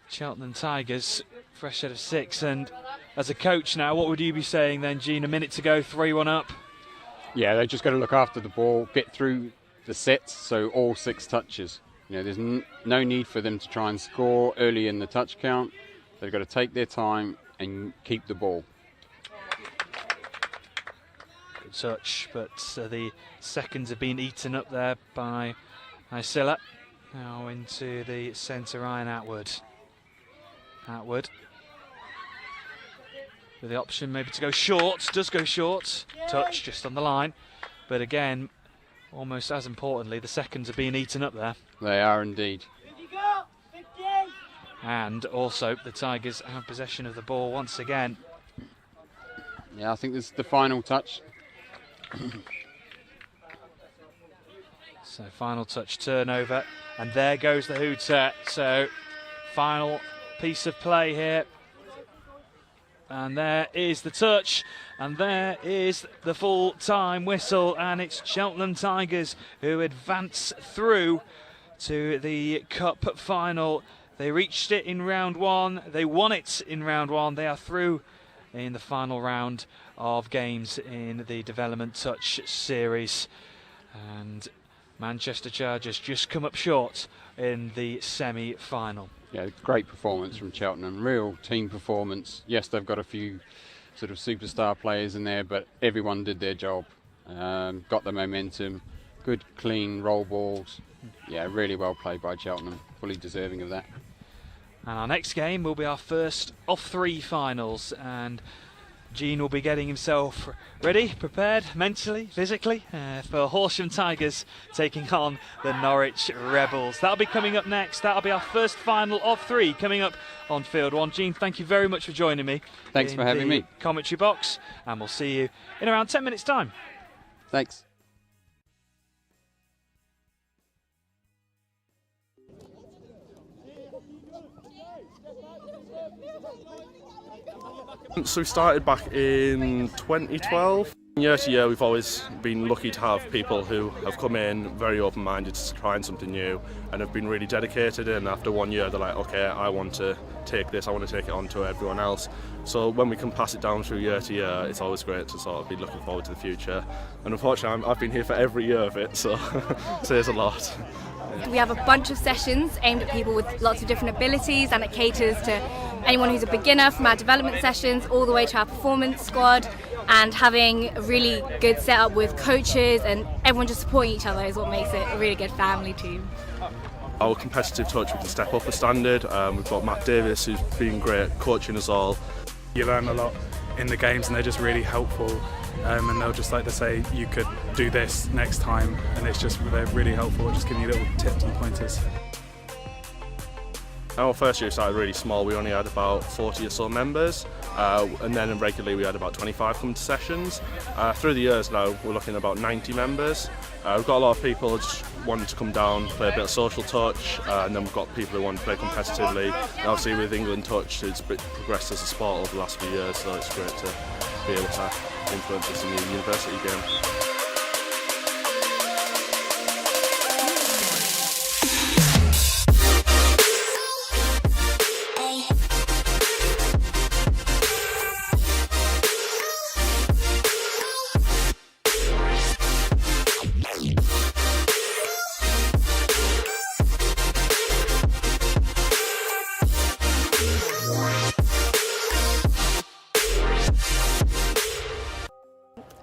Cheltenham Tigers, fresh set of 6. And as a coach now, what would you be saying then, Gene? A minute to go, 3-1 up. Yeah, they just got to look after the ball, get through the sets, so all 6 touches. You know, there's no need for them to try and score early in the touch count. They've got to take their time and keep the ball. Good touch, but the seconds have been eaten up there by Isilla. Now into the centre, Ryan Atwood. Atwood with the option maybe to go short. Does go short. Touch just on the line. But again, almost as importantly, the seconds are being eaten up there. They are indeed. And also, the Tigers have possession of the ball once again. Yeah, I think this is the final touch. So, final touch, turnover. And there goes the hooter. So, final piece of play here. And there is the touch, and there is the full-time whistle, and it's Cheltenham Tigers who advance through to the cup final. They reached it in round 1, they won it in round 1, they are through in the final round of games in the Development Touch series. And Manchester Chargers just come up short in the semi-final. Yeah, great performance from Cheltenham, real team performance. Yes, they've got a few sort of superstar players in there, but everyone did their job, got the momentum, good clean roll balls. Yeah, really well played by Cheltenham, fully deserving of that. And our next game will be our first of 3 finals, and Gene will be getting himself ready, prepared mentally, physically for Horsham Tigers taking on the Norwich Rebels. That'll be coming up next. That'll be our first final of 3 coming up on Field 1. Gene, thank you very much for joining me. Thanks for having me. Commentary box, and we'll see you in around 10 minutes' time. Thanks. So we started back in 2012. Year to year, we've always been lucky to have people who have come in very open-minded to trying something new and have been really dedicated, and after 1 year they're like, okay, I want to take this, I want to take it on to everyone else. So when we can pass it down through year to year, it's always great to sort of be looking forward to the future. And unfortunately, I've been here for every year of it, so it says a lot. We have a bunch of sessions aimed at people with lots of different abilities, and it caters to anyone who's a beginner, from our development sessions all the way to our performance squad, and having a really good setup with coaches and everyone just supporting each other is what makes it a really good family team. Our competitive touch, we can step up a standard. We've got Matt Davis, who's been great coaching us all. You learn a lot in the games and they're just really helpful, and they'll just like to say you could do this next time, and they're really helpful, just giving you little tips and pointers. Our first year started really small. We only had about 40 or so members, and then regularly we had about 25 come to sessions. Through the years now, we're looking at about 90 members. We've got a lot of people just wanting to come down, play a bit of social touch, and then we've got people who want to play competitively. And obviously with England Touch, it's progressed as a sport over the last few years, so it's great to be able to influence this in the university game.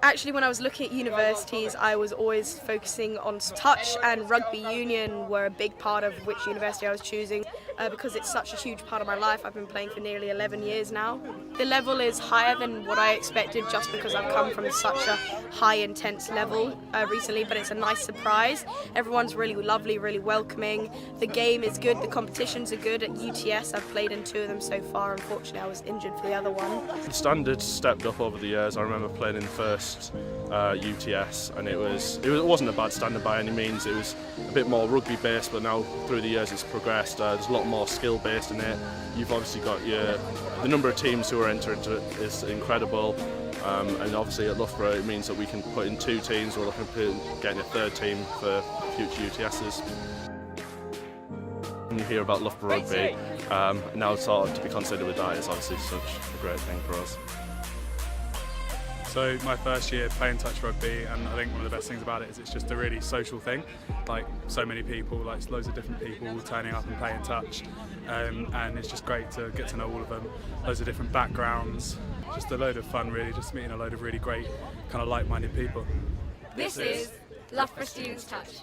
Actually, when I was looking at universities, I was always focusing on touch, and rugby union were a big part of which university I was choosing because it's such a huge part of my life. I've been playing for nearly 11 years now. The level is higher than what I expected just because I've come from such a high intense level recently, but it's a nice surprise. Everyone's really lovely, really welcoming. The game is good, the competitions are good. At UTS, I've played in 2 of them so far. Unfortunately, I was injured for the other one. The standards stepped up over the years. I remember playing in the first UTS, and it wasn't a bad standard by any means. It was a bit more rugby based, but now through the years it's progressed. There's a lot more skill based in it. You've obviously got the number of teams who are entering into it is incredible, and obviously at Loughborough it means that we can put in 2 teams. We're looking at getting a 3rd team for future UTSs. When you hear about Loughborough rugby, now sort of to be considered with that is obviously such a great thing for us. So my first year playing touch rugby, and I think one of the best things about it is it's just a really social thing. Like so many people, like loads of different people turning up and playing touch, and it's just great to get to know all of them. Loads of different backgrounds, just a load of fun really, just meeting a load of really great kind of like-minded people. This is Loughborough Students Touch.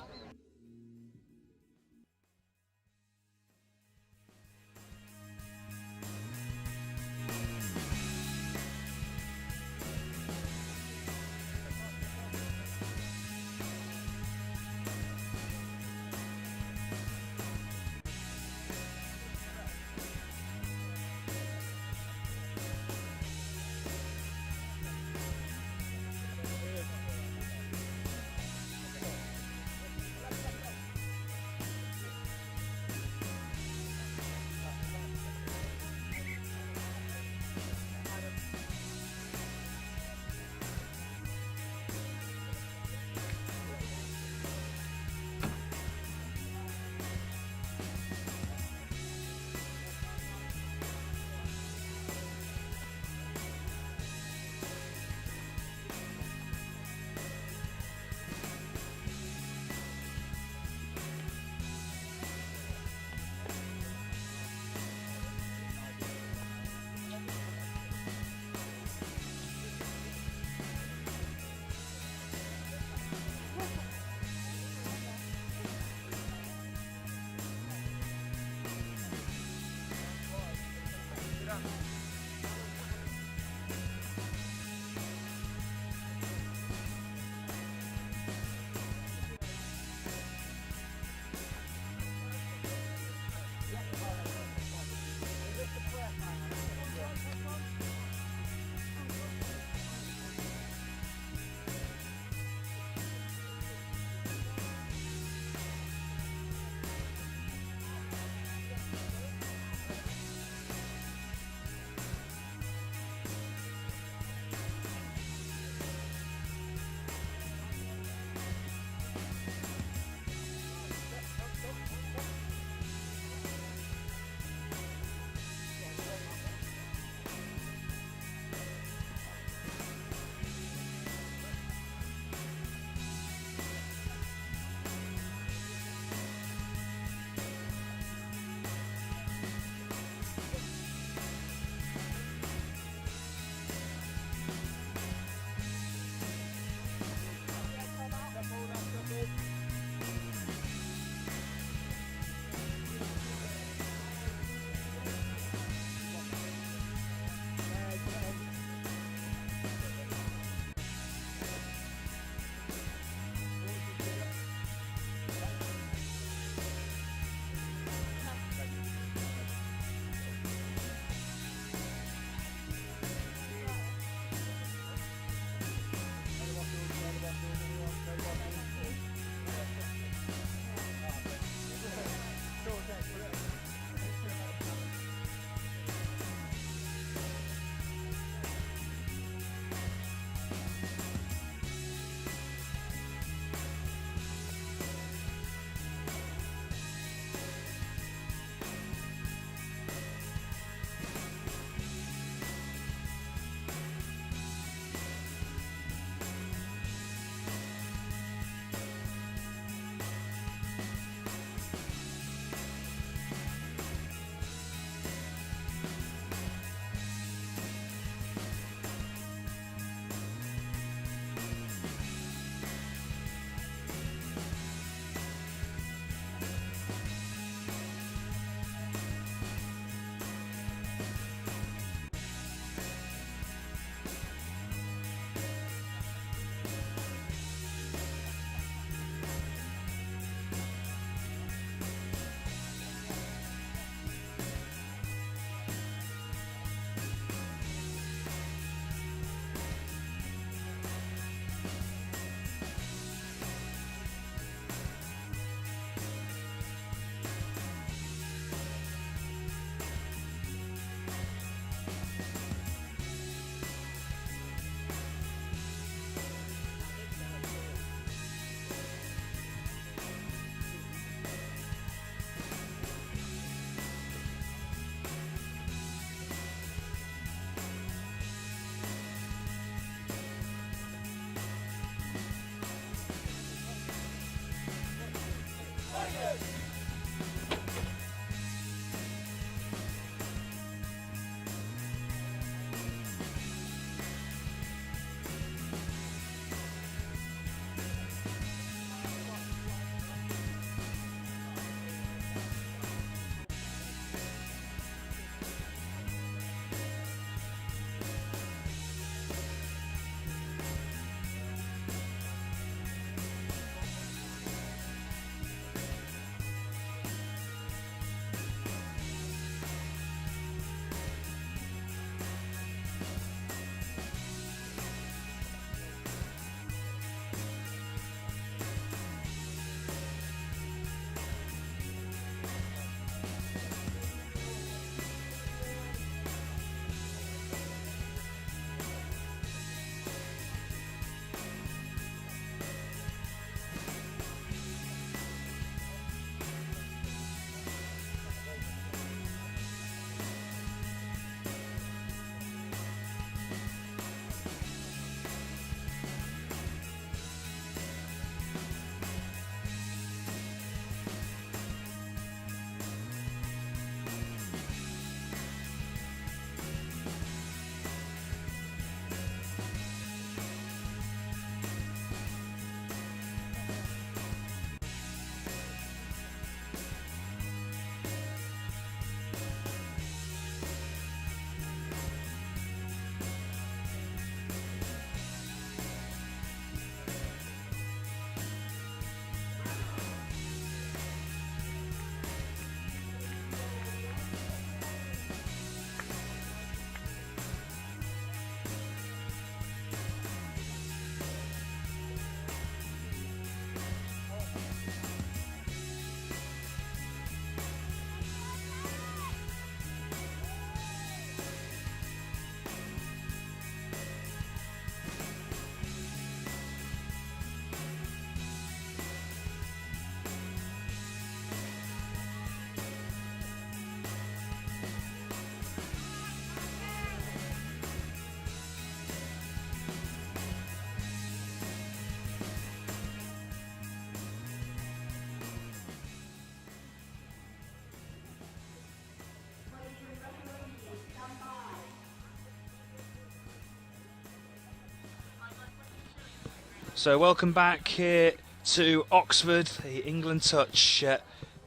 So welcome back here to Oxford, the England Touch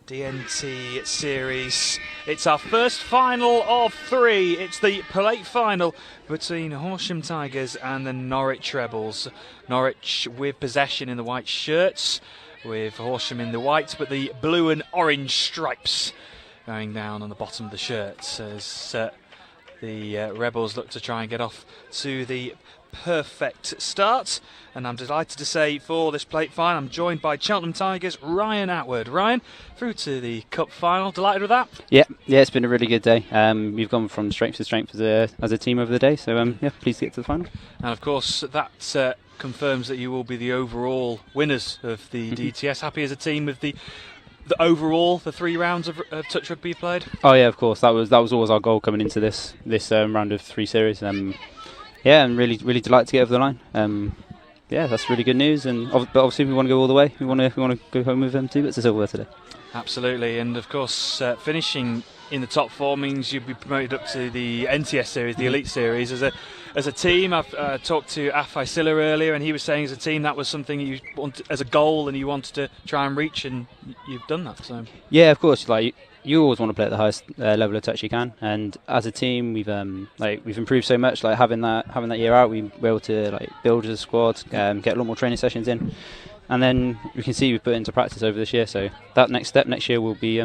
DNT series. It's our first final of 3. It's the plate final between Horsham Tigers and the Norwich Rebels. Norwich with possession in the white shirts, with Horsham in the white, but the blue and orange stripes going down on the bottom of the shirts as the Rebels look to try and get off to the perfect start. And I'm delighted to say for this plate final I'm joined by Cheltenham Tigers Ryan Atwood. Ryan, through to the cup final, delighted with that? Yeah, it's been a really good day. We've gone from strength to strength as a team over the day, so pleased to get to the final. And of course that confirms that you will be the overall winners of the DTS. Happy as a team with the overall, the 3 rounds of touch rugby you played? Oh yeah, of course, that was always our goal coming into this round of 3 series. I'm really delighted to get over the line. That's really good news, but obviously we want to go all the way. We want to go home with 2 bits of silverware today. Absolutely, and of course finishing in the top 4 means you'll be promoted up to the NTS series, the Elite series. As a team, I've talked to Afai Silla earlier, and he was saying as a team that was something you wanted as a goal and you wanted to try and reach, and you've done that. So yeah, of course, you always want to play at the highest level of touch you can, and as a team we've improved so much. Having that year out, we were able to build as a squad, get a lot more training sessions in, and then we can see we've put into practice over this year. So that next step next year will be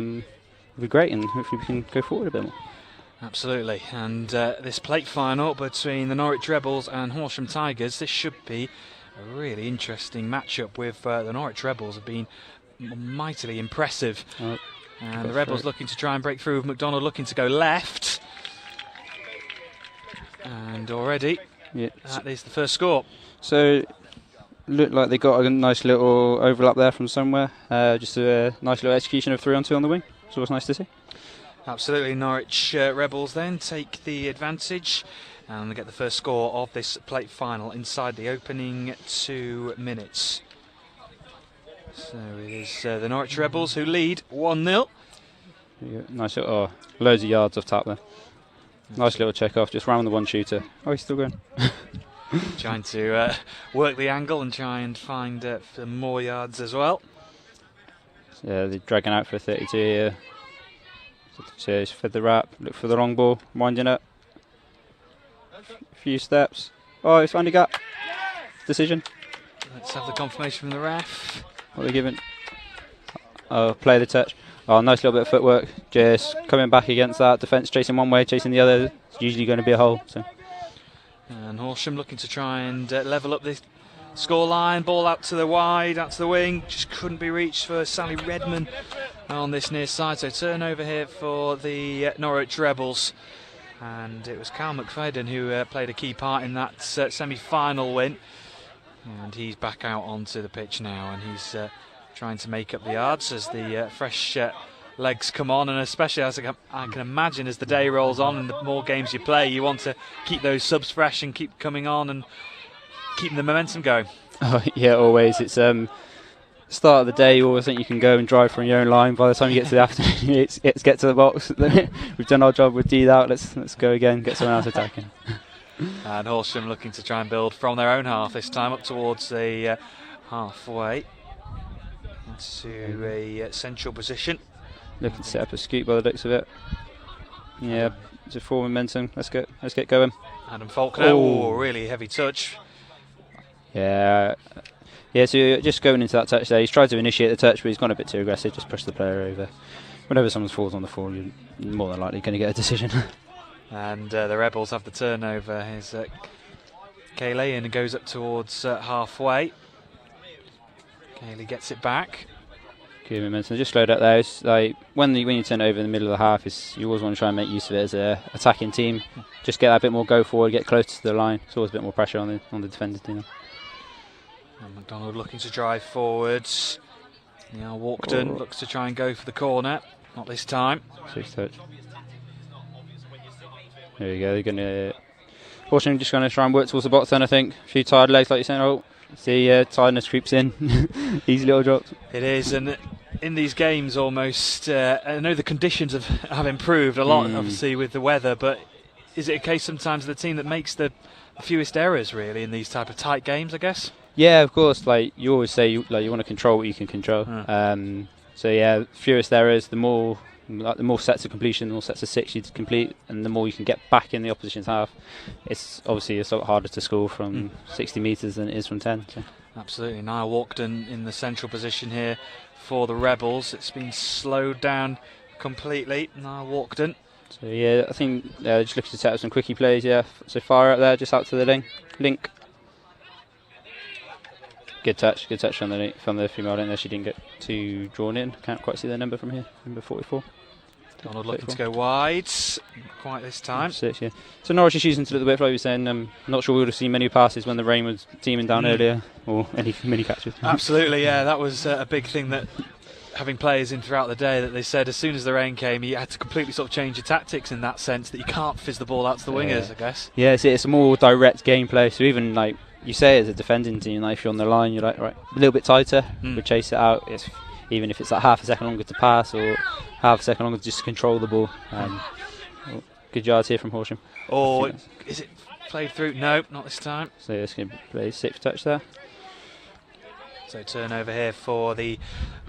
great, and hopefully we can go forward a bit more. Absolutely, and this plate final between the Norwich Rebels and Horsham Tigers, this should be a really interesting matchup. With the Norwich Rebels have been mightily impressive. And the Rebels looking to try and break through, with McDonald looking to go left. And already, that is the first score. So, looked like they got a nice little overlap there from somewhere. Just a nice little execution of 3-on-2 on the wing. It's always nice to see. Absolutely, Norwich Rebels then take the advantage and they get the first score of this plate final inside the opening 2 minutes. So it is the Norwich Rebels who lead 1-0. Nice little, loads of yards off tap there. Nice little check off, just round the one shooter. Oh, he's still going. Trying to work the angle and try and find some more yards as well. Yeah, they're dragging out for 32 here. So he's fed the wrap, look for the long ball, winding up. A few steps. Oh, he's found a gap. Decision. Let's have the confirmation from the ref. What are they giving? Oh, play the touch. Oh, nice little bit of footwork. Just coming back against that. Defence chasing one way, chasing the other. It's usually going to be a hole. So. And Horsham looking to try and level up this scoreline. Ball out to the wide, out to the wing. Just couldn't be reached for Sally Redman on this near side. So turnover here for the Norwich Rebels. And it was Cal McFadden who played a key part in that semi-final win. And he's back out onto the pitch now, and he's trying to make up the yards as the fresh legs come on, and especially as I can imagine as the day rolls on and the more games you play, you want to keep those subs fresh and keep coming on and keeping the momentum going. Oh yeah, always. It's start of the day, you always think you can go and drive from your own line. By the time you get to the afternoon, it's get to the box. We've done our job with D out. Let's go again, get someone else attacking. And Horsham looking to try and build from their own half this time up towards the halfway to a central position. Looking to set up a scoop by the looks of it. Yeah, it's a full momentum. Let's get going. Adam Faulkner, really heavy touch. Yeah, so just going into that touch there, he's tried to initiate the touch, but he's gone a bit too aggressive, just pushed the player over. Whenever someone falls on the floor, you're more than likely going to get a decision. And the Rebels have the turnover. Here's Kayleigh, and it goes up towards halfway. Kayleigh gets it back. Good momentum. Just slowed up there. It's like when you turn over in the middle of the half, you always want to try and make use of it as an attacking team. Just get that bit more go forward, get closer to the line. It's always a bit more pressure on the defender team. And McDonald looking to drive forwards. Now Walkden looks to try and go for the corner. Not this time. 6 touch. There we go. They're going to. Horsham just going to try and work towards the box then, I think. A few tired legs, like you're saying. Oh, see, tiredness creeps in. Easy little drops. It is, and in these games almost, I know the conditions have improved a lot, obviously, with the weather, but is it a case sometimes of the team that makes the fewest errors, really, in these type of tight games, I guess? Yeah, of course. Like you always say, you want to control what you can control. So yeah, fewest errors, the more sets of completion, the more sets of 6 you complete, and the more you can get back in the opposition's half. It's obviously a lot harder to score from 60 metres than it is from 10. So. Absolutely. Niall Walkden in the central position here for the Rebels. It's been slowed down completely. Niall Walkden. So yeah, I think just looking to set up some quickie plays. Yeah, so far out there, just out to the link. Good touch from the female link there. She didn't get too drawn in. Can't quite see the number from here. Number 44. Donald looking to go wide. Not quite this time. 6, yeah. So Norwich is using to a little bit, like you were saying. Not sure we would have seen many passes when the rain was teeming down earlier, or any mini catches. Absolutely, yeah. That was a big thing that having players in throughout the day, that they said as soon as the rain came, you had to completely sort of change your tactics in that sense, that you can't fizz the ball out to the wingers, I guess. Yeah, it's a more direct gameplay. So even like you say, as a defending team, like if you're on the line, you're like, right, a little bit tighter, we chase it out. Even if it's like half a second longer to pass or half a second longer to just control the ball. Good yards here from Horsham. Or is it played through? No, not this time. So it's going to play 6th touch there. So turnover here for the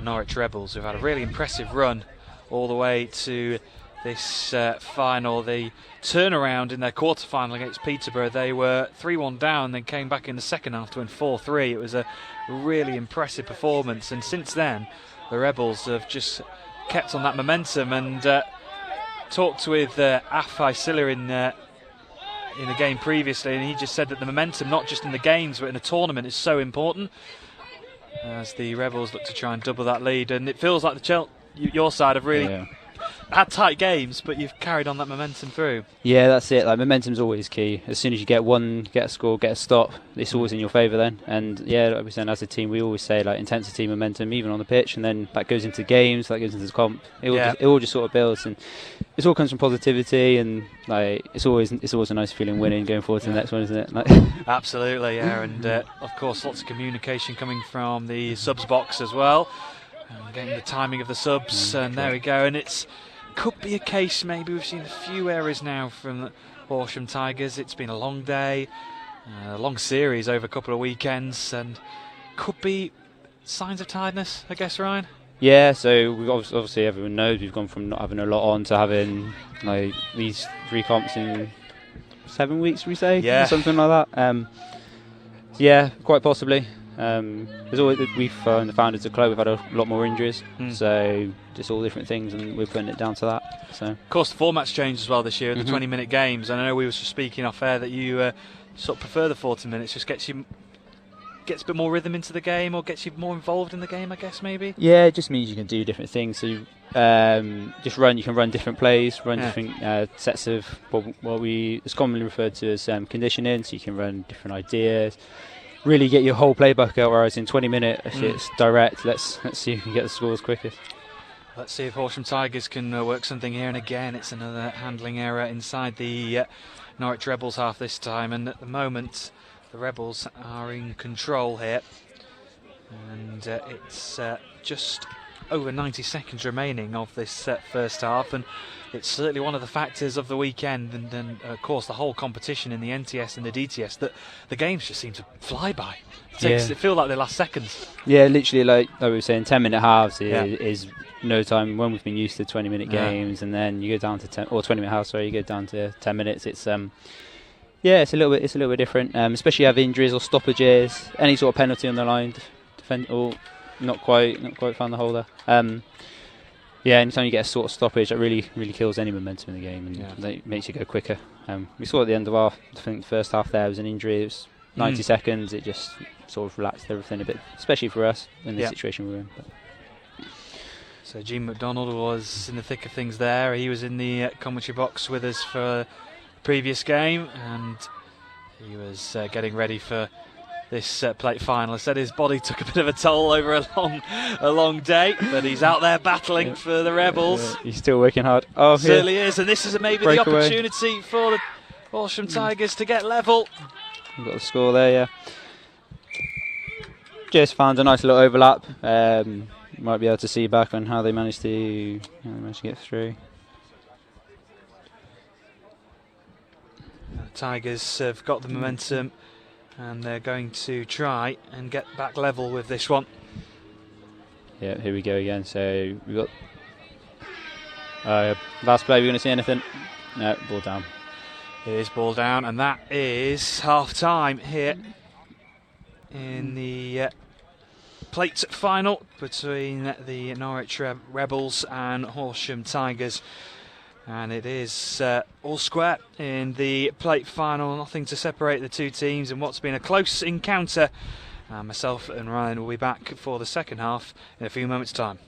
Norwich Rebels, who've had a really impressive run all the way to this final. The turnaround in their quarter-final against Peterborough, they were 3-1 down, then came back in the second half to win 4-3. It was a really impressive performance, and since then the Rebels have just kept on that momentum. And talked with Afai Silla in the game previously, and he just said that the momentum, not just in the games but in a tournament, is so important as the Rebels look to try and double that lead. And it feels like your side have really had tight games, but you've carried on that momentum through. Yeah, that's it. Like momentum's always key. As soon as you get a score, get a stop, it's always in your favour then. And yeah, like we said, as a team, we always say like intensity, momentum, even on the pitch, and then that goes into games, that goes into the comp. It all just sort of builds, and it all comes from positivity. And like it's always a nice feeling winning, going forward to the next one, isn't it? Like Absolutely, yeah. And of course, lots of communication coming from the subs box as well. Getting the timing of the subs, and there we go. And could be a case, maybe we've seen a few errors now from the Horsham Tigers. It's been a long day, a long series over a couple of weekends, and could be signs of tiredness, I guess, Ryan? Yeah, so we've obviously everyone knows we've gone from not having a lot on to having like these 3 comps in 7 weeks, we say, or something like that. Yeah, quite possibly. There's always the founders of the club, we've had a lot more injuries, so just all different things, and we're putting it down to that. So of course the format's changed as well this year, the 20-minute games, and I know we were speaking off air that you sort of prefer the 40 minutes. Just gets a bit more rhythm into the game, or gets you more involved in the game, I guess, maybe. Yeah, it just means you can do different things. So you can run different plays, different sets of what is commonly referred to as conditioning, so you can run different ideas, really get your whole playbook out, whereas in 20 minutes it's direct. Let's see who can get the scores quickest. Let's see if Horsham Tigers can work something here, and again it's another handling error inside the Norwich Rebels half this time, and at the moment the Rebels are in control here, and it's just over 90 seconds remaining of this first half, and it's certainly one of the factors of the weekend, and of course the whole competition in the NTS and the DTS, that the games just seem to fly by. It feels like they last seconds. Yeah, literally, like we were saying, 10-minute halves is no time when we've been used to 20-minute games, and then you go down to 20-minute halves. Sorry, you go down to 10 minutes. It's it's a little bit different, especially if you have injuries or stoppages, any sort of penalty on the line, not quite found the hole there. Anytime you get a sort of stoppage, that really kills any momentum in the game, and it makes you go quicker. We saw at the end of I think the first half there was an injury. It was 90 seconds. It just sort of relaxed everything a bit, especially for us in the situation we were in. So Gene McDonald was in the thick of things there. He was in the commentary box with us for the previous game, and he was getting ready for this plate final. I said his body took a bit of a toll over a long day, but he's out there battling for the Rebels. He's still working hard. Certainly is, and this is maybe the opportunity for the Horsham Tigers to get level. We've got the score there, yeah. Just found a nice little overlap. Might be able to see back on how they managed to get through. The Tigers have got the momentum, and they're going to try and get back level with this one. Yeah, here we go again. So we've got last play. We're going to see anything? No, ball down. It is ball down, and that is half time here in the plate final between the Norwich Rebels and Horsham Tigers. And it is all square in the plate final, nothing to separate the two teams in what's been a close encounter. Myself and Ryan will be back for the second half in a few moments' time.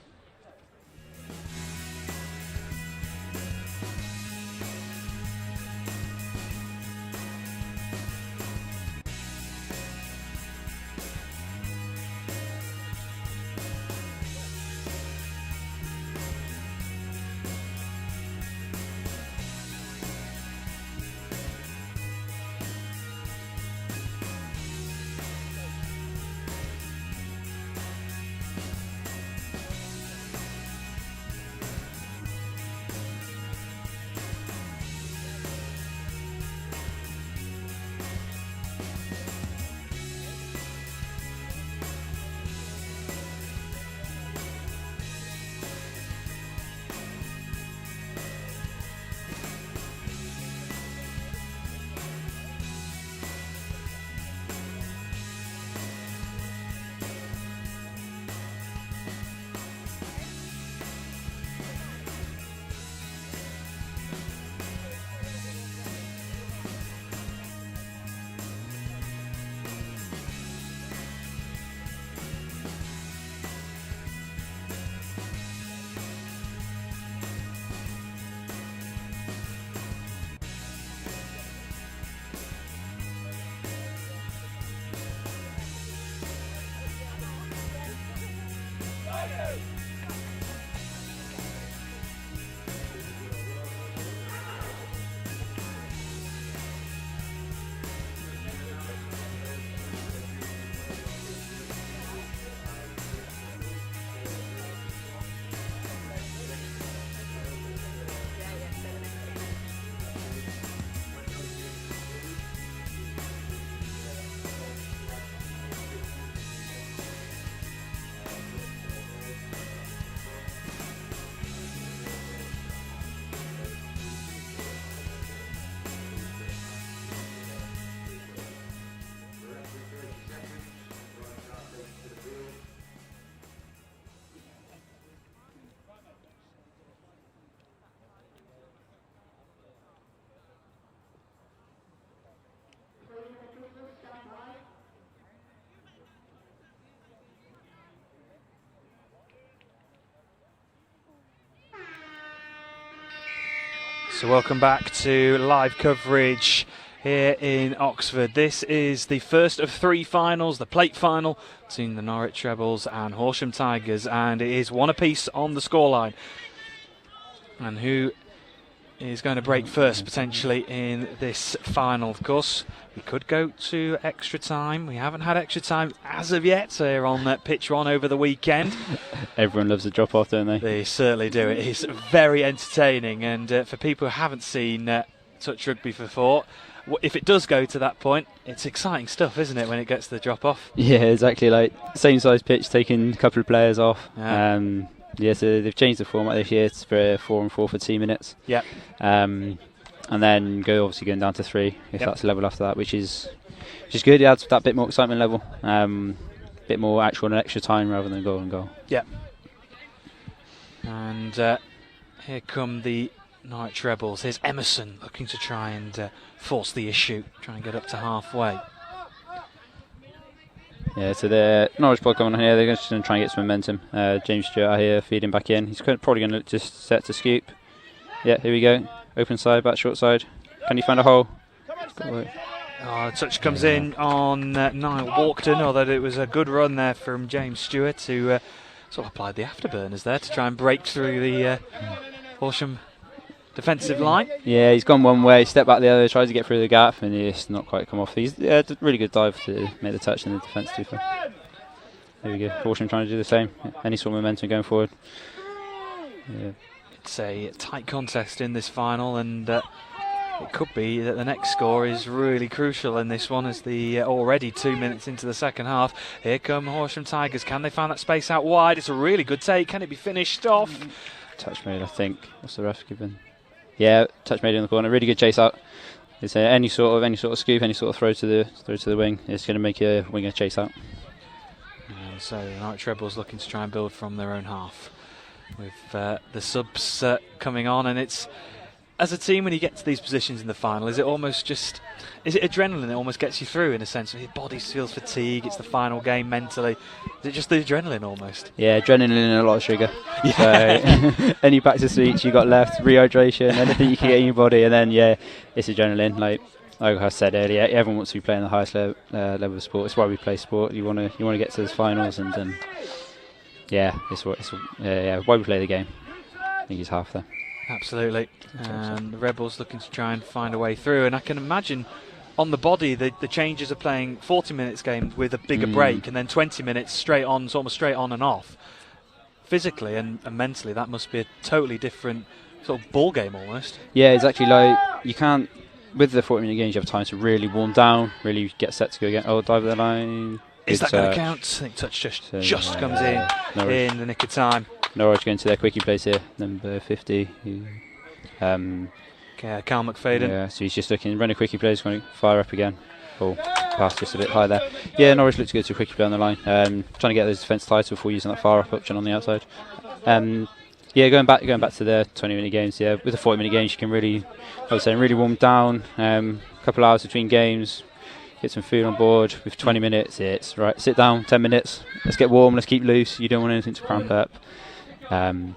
So welcome back to live coverage here in Oxford. This is the first of three finals, the plate final between the Norwich Rebels and Horsham Tigers, and it is one apiece on the scoreline. And who is going to break first potentially in this final? Of course, we could go to extra time. We haven't had extra time as of yet here on pitch one over the weekend. Everyone loves a drop off, don't they? They certainly do. It is very entertaining, and for people who haven't seen touch rugby before, if it does go to that point, it's exciting stuff, isn't it, when it gets to the drop off? Yeah, exactly. Like same size pitch, taking a couple of players off. Yeah. So they've changed the format this year. It's for 4-on-4 for 2 minutes. Yeah. And then obviously going down to 3 if that's a level after that, which is good. It adds that bit more excitement level, bit more actual and extra time rather than goal and goal. Yeah. And here come the Norwich Rebels. Here's Emerson looking to try and force the issue, try and get up to halfway. Yeah, so the Norwich pod coming on here, they're just going to try and get some momentum. James Stewart out here feeding back in. He's probably going to look just set to scoop. Yeah, here we go. Open side, back short side. Can you find a hole? Touch comes in on Niall Walkden, although it was a good run there from James Stewart, who sort of applied the afterburners there to try and break through the Horsham defensive line. Yeah, he's gone one way, stepped back the other, tried to get through the gap, and he's not quite come off. He's a really good dive to make the touch in the defence too far. There we go. Horsham trying to do the same. Any sort of momentum going forward. Yeah. It's a tight contest in this final, and it could be that the next score is really crucial in this one, as the already 2 minutes into the second half. Here come Horsham Tigers. Can they find that space out wide? It's a really good take. Can it be finished off? Touch made, I think. What's the ref given? Yeah, touch made in the corner. Really good chase out. It's any sort of scoop, any sort of throw to the wing. It's going to make a winger chase out. And so the Norwich Rebels looking to try and build from their own half, with the subs coming on. And it's, as a team, when you get to these positions in the final, is it adrenaline that almost gets you through, in a sense? Your body feels fatigue, it's the final game mentally. Is it just the adrenaline almost? Yeah, adrenaline and a lot of sugar. Yeah. So any practice weeks you got left, rehydration, anything you can get in your body, and then it's adrenaline. Like I said earlier, everyone wants to be playing the highest level of sport. It's why we play sport. You want to get to those finals, and it's why we play the game. I think it's half there. Absolutely. And the Rebels looking to try and find a way through. And I can imagine on the body, the changes are playing 40 minutes games with a bigger break, and then 20 minutes straight on, it's almost straight on and off. Physically and mentally, that must be a totally different sort of ball game almost. Yeah, exactly. Like, you can't, with the 40-minute games, you have time to really warm down, really get set to go again. Oh, dive the line. Is that going to count? I think touch just comes in the nick of time. Norwich going to their quickie place here, number 50. Carl McFadden. Yeah, so he's just looking, run a quickie play, he's going to fire up again. Ball pass just a bit high there. Yeah, Norwich looks to go to a quickie play on the line. Trying to get those defence title before using that far up option on the outside. Going back to the 20-minute games. Yeah, with the 40-minute games, you can really warm down. Couple hours between games. Get some food on board. With 20 minutes, it's right. Sit down, 10 minutes. Let's get warm. Let's keep loose. You don't want anything to cramp up. And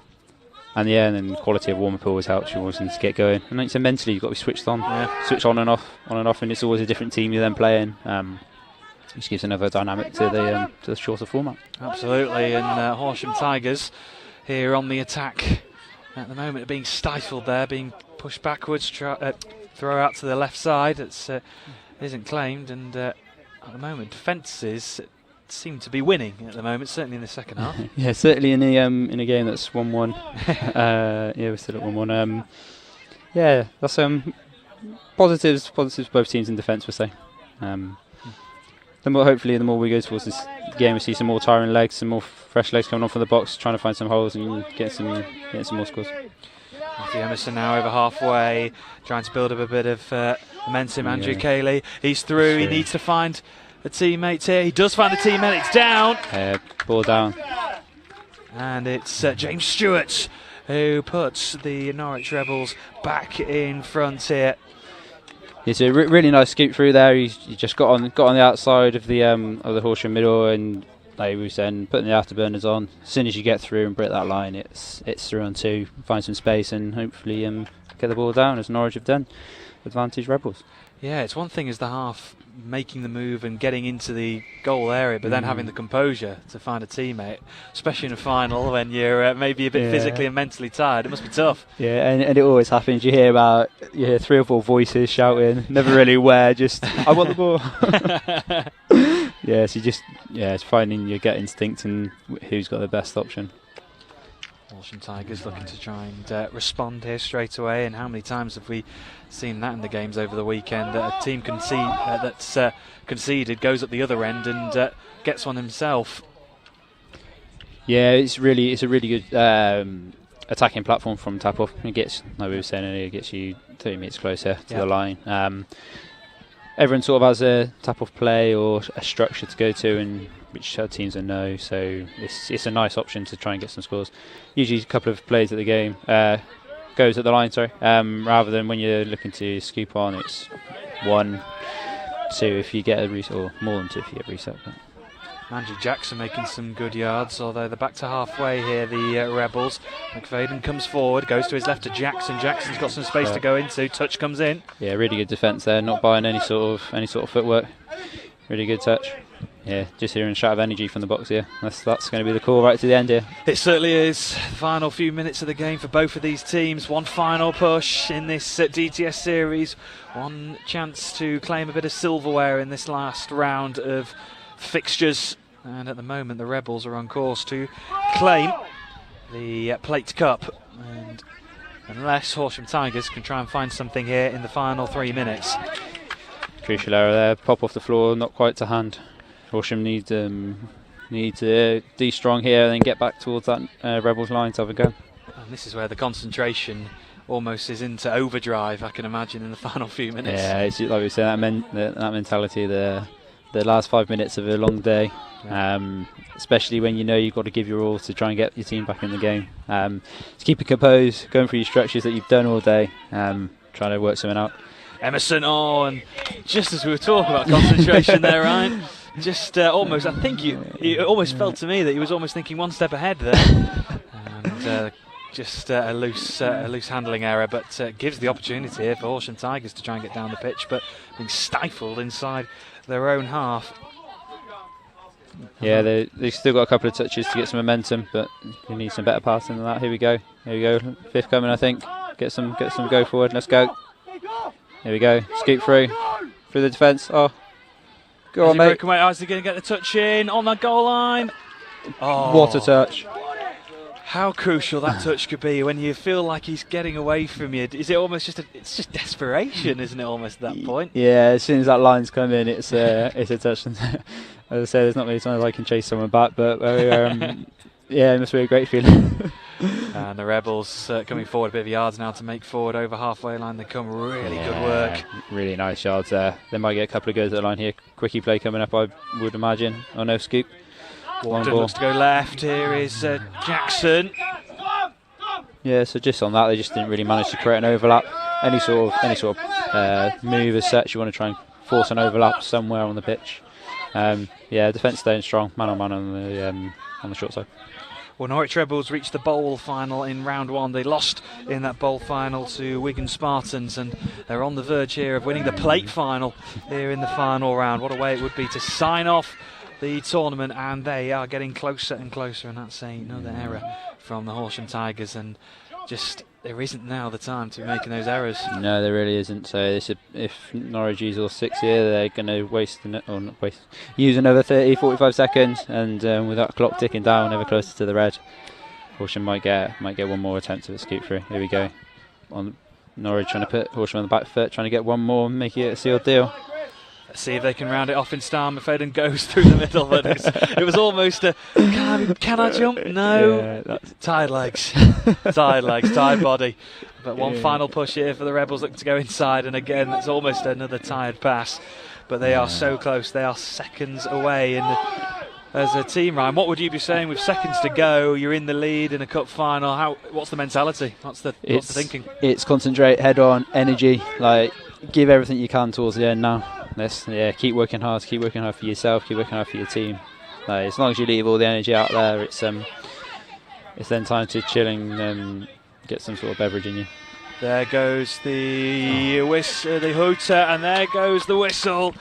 then the quality of warm-up always helps you always to get going. And like you said, mentally you've got to be switched on, switch on and off, and it's always a different team you're then playing. Which gives another dynamic to the shorter format. Absolutely, and Horsham Tigers here on the attack at the moment are being stifled there, being pushed backwards, throw out to the left side. It's isn't claimed, and at the moment defences seem to be winning at the moment, certainly in the second half. Yeah, certainly in a game that's 1-1. We're still at 1-1. That's positives both teams in defence, we'll say. The more we go towards this game, we see some more tiring legs, some more fresh legs coming on from the box, trying to find some holes and get some more scores. Matthew Emerson now over halfway, trying to build up a bit of momentum. Andrew Cayley, he's through. He needs to find a teammate here. He does find a teammate. It's down. Ball down. And it's James Stewart who puts the Norwich Rebels back in front here. It's a really nice scoop through there. He just got on the outside of the Horsham middle, and like we were saying, putting the afterburners on. As soon as you get through and break that line, it's through on two. Find some space and hopefully get the ball down, as Norwich have done. Advantage Rebels. Yeah, it's one thing as the half making the move and getting into the goal area, but then having the composure to find a teammate, especially in a final when you're maybe a bit physically and mentally tired. It must be tough. Yeah, and it always happens. You hear 3 or 4 voices shouting, never really where, just I want the ball. So it's finding your gut instinct and who's got the best option. Horsham Tigers looking to try and respond here straight away, and how many times have we seen that in the games over the weekend? A team that's conceded goes at the other end and gets one himself. Yeah, it's a really good attacking platform from tap-off. It gets, like we were saying earlier, it gets you 30 metres closer to the line. Everyone sort of has a tap-off play or a structure to go to, and which teams know, so it's a nice option to try and get some scores. Usually a couple of plays at the game goes at the line, rather than when you're looking to scoop on, it's 1, 2 if you get a reset, or more than 2 if you get a reset. Andrew Jackson making some good yards, although they're back to halfway here, the Rebels. McFadden comes forward, goes to his left to Jackson. Jackson's got some space to go into. Touch comes in. Yeah, really good defence there, not buying any sort of footwork. Really good touch. Yeah, just hearing a shout of energy from the box here. That's going to be the call right to the end here. It certainly is. Final few minutes of the game for both of these teams. One final push in this DTS series. One chance to claim a bit of silverware in this last round of fixtures, and at the moment the Rebels are on course to claim the Plate Cup, and unless Horsham Tigers can try and find something here in the final 3 minutes. Crucial error there, pop off the floor, not quite to hand. Horsham need to be strong here and then get back towards that Rebels line to have a go. And this is where the concentration almost is into overdrive, I can imagine, in the final few minutes. Yeah, it's like we said, that mentality, the last 5 minutes of a long day, especially when you know you've got to give your all to try and get your team back in the game. Just keep it composed, going through your structures that you've done all day, trying to work something out. Emerson, and just as we were talking about concentration there, Ryan, just almost, I think it almost felt to me that he was almost thinking one step ahead there. And just a loose handling error, but gives the opportunity here for Horsham Tigers to try and get down the pitch, but being stifled inside their own half. Yeah, they've still got a couple of touches to get some momentum, but they need some better passing than that. Here we go. Fifth coming, I think. Get some go forward. Let's go. Here we go. Scoop through the defence. Oh, go on, mate. Is he going to get the touch in on that goal line? Oh, what a touch! How crucial that touch could be when you feel like he's getting away from you. Is it almost it's just desperation, isn't it? Almost at that point. Yeah, as soon as that line's come in, it's a touch. As I say, there's not many times I can chase someone back, but yeah, it must be a great feeling. And the Rebels coming forward a bit of yards now to make forward over halfway line. They come really good work. Really nice yards there. They might get a couple of goes at the line here. Quickie play coming up, I would imagine. Oh no, Scoop. Walton looks to go left. Here is Jackson. Yeah, so just on that, they just didn't really manage to create an overlap. Any sort of move as such, you want to try and force an overlap somewhere on the pitch. Yeah, defence staying strong, man on man on the short side. Well, Norwich Rebels reached the bowl final in round one. They lost in that bowl final to Wigan Spartans, and they're on the verge here of winning the plate final here in the final round. What a way it would be to sign off the tournament, and they are getting closer and closer, and that's another error from the Horsham Tigers, and just there isn't now the time to be making those errors. No, there really isn't. So if Norwich use all 6 here, they're going to use another 30-45 seconds, and with that clock ticking down ever closer to the red, Horsham might get one more attempt at a scoop through. Here we go. On Norwich trying to put Horsham on the back foot, trying to get one more, make it a sealed deal. Let's see if they can round it off in style. McFadden goes through the middle, but it was almost a can I jump? No. Yeah, tired legs, tired body. But one final push here for the Rebels, looking to go inside, and again it's almost another tired pass. But they are so close. They are seconds away. And as a team, Ryan, what would you be saying with seconds to go? You're in the lead in a cup final. What's the mentality? What's the thinking? It's concentrate, head on, energy. Like, give everything you can towards the end now. Keep working hard for yourself, keep working hard for your team. As long as you leave all the energy out there, it's then time to chill and get some sort of beverage in you. There goes the the hooter, and there goes the whistle.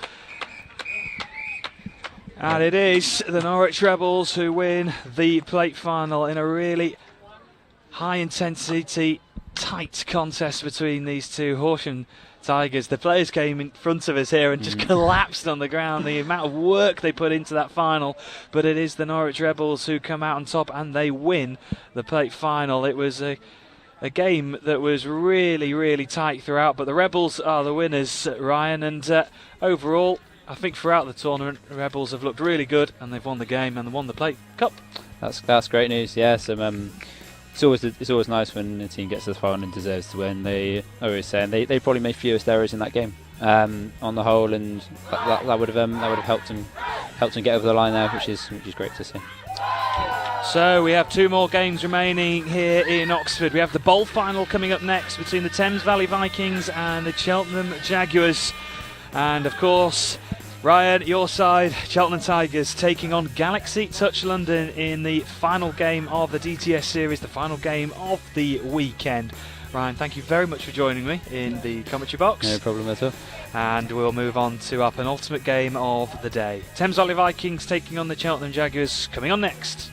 And it is the Norwich Rebels who win the plate final in a really high intensity, tight contest between these two. Horsham Tigers, the players came in front of us here and just collapsed on the ground. The amount of work they put into that final, but it is the Norwich Rebels who come out on top and they win the plate final. It was a game that was really, really tight throughout, but the Rebels are the winners, Ryan, and overall, I think throughout the tournament, the Rebels have looked really good and they've won the game and won the plate cup. That's great news. Yes, it's always nice when a team gets to the final and deserves to win. They always saying they probably made fewest errors in that game on the whole, and that would have helped them get over the line there, which is great to see. So we have 2 more games remaining here in Oxford. We have the bowl final coming up next between the Thames Valley Vikings and the Cheltenham Jaguars, and of course, Ryan, your side, Cheltenham Tigers, taking on Galaxy Touch London in the final game of the DTS series, the final game of the weekend. Ryan, thank you very much for joining me in the commentary box. No problem at all. And we'll move on to our penultimate game of the day. Thames Valley Vikings taking on the Cheltenham Jaguars, coming on next.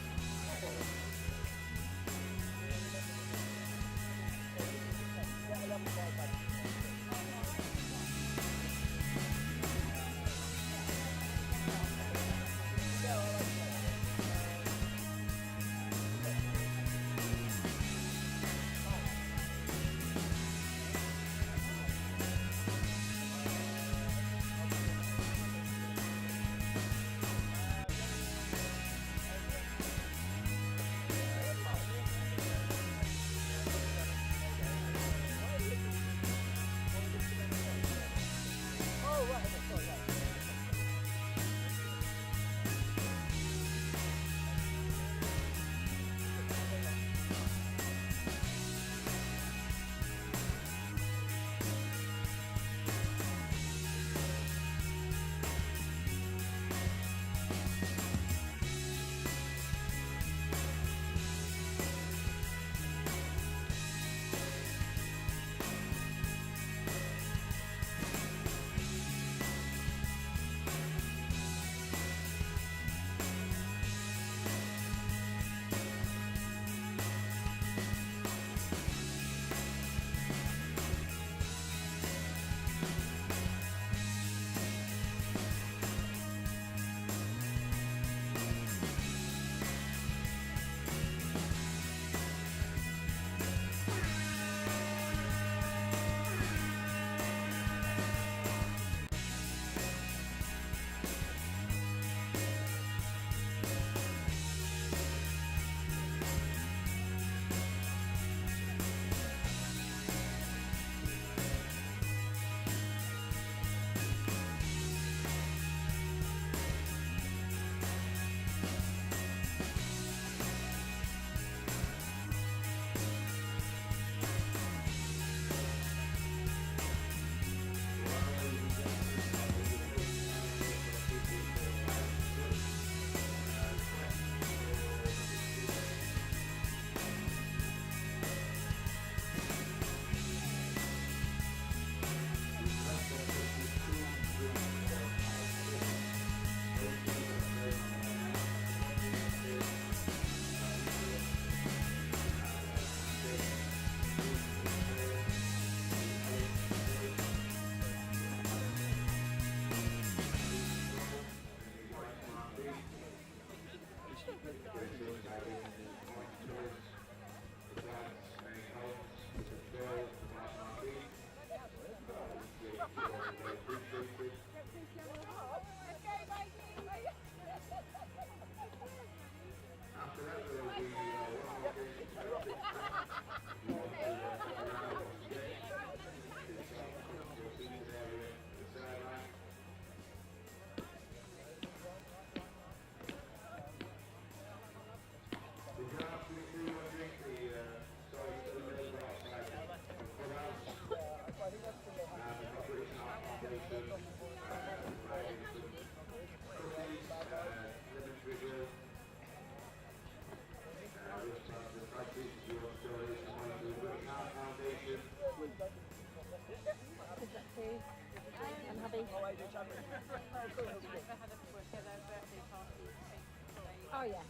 Oh yeah.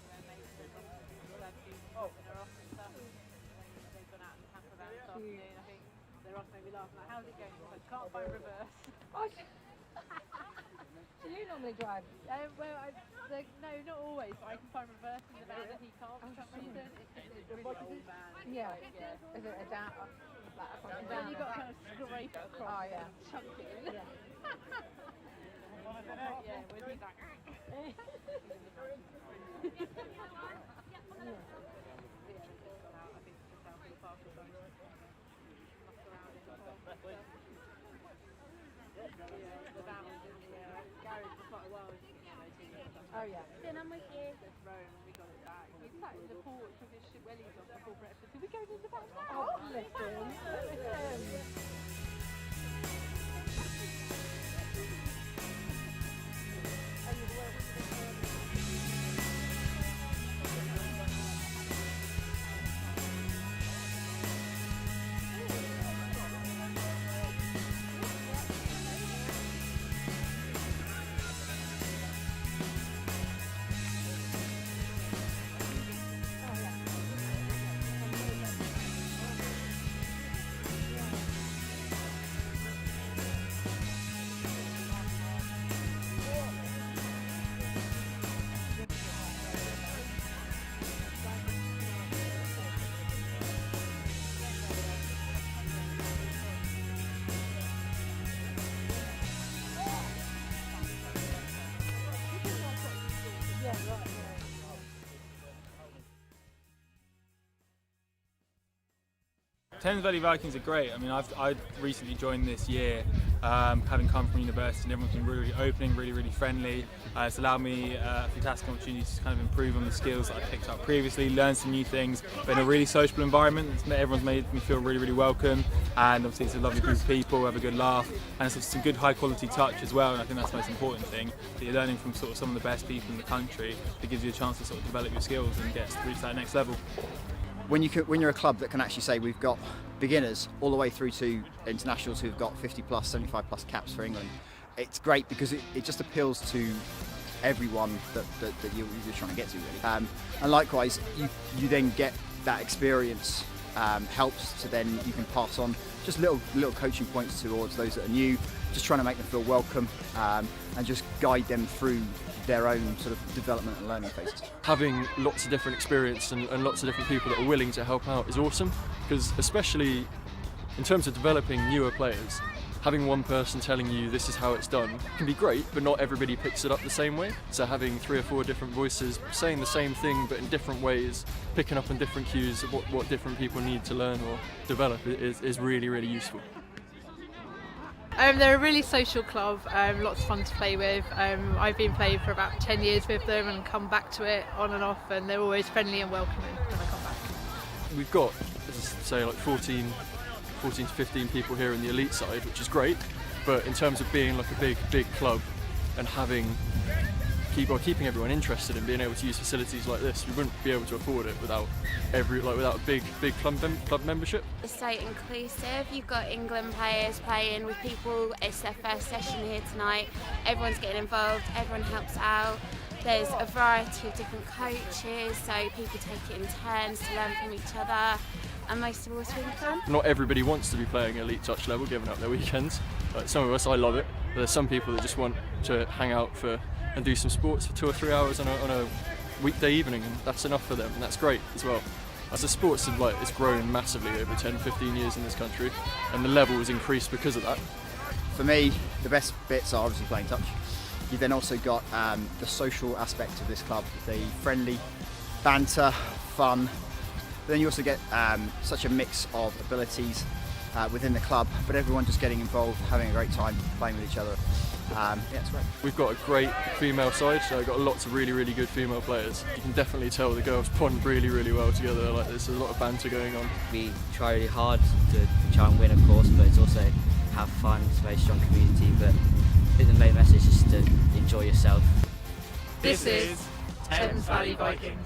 They're off maybe laughing like, how's it going? I can't find reverse. Oh, do you normally drive? No, not always, but I can find reverse in the van that he can't for some reason. It's a really old van. Yeah. Is it a down? And then you've got to kind of scrape it across. Oh yeah. And chunk it in. Yeah. Yeah, whereas he's like... The van was in the garage for quite a while. Oh yeah. Then I'm with you. Rome, we got it back. We sat in the porch with his wellies on before breakfast. Did we go in the back now? Oh, listen. Thames Valley Vikings are great. I mean, I recently joined this year, having come from university, and everyone's been really opening, really friendly. It's allowed me a fantastic opportunity to kind of improve on the skills that I picked up previously, learn some new things, but in a really sociable environment. Everyone's made me feel really welcome, and obviously it's a lovely group of people, have a good laugh, and it's some good high quality touch as well, and I think that's the most important thing, that you're learning from sort of some of the best people in the country. That gives you a chance to sort of develop your skills and reach that next level. When you're a club that can actually say we've got beginners all the way through to internationals who've got 50 plus, 75 plus caps for England, it's great because it just appeals to everyone that you're trying to get to, really. And likewise, you then get that experience, helps to then you can pass on just little coaching points towards those that are new, just trying to make them feel welcome, and just guide them through their own sort of development and learning phases. Having lots of different experience and lots of different people that are willing to help out is awesome, because especially in terms of developing newer players, having one person telling you this is how it's done can be great, but not everybody picks it up the same way. So having 3 or 4 different voices saying the same thing but in different ways, picking up on different cues of what different people need to learn or develop is really useful. They're a really social club, lots of fun to play with. I've been playing for about 10 years with them and come back to it on and off, and they're always friendly and welcoming when I come back. We've got, say, like 14 to 15 people here in the elite side, which is great, but in terms of being like a big club and keeping everyone interested in being able to use facilities like this, we wouldn't be able to afford it without a big club membership. It's so inclusive. You've got England players playing with people. It's their first session here tonight. Everyone's getting involved. Everyone helps out. There's a variety of different coaches, so people take it in turns to learn from each other. And most of all, it's really fun. Not everybody wants to be playing elite touch level, giving up their weekends. Like some of us, I love it. But there's some people that just want to hang out and do some sports for 2 or 3 hours on a weekday evening, and that's enough for them, and that's great as well. As a sports, it's grown massively over 10-15 years in this country, and the level has increased because of that. For me, the best bits are obviously playing touch. You've then also got the social aspect of this club, the friendly banter, fun. But then you also get such a mix of abilities within the club, but everyone just getting involved, having a great time, playing with each other. Yeah, it's great. We've got a great female side, so we've got lots of really good female players. You can definitely tell the girls bond really well together. Like there's a lot of banter going on. We try really hard to try and win, of course, but it's also have fun. It's a very strong community, but I think the main message is to enjoy yourself. This is Thames Valley Vikings.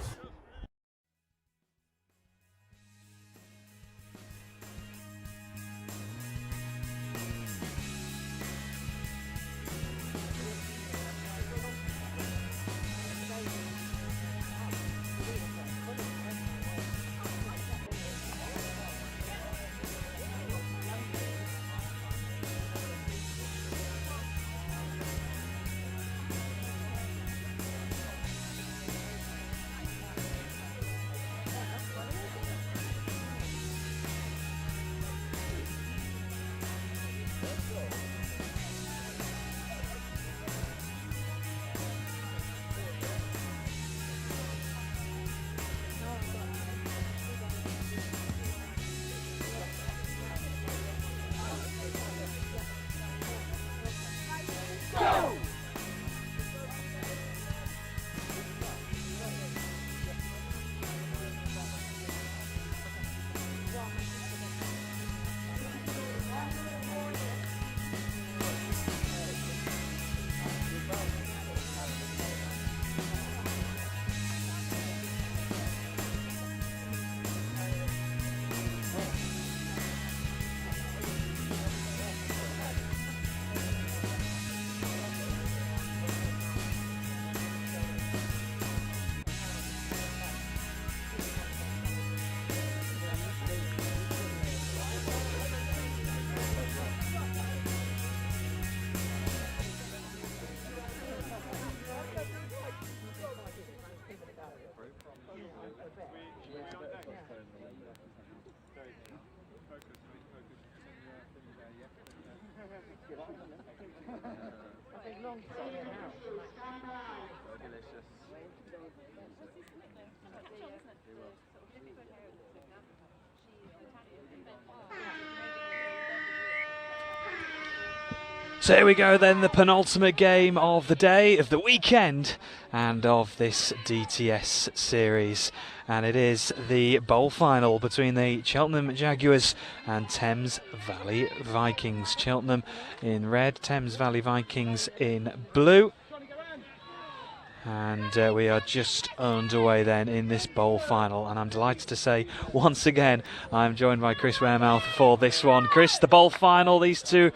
So here we go then, the penultimate game of the day, of the weekend, and of this DTS series. And it is the bowl final between the Cheltenham Jaguars and Thames Valley Vikings. Cheltenham in red, Thames Valley Vikings in blue. And we are just underway then in this bowl final, and I'm delighted to say once again I'm joined by Chris Waremouth for this one. Chris, the bowl final, these two,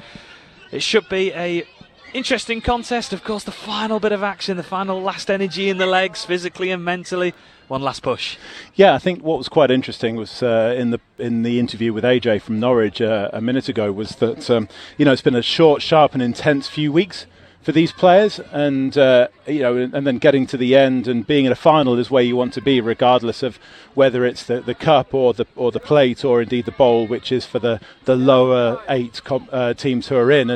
it should be a interesting contest. Of course, the final bit of action, the final last energy in the legs, physically and mentally. One last push. Yeah, I think what was quite interesting was in the interview with AJ from Norwich a minute ago was that it's been a short, sharp, and intense few weeks for these players, and and then getting to the end and being in a final is where you want to be, regardless of whether it's the cup or the plate or indeed the bowl, which is for the lower 8 teams who are in.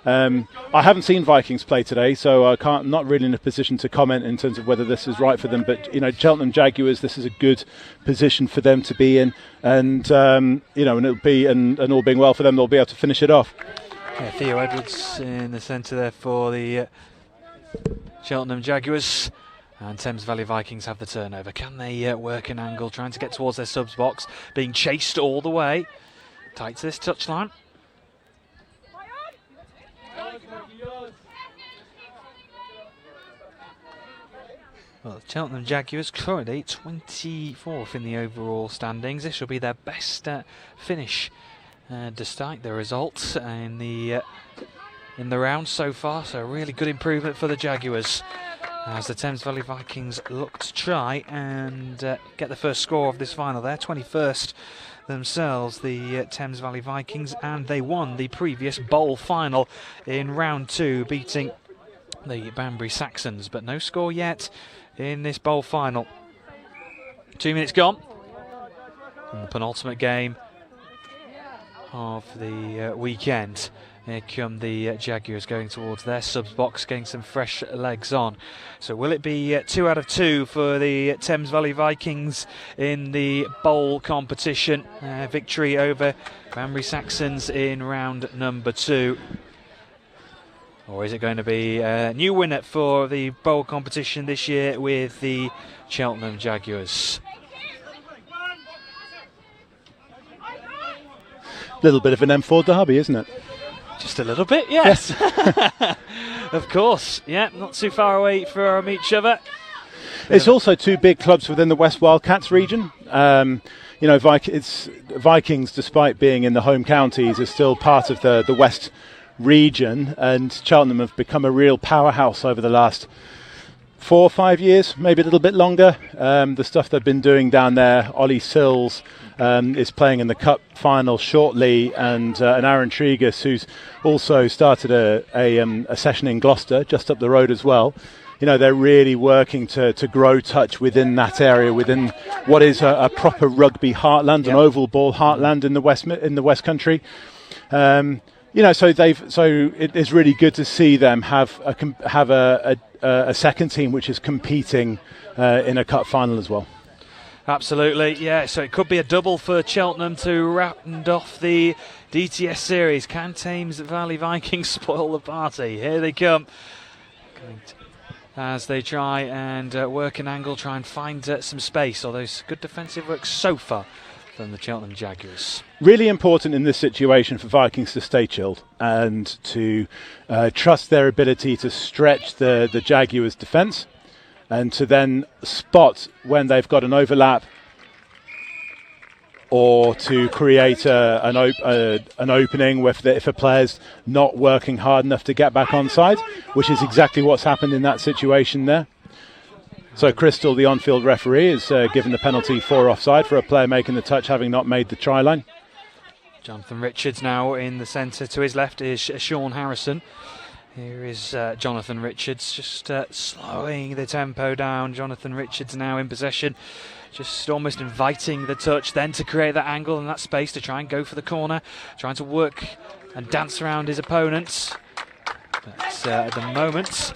And I haven't seen Vikings play today, so I'm not really in a position to comment in terms of whether this is right for them. But Cheltenham Jaguars, this is a good position for them to be in, and and it'll be and all being well for them, they'll be able to finish it off. Yeah, Theo Edwards in the centre there for the Cheltenham Jaguars, and Thames Valley Vikings have the turnover. Can they work an angle, trying to get towards their subs box, being chased all the way. Tight to this touchline. Well, the Cheltenham Jaguars currently 24th in the overall standings. This will be their best finish despite the results in the round so far. So a really good improvement for the Jaguars as the Thames Valley Vikings look to try and get the first score of this final. They're 21st themselves, the Thames Valley Vikings, and they won the previous bowl final in round 2, beating the Banbury Saxons, but no score yet in this bowl final. 2 minutes gone in the penultimate game of the weekend. Here come the Jaguars going towards their subs box, getting some fresh legs on. So will it be 2 out of 2 for the Thames Valley Vikings in the bowl competition? Victory over Banbury Saxons in round number 2. Or is it going to be a new winner for the bowl competition this year with the Cheltenham Jaguars? Little bit of an M4 derby, isn't it? Just a little bit, yes. Of course, yeah, not too far away from each other. It's also 2 big clubs within the West Wildcats region. Vikings, despite being in the home counties, is still part of the West region, and Cheltenham have become a real powerhouse over the last 4 or 5 years, maybe a little bit longer. The stuff they've been doing down there, Ollie Sills is playing in the cup final shortly, and Aaron Tregus, who's also started a session in Gloucester, just up the road as well. They're really working to grow touch within that area, within what is a proper rugby heartland, an oval ball heartland in the West Country. So it is really good to see them have a second team which is competing in a cup final as well. Absolutely, yeah. So it could be a double for Cheltenham to round off the DTS series. Can Thames Valley Vikings spoil the party? Here they come, as they try and work an angle, try and find some space. Although good defensive work so far from the Cheltenham Jaguars. Really important in this situation for Vikings to stay chilled and to trust their ability to stretch the Jaguars' defence, and to then spot when they've got an overlap, or to create an opening if a player's not working hard enough to get back onside, which is exactly what's happened in that situation there. So Crystal, the on-field referee, is given the penalty for offside for a player making the touch having not made the try line. Jonathan Richards now in the centre. To his left is Sean Harrison. Here is Jonathan Richards, just slowing the tempo down. Jonathan Richards now in possession, just almost inviting the touch then to create that angle and that space to try and go for the corner, trying to work and dance around his opponents. But at the moment,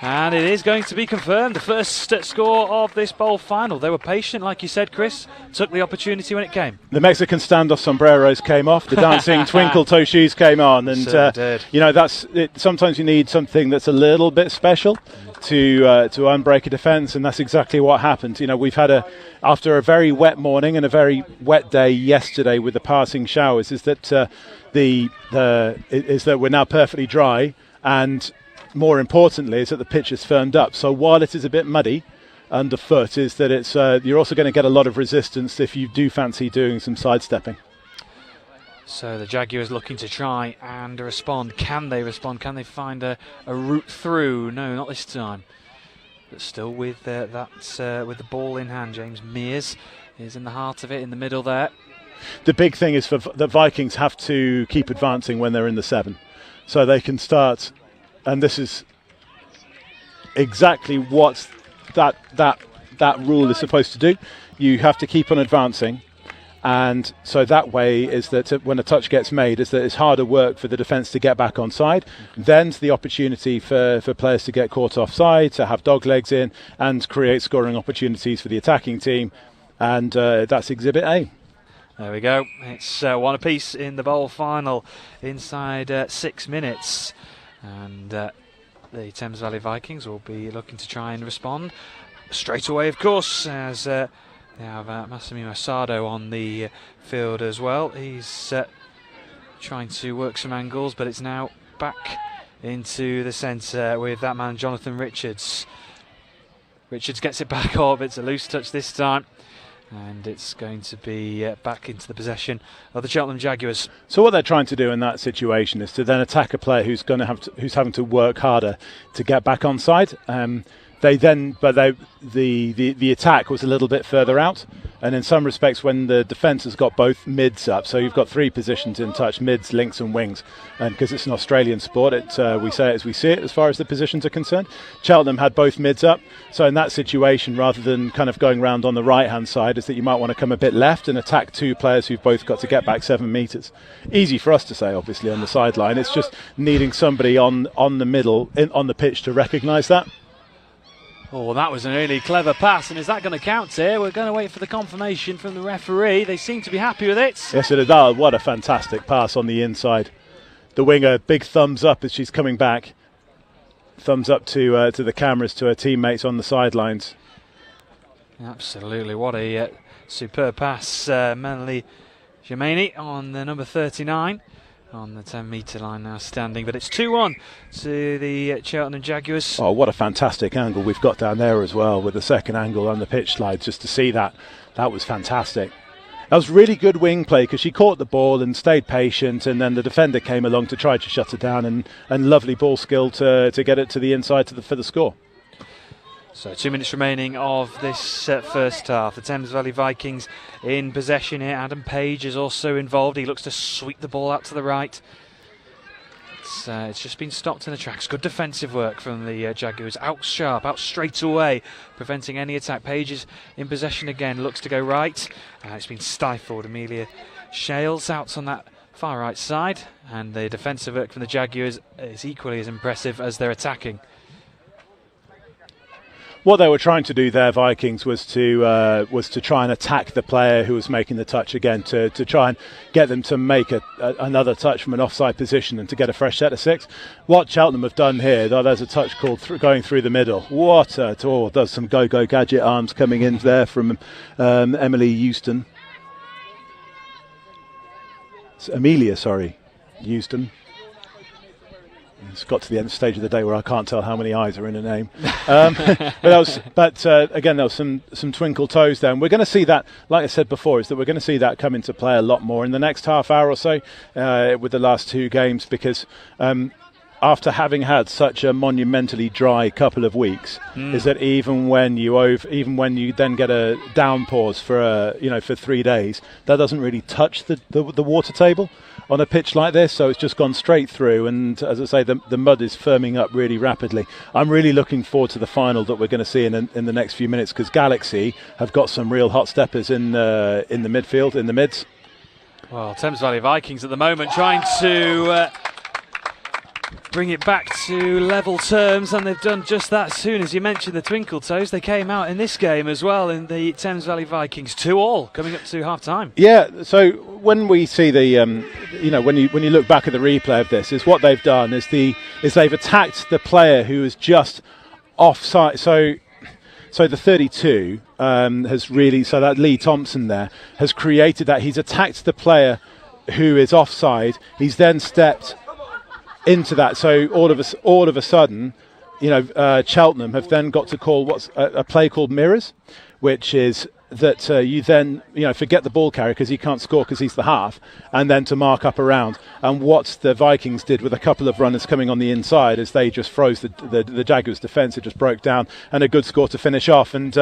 And it is going to be confirmed, the first score of this bowl final. They were patient, like you said, Chris, took the opportunity when it came. The Mexican standoff sombreros came off, the dancing twinkle toe shoes came on, and you know, that's it. Sometimes you need something that's a little bit special to unbreak a defence, and that's exactly what happened. You know, we've had after a very wet morning and a very wet day yesterday with the passing showers, is that we're now perfectly dry, and more importantly is that the pitch is firmed up. So while it is a bit muddy underfoot, is that it's you're also going to get a lot of resistance if you do fancy doing some sidestepping. So the Jaguars looking to try and respond. Can they respond? Can they find a route through? No, not this time. But still with with the ball in hand. James Mears is in the heart of it, in the middle there. The big thing is the Vikings have to keep advancing when they're in the 7, so they can start. And this is exactly what that rule is supposed to do. You have to keep on advancing, and so that way is that when a touch gets made, is that it's harder work for the defence to get back onside. Then's the opportunity for players to get caught offside, to have dog legs in, and create scoring opportunities for the attacking team. And that's Exhibit A. There we go. It's one apiece in the bowl final inside 6 minutes. And the Thames Valley Vikings will be looking to try and respond straight away, of course, as they have Massimiliano Sardo on the field as well. He's trying to work some angles, but it's now back into the centre with that man Jonathan Richards. Richards gets it back up. It's a loose touch this time, and it's going to be back into the possession of the Cheltenham Jaguars. So what they're trying to do in that situation is to then attack a player who's having to work harder to get back onside. The attack was a little bit further out, and in some respects, when the defence has got both mids up, so you've got 3 positions in touch: mids, links, and wings. And because it's an Australian sport, we say it as we see it as far as the positions are concerned. Cheltenham had both mids up, so in that situation, rather than kind of going round on the right-hand side, is that you might want to come a bit left and attack 2 players who've both got to get back 7 metres. Easy for us to say, obviously, on the sideline. It's just needing somebody on the middle on the pitch to recognise that. Oh, that was a really clever pass, and is that going to count here? We're going to wait for the confirmation from the referee. They seem to be happy with it. Yes, it is. Oh, what a fantastic pass on the inside. The winger, big thumbs up as she's coming back. Thumbs up to the cameras, to her teammates on the sidelines. Absolutely, what a superb pass. Melanie Germaini on the number 39. On the 10-metre line now standing, but it's 2-1 to the Cheltenham Jaguars. Oh, what a fantastic angle we've got down there as well, with the second angle on the pitch slide. Just to see that was fantastic. That was really good wing play, because she caught the ball and stayed patient, and then the defender came along to try to shut it down, and lovely ball skill to get it to the inside for the score. So 2 minutes remaining of this first half. The Thames Valley Vikings in possession here. Adam Page is also involved. He looks to sweep the ball out to the right. It's just been stopped in the tracks. Good defensive work from the Jaguars. Out sharp, out straight away, preventing any attack. Page is in possession again. Looks to go right. It's been stifled. Amelia Shales out on that far right side. And the defensive work from the Jaguars is equally as impressive as their attacking. What they were trying to do there, Vikings, was to try and attack the player who was making the touch again, to try and get them to make another touch from an offside position and to get a fresh set of 6. What Cheltenham have done here, though, there's a touch called going through the middle. There's some go-go gadget arms coming in there from Amelia Houston. Houston. It's got to the end stage of the day where I can't tell how many eyes are in a name. But again, there was some twinkle toes there. And we're going to see that, like I said before, is that we're going to see that come into play a lot more in the next half hour or so with the last 2 games, because after having had such a monumentally dry couple of weeks, is that even when you then get a downpours for 3 days, that doesn't really touch the water table on a pitch like this, so it's just gone straight through, and as I say, the mud is firming up really rapidly. I'm really looking forward to the final that we're going to see in the next few minutes, because Galaxy have got some real hot steppers in the midfield, in the mids. Well, Thames Valley Vikings at the moment trying to bring it back to level terms, and they've done just that. As soon as you mentioned the Twinkle Toes, they came out in this game as well in the Thames Valley Vikings, 2-2 coming up to half time. Yeah, so when we see the, when you look back at the replay of this, is what they've done is they've attacked the player who is just offside. So the 32 has really, so that Lee Thompson there has created that. He's attacked the player who is offside. He's then stepped into that. So all of a sudden, Cheltenham have then got to call what's a play called mirrors, which is that you then forget the ball carrier because he can't score because he's the half, and then to mark up around. And what the Vikings did with a couple of runners coming on the inside is they just froze the Jaguars' defence. It just broke down, and a good score to finish off. And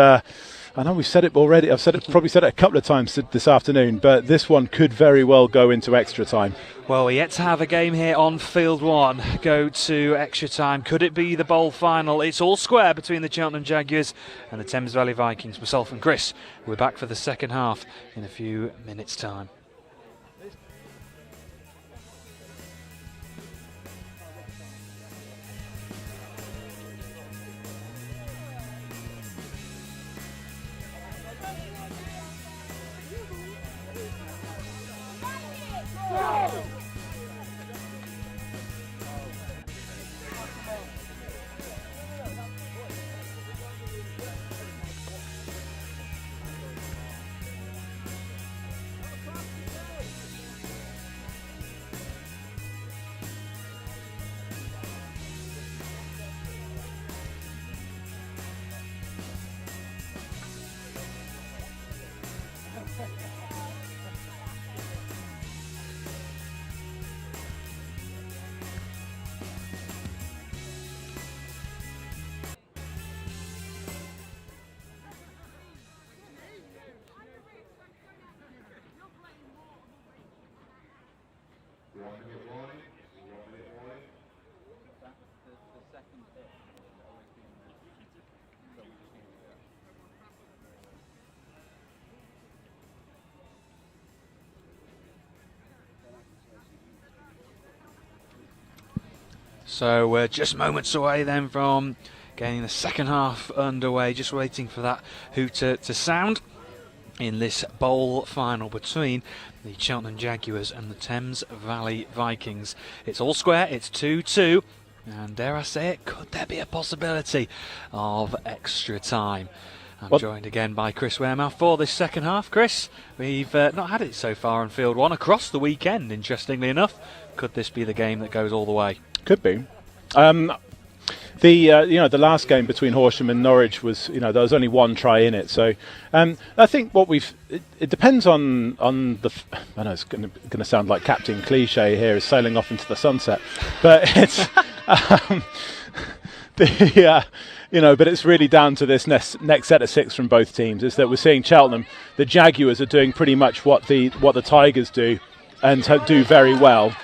I know we've said it already. I've probably said it a couple of times this afternoon, but this one could very well go into extra time. Well, we're yet to have a game here on Field 1 go to extra time. Could it be the bowl final? It's all square between the Cheltenham Jaguars and the Thames Valley Vikings. Myself and Chris, we're back for the second half in a few minutes' time. So we're just moments away then from getting the second half underway, just waiting for that hooter to sound in this bowl final between the Cheltenham Jaguars and the Thames Valley Vikings. It's all square, it's 2-2, and dare I say it, could there be a possibility of extra time? I'm joined again by Chris Wearmouth for this second half. Chris, we've not had it so far on Field 1 across the weekend, interestingly enough. Could this be the game that goes all the way? Could be. The last game between Horsham and Norwich was, there was only one try in it. So I think what it depends on the. I know it's going to sound like Captain Cliche here, is sailing off into the sunset, but it's but it's really down to this next set of 6 from both teams. Is that we're seeing Cheltenham, the Jaguars are doing pretty much what the Tigers do, and do very well,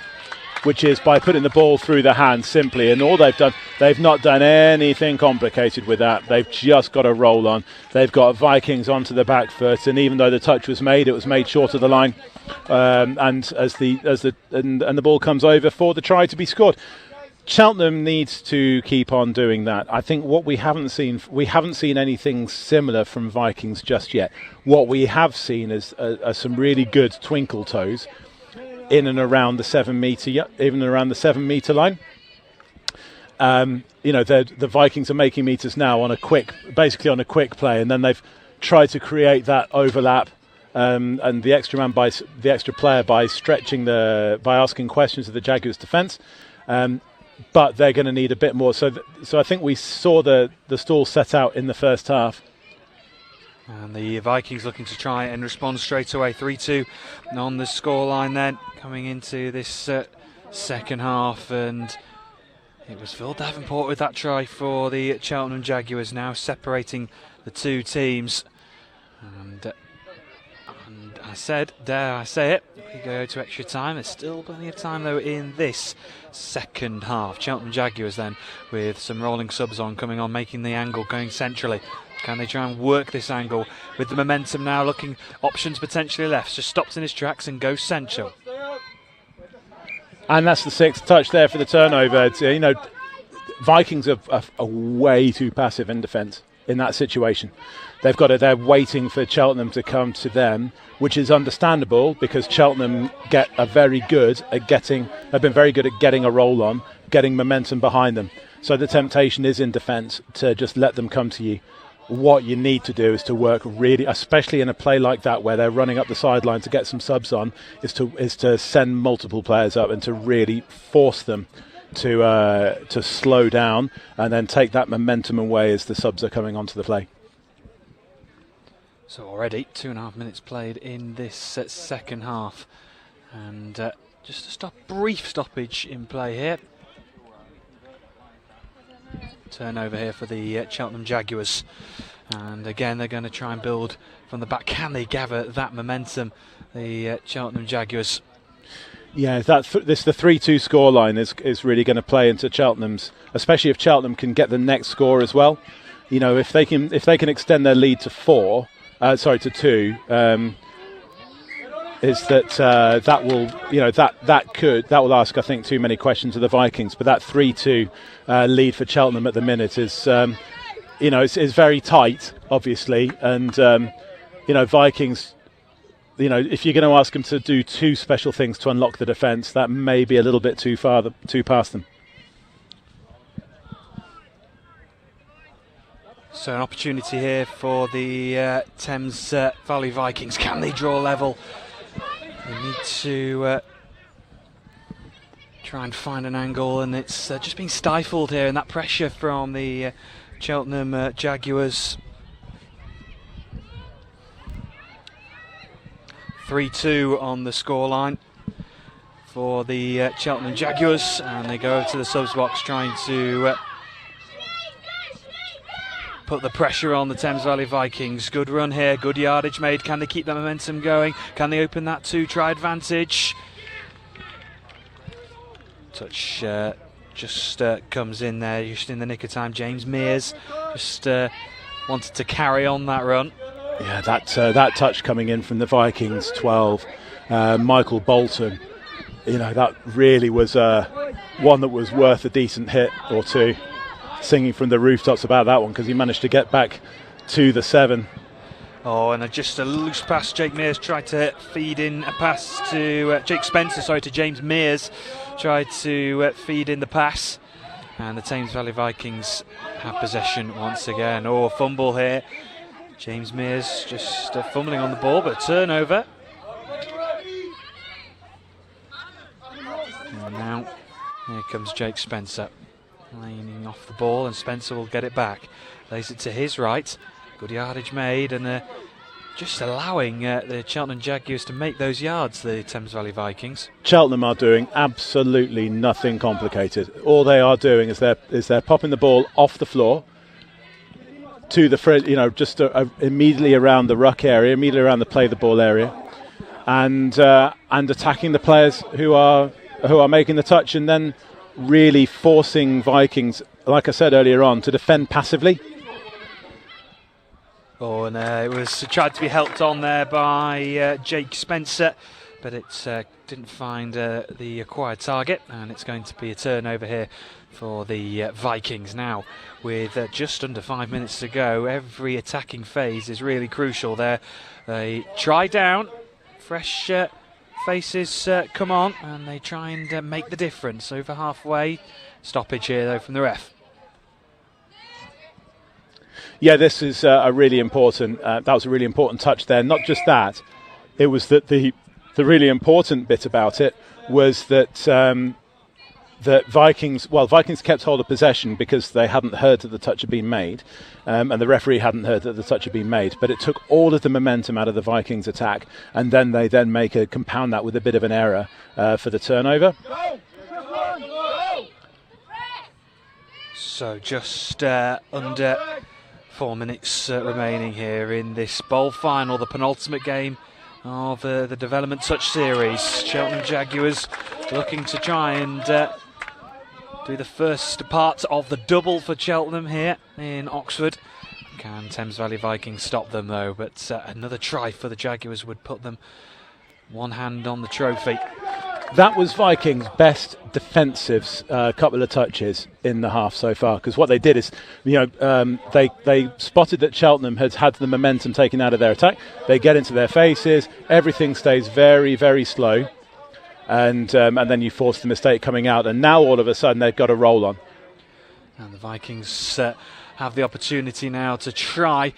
which is by putting the ball through the hands simply. And all they've not done anything complicated with that. They've just got a roll on. They've got Vikings onto the back foot, and even though the touch was made, it was made short of the line. And as the ball comes over for the try to be scored. Cheltenham needs to keep on doing that. I think what we haven't seen anything similar from Vikings just yet. What we have seen is some really good twinkle toes in and around the 7 metre, even around the 7 metre line. The Vikings are making meters now basically on a quick play, and then they've tried to create that overlap and the extra player by asking questions of the Jaguars' defence. But they're going to need a bit more. So I think we saw the stall set out in the first half. And the Vikings looking to try and respond straight away. 3-2 on the scoreline then, coming into this second half. And it was Phil Davenport with that try for the Cheltenham Jaguars, now separating the two teams. And I said, dare I say it, we go to extra time. There's still plenty of time though in this second half. Cheltenham Jaguars then with some rolling subs on, coming on, making the angle, going centrally. Can they try and work this angle with the momentum now, looking options potentially left? Just stops in his tracks and goes central. And that's the 6th touch there for the turnover. It's, Vikings are way too passive in defence in that situation. They're waiting for Cheltenham to come to them, which is understandable because Cheltenham have been very good at getting a roll on, getting momentum behind them. So the temptation is in defence to just let them come to you. What you need to do is to work really, especially in a play like that where they're running up the sideline to get some subs on, is to send multiple players up and to really force them to slow down and then take that momentum away as the subs are coming onto the play. So already 2.5 minutes played in this second half, and just a brief stoppage in play here. Turnover here for the Cheltenham Jaguars, and again they're going to try and build from the back. Can they gather that momentum, the Cheltenham Jaguars? Yeah, the 3-2 scoreline is really going to play into Cheltenham's, especially if Cheltenham can get the next score as well. If they can extend their lead to 2, is that will ask, I think, too many questions of the Vikings. But that 3-2 lead for Cheltenham at the minute is is very tight, obviously, and Vikings. If you're going to ask them to do 2 special things to unlock the defence, that may be a little bit too past them. So an opportunity here for the Thames Valley Vikings. Can they draw level? They need to try and find an angle, and it's just been stifled here, and that pressure from the Cheltenham Jaguars. 3-2 on the scoreline for the Cheltenham Jaguars, and they go over to the subs box trying to put the pressure on the Thames Valley Vikings. Good run here, good yardage made. Can they keep that momentum going? Can they open that 2-try advantage? Touch just comes in there just in the nick of time. James Mears just wanted to carry on that run. Yeah, that touch coming in from the Vikings 12, Michael Bolton, that really was one that was worth a decent hit or two. Singing from the rooftops about that one because he managed to get back to the 7. Oh, and just a loose pass. Jake Mears tried to feed in a pass to to James Mears. Tried to feed in the pass, and the Thames Valley Vikings have possession once again. Oh, fumble here. James Mears just fumbling on the ball, but turnover. And now here comes Jake Spencer, leaning off the ball, and Spencer will get it back. Lays it to his right. Good yardage made, and just allowing the Cheltenham Jaguars to make those yards, the Thames Valley Vikings. Cheltenham are doing absolutely nothing complicated. All they are doing is they're popping the ball off the floor to the front, just immediately around the ruck area, immediately around the play the ball area, and attacking the players who are making the touch, and then really forcing Vikings, like I said earlier on, to defend passively. Oh, and it was tried to be helped on there by Jake Spencer, but it didn't find the acquired target, and it's going to be a turnover here for the Vikings now. With just under 5 minutes to go, every attacking phase is really crucial there. They try down, fresh faces come on, and they try and make the difference over halfway. Stoppage here though from the ref. Yeah, this is a really important. That was a really important touch there. Not just that, it was that the really important bit about it was that that Vikings kept hold of possession because they hadn't heard that the touch had been made, and the referee hadn't heard that the touch had been made. But it took all of the momentum out of the Vikings' attack, and then they compound that with a bit of an error for the turnover. So just under 4 minutes remaining here in this bowl final, the penultimate game of the Development Touch Series. Cheltenham Jaguars looking to try and do the first part of the double for Cheltenham here in Oxford. Can Thames Valley Vikings stop them though? But another try for the Jaguars would put them one hand on the trophy. That was Vikings' best defensive couple of touches in the half so far, because what they did is, they spotted that Cheltenham had the momentum taken out of their attack. They get into their faces, everything stays very, very slow, and then you force the mistake coming out, and now all of a sudden they've got a roll on. And the Vikings have the opportunity now to try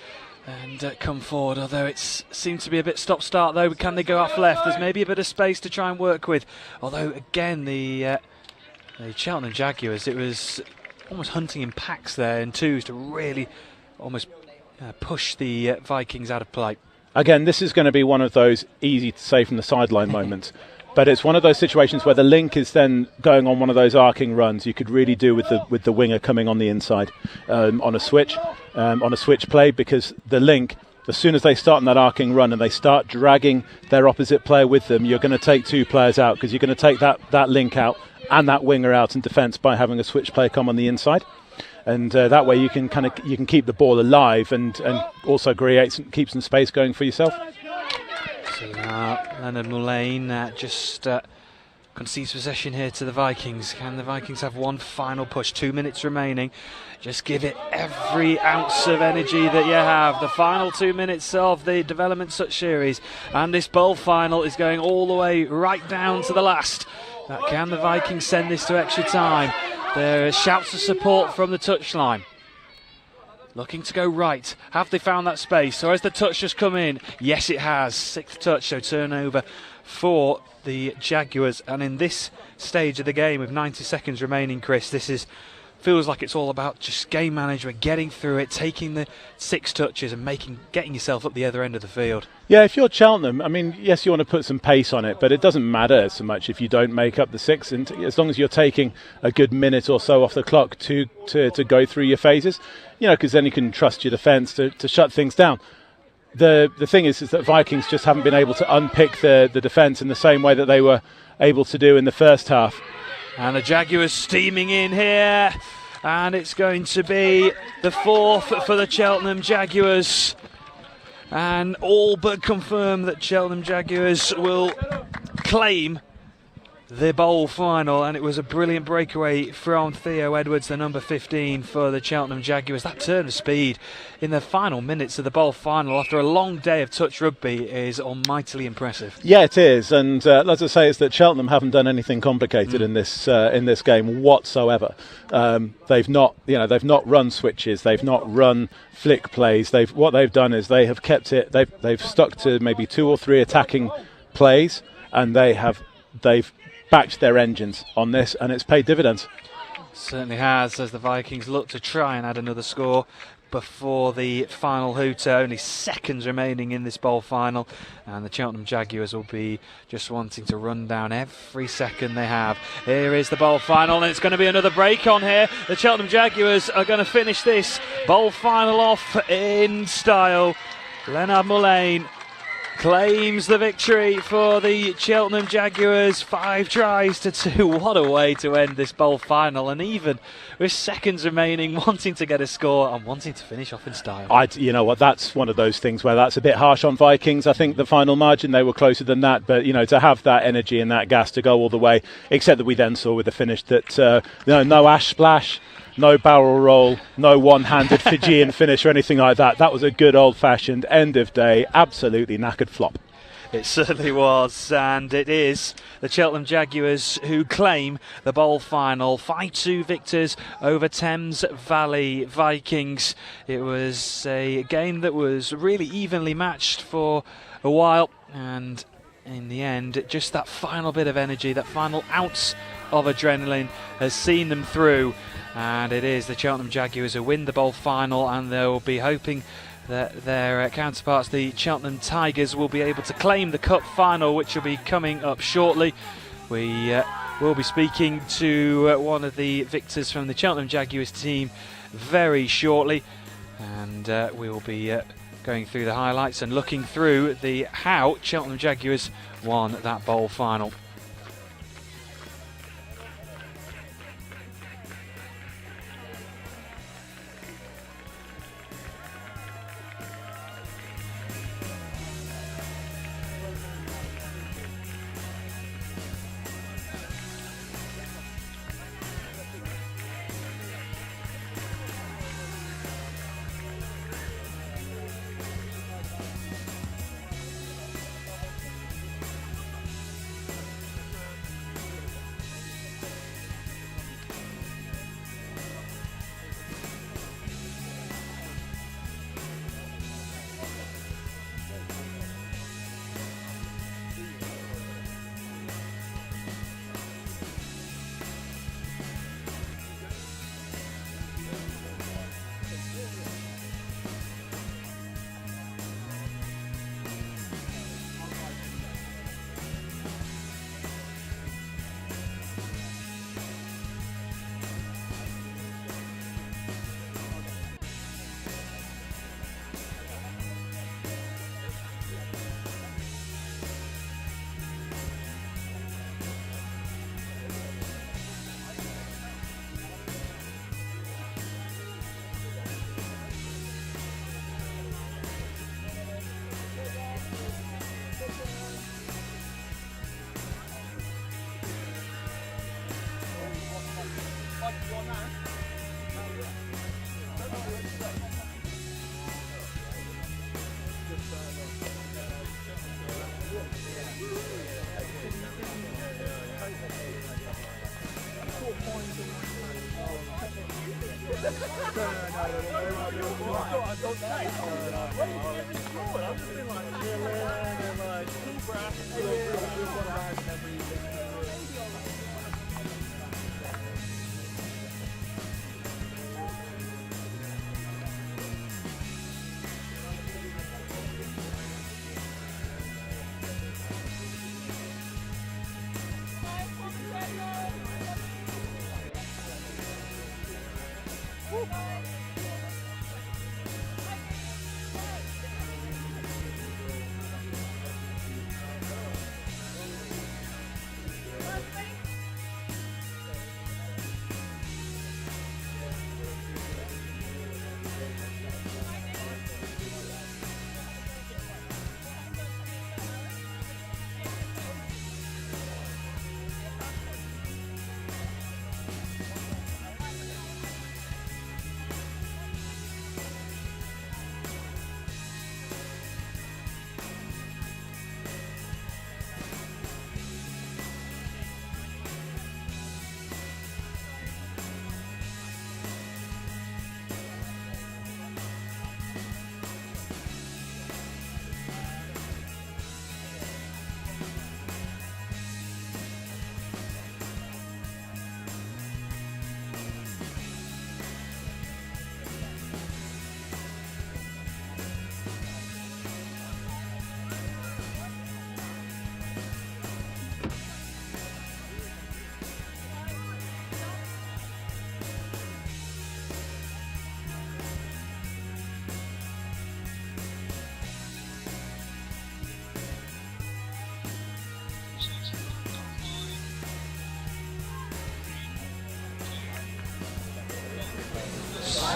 and come forward, although it seems to be a bit stop-start though. Can they go off left? There's maybe a bit of space to try and work with, although again the Cheltenham Jaguars, it was almost hunting in packs there in twos to really almost push the Vikings out of play. Again, this is going to be one of those easy to say from the sideline moments, but it's one of those situations where the link is then going on one of those arcing runs you could really do with the winger coming on the inside on a switch play, because the link, as soon as they start on that arcing run and they start dragging their opposite player with them, you're going to take two players out, because you're going to take that link out and that winger out in defence by having a switch player come on the inside. And that way you can keep the ball alive and also keep some space going for yourself. So Leonard Mullane just concedes possession here to the Vikings. Can the Vikings have one final push? 2 minutes remaining. Just give it every ounce of energy that you have. The final 2 minutes of the Development Touch Series, and this bowl final is going all the way right down to the last. Can the Vikings send this to extra time? There are shouts of support from the touchline. Looking to go right. Have they found that space? Or has the touch just come in? Yes, it has. 6th touch, so turnover for the Jaguars. And in this stage of the game, with 90 seconds remaining, Chris, this feels like it's all about just game management, getting through it, taking the 6 touches and getting yourself up the other end of the field. Yeah, if you're Cheltenham, I mean, yes, you want to put some pace on it, but it doesn't matter so much if you don't make up the 6, and as long as you're taking a good minute or so off the clock to go through your phases, because then you can trust your defence to shut things down. The thing is that Vikings just haven't been able to unpick the defence in the same way that they were able to do in the first half. And the Jaguars steaming in here, and it's going to be the 4th for the Cheltenham Jaguars, and all but confirm that Cheltenham Jaguars will claim the bowl final. And it was a brilliant breakaway from Theo Edwards, the number 15 for the Cheltenham Jaguars. That turn of speed in the final minutes of the bowl final after a long day of touch rugby is almightily impressive. Yeah, it is, and as I say, it's that Cheltenham haven't done anything complicated in this game whatsoever. They've not run switches, they've not run flick plays. What they've done is they have kept it. They've stuck to maybe 2 or 3 attacking plays, and they've backed their engines on this, and it's paid dividends. Certainly has, as the Vikings look to try and add another score before the final hooter. Only seconds remaining in this bowl final, and the Cheltenham Jaguars will be just wanting to run down every second they have. Here is the bowl final, and it's going to be another break on here. The Cheltenham Jaguars are going to finish this bowl final off in style. Leonard Mullane claims the victory for the Cheltenham Jaguars, 5 tries to 2. What a way to end this bowl final, and even with seconds remaining, wanting to get a score and wanting to finish off in style. You know what, that's one of those things where that's a bit harsh on Vikings. I think the final margin, they were closer than that, but to have that energy and that gas to go all the way, except that we then saw with the finish that no ash splash, no barrel roll, no one-handed Fijian finish or anything like that. That was a good old-fashioned end of day, absolutely knackered flop. It certainly was, and it is the Cheltenham Jaguars who claim the bowl final. 5-2 victors over Thames Valley Vikings. It was a game that was really evenly matched for a while, and in the end, just that final bit of energy, that final ounce of adrenaline has seen them through. And it is the Cheltenham Jaguars who win the bowl final, and they'll be hoping that their counterparts, the Cheltenham Tigers, will be able to claim the cup final, which will be coming up shortly. We will be speaking to one of the victors from the Cheltenham Jaguars team very shortly, and we will be going through the highlights and looking through how Cheltenham Jaguars won that bowl final.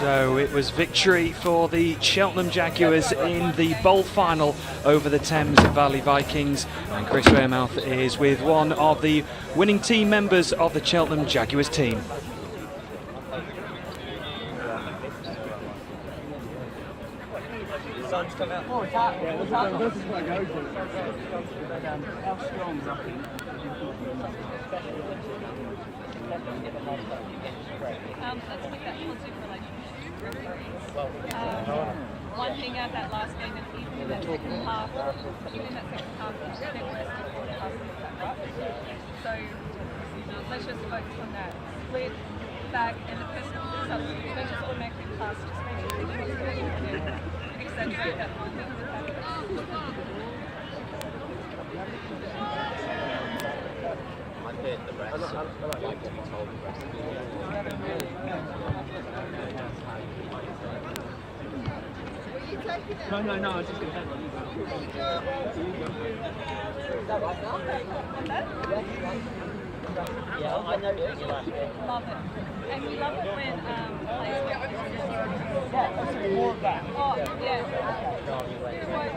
So it was victory for the Cheltenham Jaguars in the bowl final over the Thames Valley Vikings, and Chris Wearmouth is with one of the winning team members of the Cheltenham Jaguars team. Sun's come out. Yeah, this is what I go to. How strong is Let's look at positive relationship. One thing at that last game, and even in that second half, the so let's just focus on that. Split, back, and the person who substitutes, don't just automatically pass, just make sure they what's going on there. Accentuate that one thing with that. I've heard the rest. I like what you told the rest. No, I was just going to have one. Yeah, I know that you like it. Love it. And we love it when players get more of that. Oh, yeah.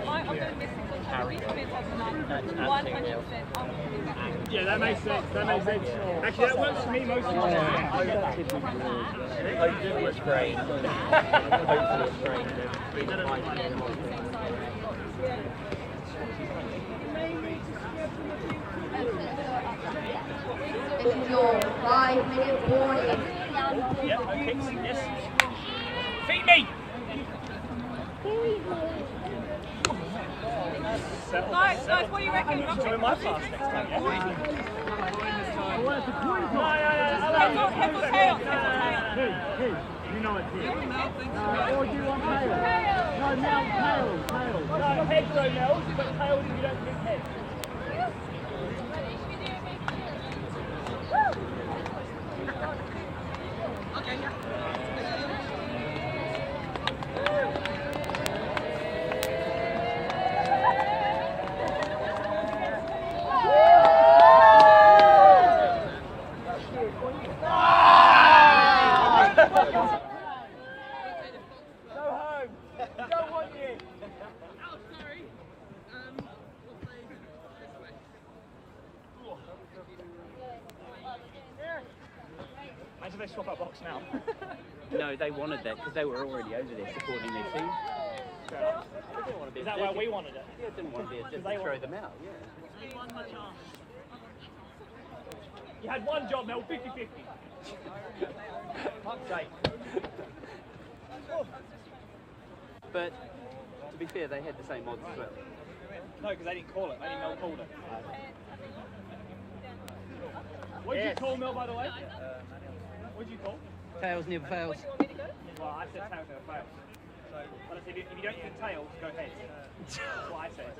I'm going to miss it. Carry comments on tonight. 100%. Yeah, that makes sense. Actually, that works for me most of the time. Hopefully it's great. Hopefully it's great. This is your 5-minute warning. Yep, okay, yes. Feed me! Nice, what do you reckon? Join my class next time, yeah? Head or tail? You know it's here. Or do you want tail? No, now tail. No, head though, Mel, but tail if you don't pick head. Imagine they swap our box now. No, they wanted that because they were already over there supporting their team. Is that why we wanted it? Yeah, didn't want to be a dip to throw them out, yeah. You had one job, Mel, 50-50. Fuck's sake. But to be fair, they had the same odds as well. No, because they didn't call it. Only Mel called it. What did you call, Mel, by the way? What did you call? Tails never fails. Well, I said tails never fails. So, well, I said if you don't use tails, go heads. That's what I said.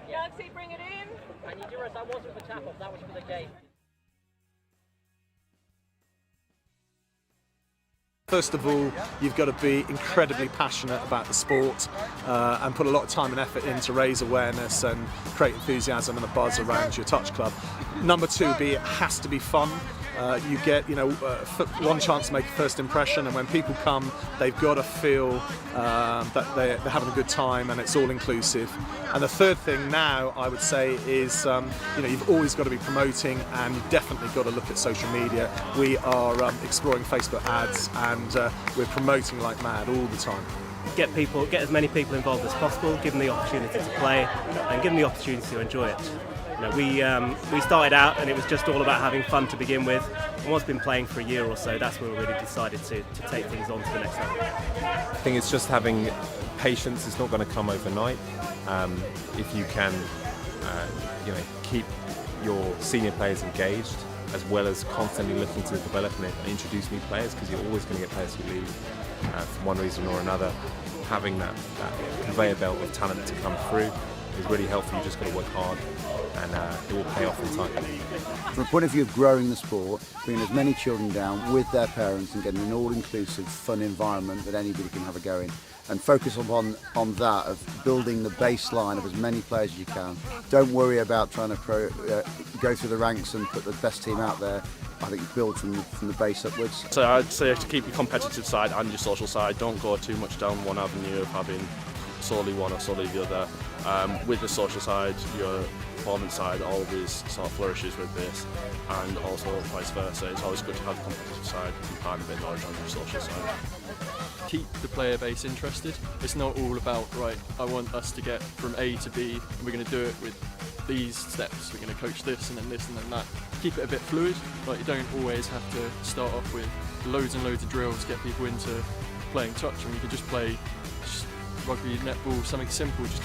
Galaxy, bring it in. And you do realize that wasn't for tap-off, that was for the game. First of all, you've got to be incredibly passionate about the sport and put a lot of time and effort in to raise awareness and create enthusiasm and a buzz around your touch club. Number two, it has to be fun. You get, one chance to make a first impression, and when people come, they've got to feel that they're having a good time, and it's all inclusive. And the third thing now, I would say, is you've always got to be promoting, and you've definitely got to look at social media. We are exploring Facebook ads, and we're promoting like mad all the time. Get as many people involved as possible, give them the opportunity to play, and give them the opportunity to enjoy it. We started out and it was just all about having fun to begin with, and once been playing for a year or so, that's when we really decided to take things on to the next level. I think it's just having patience. It's not going to come overnight. If you can keep your senior players engaged, as well as constantly looking to develop and introduce new players, because you're always going to get players who leave for one reason or another. Having that conveyor belt of talent to come through is really helpful. You just got to work hard, and it will pay off in time. From a point of view of growing the sport, bringing as many children down with their parents and getting an all-inclusive, fun environment that anybody can have a go in, and focus on that of building the baseline of as many players as you can. Don't worry about trying to go through the ranks and put the best team out there. I think build from the base upwards. So I'd say to keep your competitive side and your social side. Don't go too much down one avenue of having solely one or solely the other. With the social side, your performance side always sort of flourishes with this, and also vice versa. It's always good to have the competitive side and part of it knowledge on your social side. Keep the player base interested. It's not all about, right, I want us to get from A to B, and we're going to do it with these steps. We're going to coach this and then this and then that. Keep it a bit fluid. Like, you don't always have to start off with loads and loads of drills, get people into playing touch, and you can just play rugby, netball, something simple. Just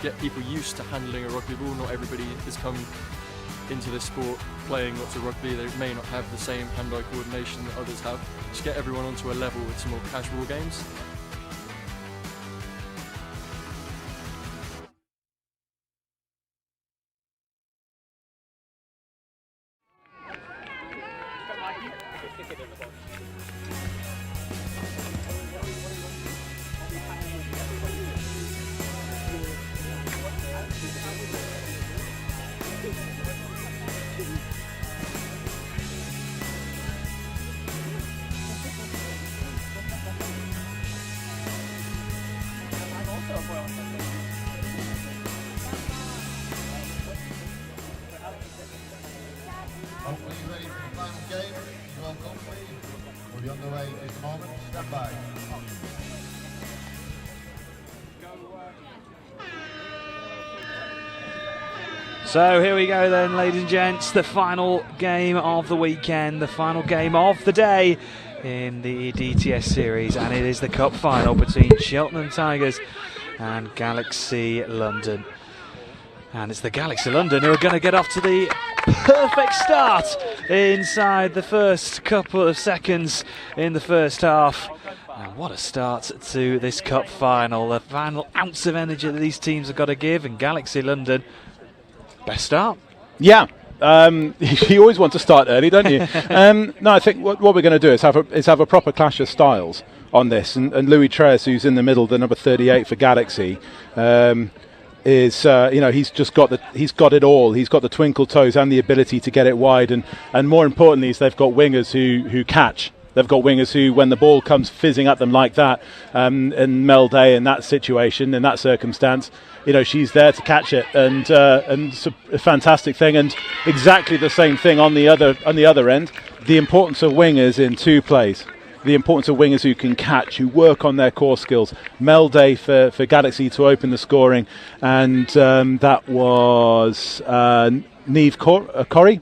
get people used to handling a rugby ball. Not everybody has come into this sport playing lots of rugby. They may not have the same hand-eye coordination that others have. Just get everyone onto a level with some more casual games. Hopefully you're ready for the final game. You all complete. We'll be underway in just a moment. Stand by. So here we go then, ladies and gents, the final game of the weekend, the final game of the day in the DTS series, and it is the cup final between Cheltenham Tigers and Galaxy London. And it's the Galaxy London who are going to get off to the perfect start inside the first couple of seconds in the first half. And what a start to this cup final, the final ounce of energy that these teams have got to give, and Galaxy London, best start. Yeah. You always want to start early, don't you? No, I think what we're going to do is have a proper clash of styles on this. And Louis Tres, who's in the middle, the number 38 for Galaxy, is he's got it all. He's got the twinkle toes and the ability to get it wide, and more importantly, is they've got wingers who catch. They've got wingers who, when the ball comes fizzing at them like that, and Mel Day in that situation, in that circumstance, she's there to catch it, and it's a fantastic thing. And exactly the same thing on the other end. The importance of wingers in two plays. the importance of wingers who can catch, who work on their core skills. Mel Day for Galaxy to open the scoring, and that was Niamh Corrie,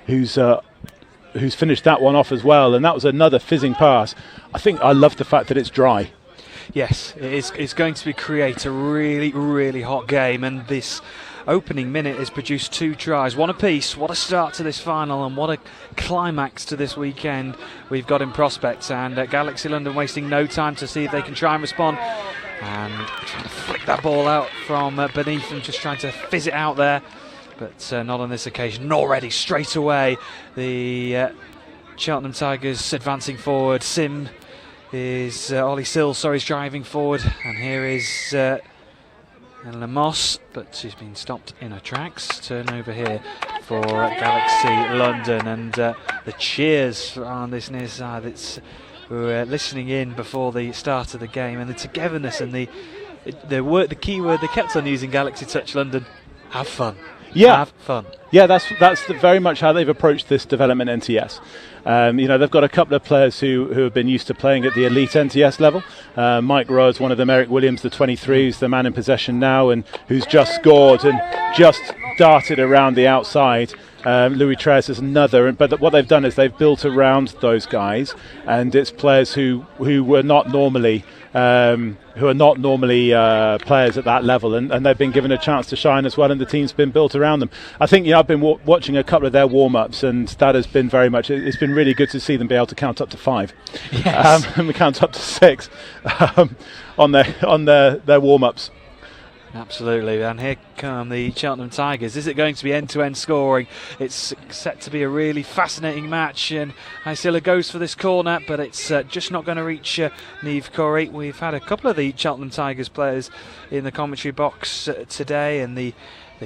who's finished that one off as well, and that was another fizzing pass. I love the fact that it's dry. Yes, it's going to create a really, really hot game, and this opening minute has produced 2 tries, one apiece. What a start to this final, and what a climax to this weekend we've got in prospect. And Galaxy London wasting no time to see if they can try and respond, and trying to flick that ball out from beneath them, just trying to fizz it out there, but not on this occasion. Already straight away the Cheltenham Tigers advancing forward. Ollie Sills is driving forward, and here is Eleanor Moss, but she's been stopped in her tracks. Turnover here for Galaxy London, and the cheers on this near side. We were listening in before the start of the game, and the togetherness and the key word they kept on using, Galaxy Touch London: have fun. Yeah, have fun. Yeah, that's very much how they've approached this development NTS. They've got a couple of players who have been used to playing at the elite NTS level. Mike Rowe's one of them. Eric Williams, the 23, who's the man in possession now, and who's just scored and just darted around the outside. Louis Tres is another, but what they've done is they've built around those guys, and it's players who were not normally players at that level, and they've been given a chance to shine as well, and the team's been built around them. I think I've been watching a couple of their warm-ups, and that has been it's been really good to see them be able to count up to 5. Yes. And count up to 6 on their warm-ups. Absolutely, and here come the Cheltenham Tigers. Is it going to be end-to-end scoring? It's set to be a really fascinating match, and Isilla goes for this corner, but it's just not going to reach Niamh Corrie. We've had a couple of the Cheltenham Tigers players in the commentary box today, and the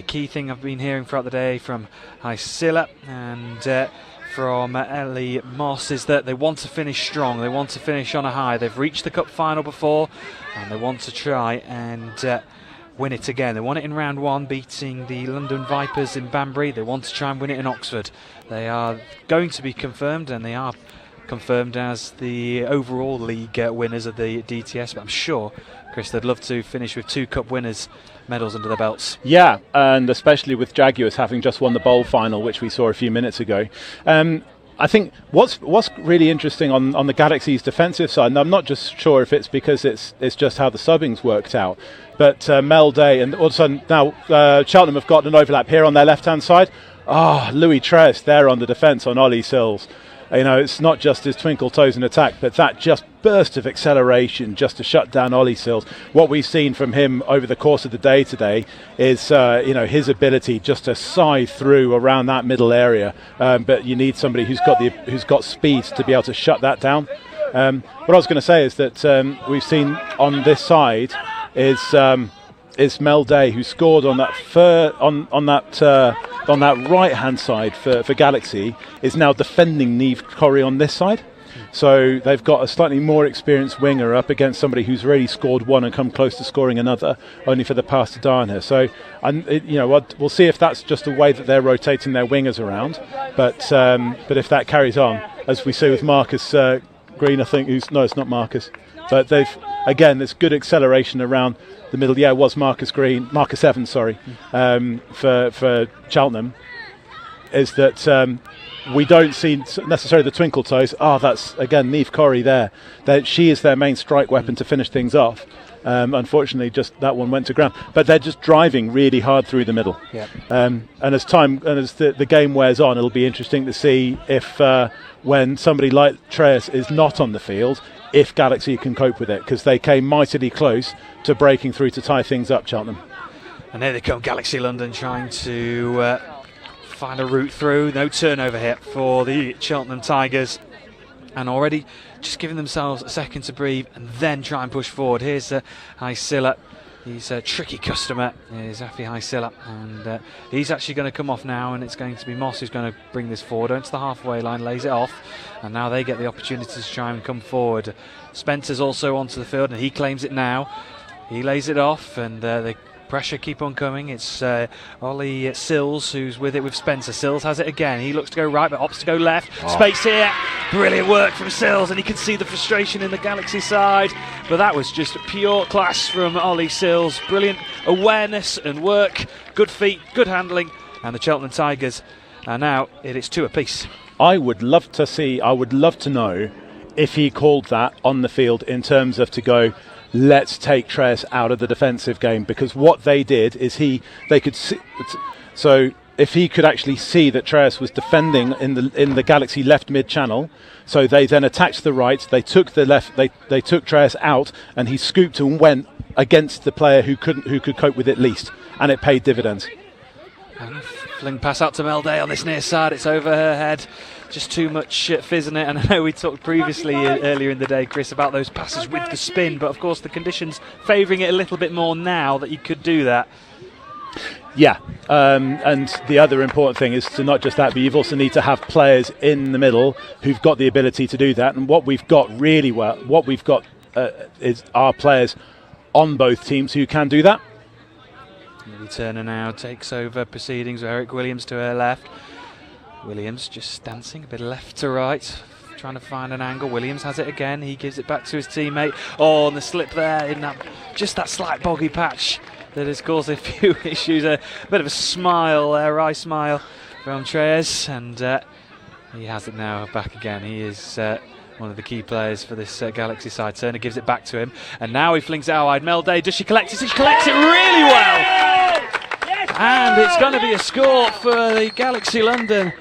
key thing I've been hearing throughout the day from Isilla and from Ellie Moss is that they want to finish strong, they want to finish on a high. They've reached the cup final before, and they want to try and win it again. They won it in round 1, beating the London Vipers in Banbury. They want to try and win it in Oxford. They are going to be confirmed, and they are confirmed as the overall league winners of the DTS, but I'm sure, Chris, they'd love to finish with 2 cup winners medals under their belts. Yeah, and especially with Jaguars having just won the bowl final, which we saw a few minutes ago. I think what's really interesting on the Galaxy's defensive side, and I'm not just sure if it's because it's just how the subbing's worked out, but Mel Day, and all of a sudden now Cheltenham have got an overlap here on their left-hand side. Louis Tres there on the defence on Ollie Sills. It's not just his twinkle toes in attack, but that just burst of acceleration just to shut down Ollie Sills. What we've seen from him over the course of the day today is his ability just to scythe through around that middle area. But you need somebody who's got speed to be able to shut that down. What I was going to say is that we've seen on this side is Mel Day, who scored on that on that right hand side for Galaxy, is now defending Niamh Corrie on this side. So they've got a slightly more experienced winger up against somebody who's already scored one and come close to scoring another, only for the pass to Dana. So we'll see if that's just a way that they're rotating their wingers around. But if that carries on, as we see with Marcus Green, I think it's not Marcus, but there's good acceleration around the middle. Yeah, it was Marcus Evans, sorry, for Cheltenham. Is that we don't see necessarily the twinkle toes. That's again Niamh Corrie there. She is their main strike weapon to finish things off. Unfortunately, just that one went to ground. But they're just driving really hard through the middle. Yep. And as the game wears on, it'll be interesting to see if when somebody like Tres is not on the field, if Galaxy can cope with it, because they came mightily close to breaking through to tie things up, Cheltenham. And here they come, Galaxy London trying to find a route through. No turnover here for the Cheltenham Tigers, and already just giving themselves a second to breathe and then try and push forward. Here's Isilla. He's a tricky customer, is Afi Isilla, and he's actually going to come off now, and it's going to be Moss who's going to bring this forward onto the halfway line, lays it off, and now they get the opportunity to try and come forward. Spencer's also onto the field, and he claims it now. He lays it off, and they Pressure keep on coming. It's Ollie Sills who's with it with Spencer. Sills has it again. He looks to go right but opts to go left. Space here. Brilliant work from Sills, and you can see the frustration in the Galaxy side. But that was just pure class from Ollie Sills. Brilliant awareness and work. Good feet, good handling. And the Cheltenham Tigers are now it is 2 apiece. I would love to know if he called that on the field in terms of to go, let's take Treyas out of the defensive game, because what they did is they could see. So if he could actually see that Treyas was defending in the Galaxy left mid channel, so they then attacked the right, they took the left, they took Treyas out, and he scooped and went against the player who could cope with it least, and it paid dividends. And fling pass out to Melday on this near side. It's over her head. Just too much fizz in it. And I know we talked previously earlier in the day, Chris, about those passes with the spin, but of course the conditions favouring it a little bit more now that you could do that. Yeah, and the other important thing is to not just that, but you've also need to have players in the middle who've got the ability to do that. And what we've got really well, is our players on both teams who can do that. Lily Turner now takes over proceedings with Eric Williams to her left. Williams just dancing a bit left to right, trying to find an angle. Williams has it again. He gives it back to his teammate. Oh, and the slip there in that slight boggy patch that has caused a few issues. A bit of a smile, a wry smile from Treyas, and he has it now back again. He is one of the key players for this Galaxy side. Turner gives it back to him, and now he flings it out wide. Melday, does she collect it? She collects it really well. And it's going to be a score for the Galaxy London.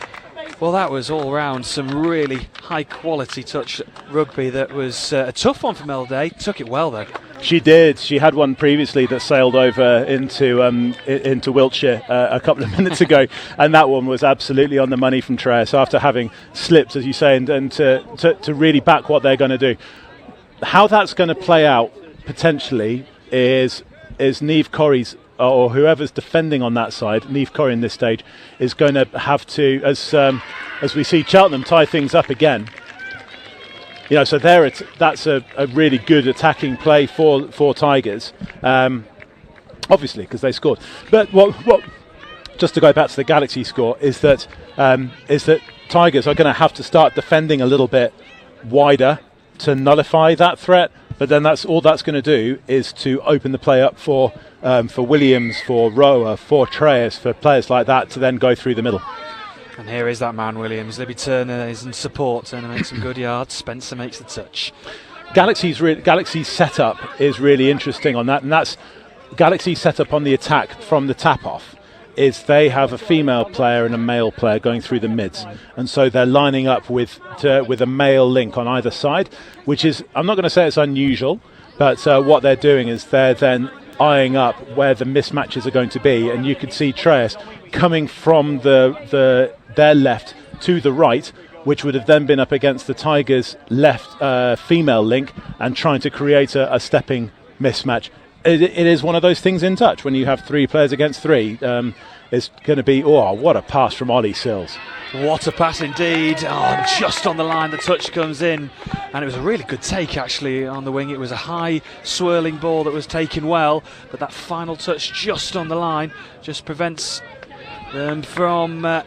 Well, that was all round some really high quality touch rugby. That was a tough one for Melday. Took it well though. She did. She had one previously that sailed over into Wiltshire a couple of minutes ago, and that one was absolutely on the money from Treyas after having slipped, as you say, and to really back what they're going to do. How that's going to play out potentially is Niamh Corrie's, or whoever's defending on that side, Niamh Corrie in this stage, is going to have to, as we see Cheltenham tie things up again. You know, so that's a really good attacking play for Tigers, obviously because they scored. But what just to go back to the Galaxy score is that Tigers are going to have to start defending a little bit wider to nullify that threat. But then that's all that's going to do is to open the play up for Williams, for Rower, for Treyas, for players like that to then go through the middle. And here is that man, Williams. Libby Turner is in support. Turner makes some good yards. Spencer makes the touch. Galaxy's setup is really interesting on that, and that's Galaxy's setup on the attack from the tap off. Is they have a female player and a male player going through the mids, and so they're lining up with a male link on either side, which is, I'm not going to say it's unusual, but what they're doing is they're then eyeing up where the mismatches are going to be, and you could see Treyas coming from their left to the right, which would have then been up against the Tigers' left female link and trying to create a stepping mismatch. It is one of those things in touch when you have 3 players against 3. It's going to be, what a pass from Ollie Sills. What a pass indeed. Oh, just on the line the touch comes in, and it was a really good take actually on the wing. It was a high swirling ball that was taken well, but that final touch just on the line just prevents them from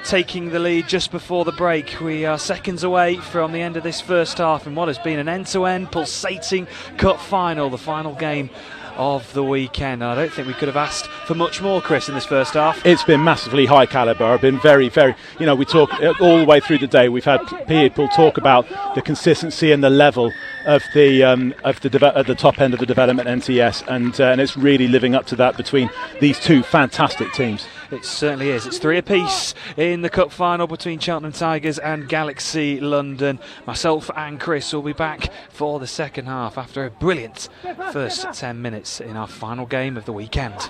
taking the lead just before the break. We are seconds away from the end of this first half in what has been an end-to-end pulsating cup final, the final game of the weekend. I don't think we could have asked for much more, Chris, in this first half. It's been massively high calibre. I've been very, very, we talk all the way through the day. We've had people talk about the consistency and the level of the top end of the development NTS, and it's really living up to that between these 2 fantastic teams. It certainly is. It's 3 apiece in the cup final between Cheltenham Tigers and Galaxy London. Myself and Chris will be back for the second half after a brilliant first 10 minutes in our final game of the weekend. Nice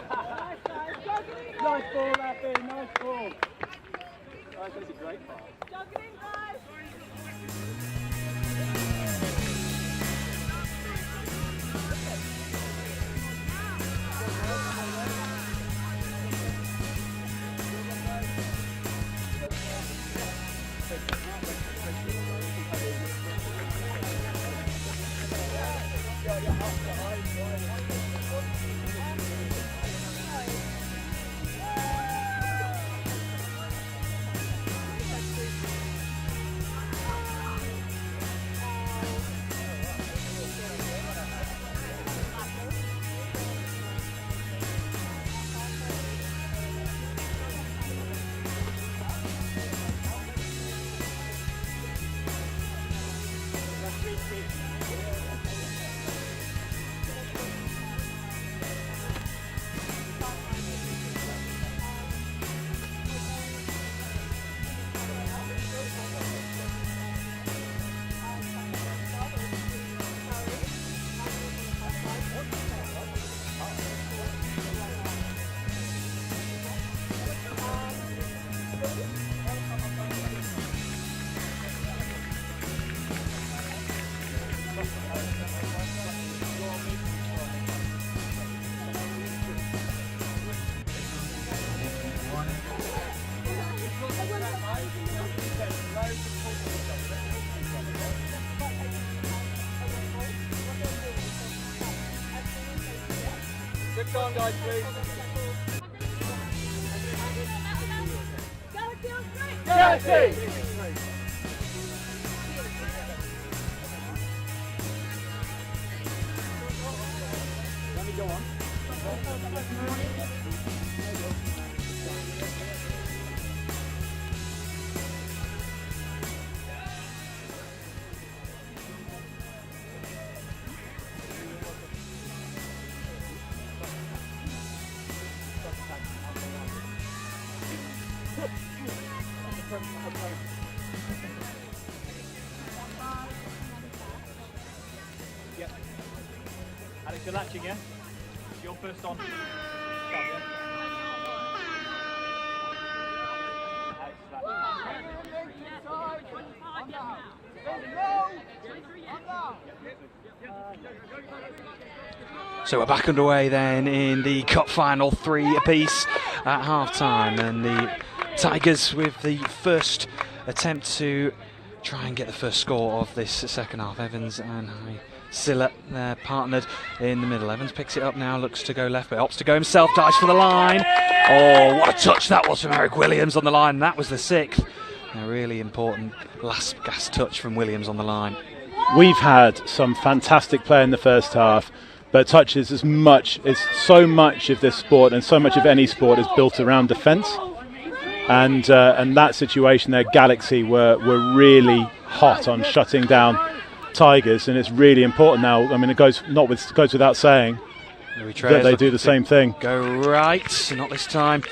ball, Rafi, nice ball. That's a great ball. Good time, guys, please. Galaxy! Let me go on. Yep. Alex, you're latching, yeah? You're first on. So we're back underway then in the cup final, 3 apiece at half-time, and the Tigers with the first attempt to try and get the first score of this second half. Evans and Silla, they're partnered in the middle. Evans picks it up now, looks to go left, but opts to go himself, dives for the line. Oh, what a touch that was from Eric Williams on the line. That was the 6th. A really important last gas touch from Williams on the line. We've had some fantastic play in the first half, but touches so much of this sport and so much of any sport is built around defence. And that situation there, Galaxy were really hot on shutting down Tigers, and it's really important now. I mean, it goes without saying that they do the same thing. Go right, not this time.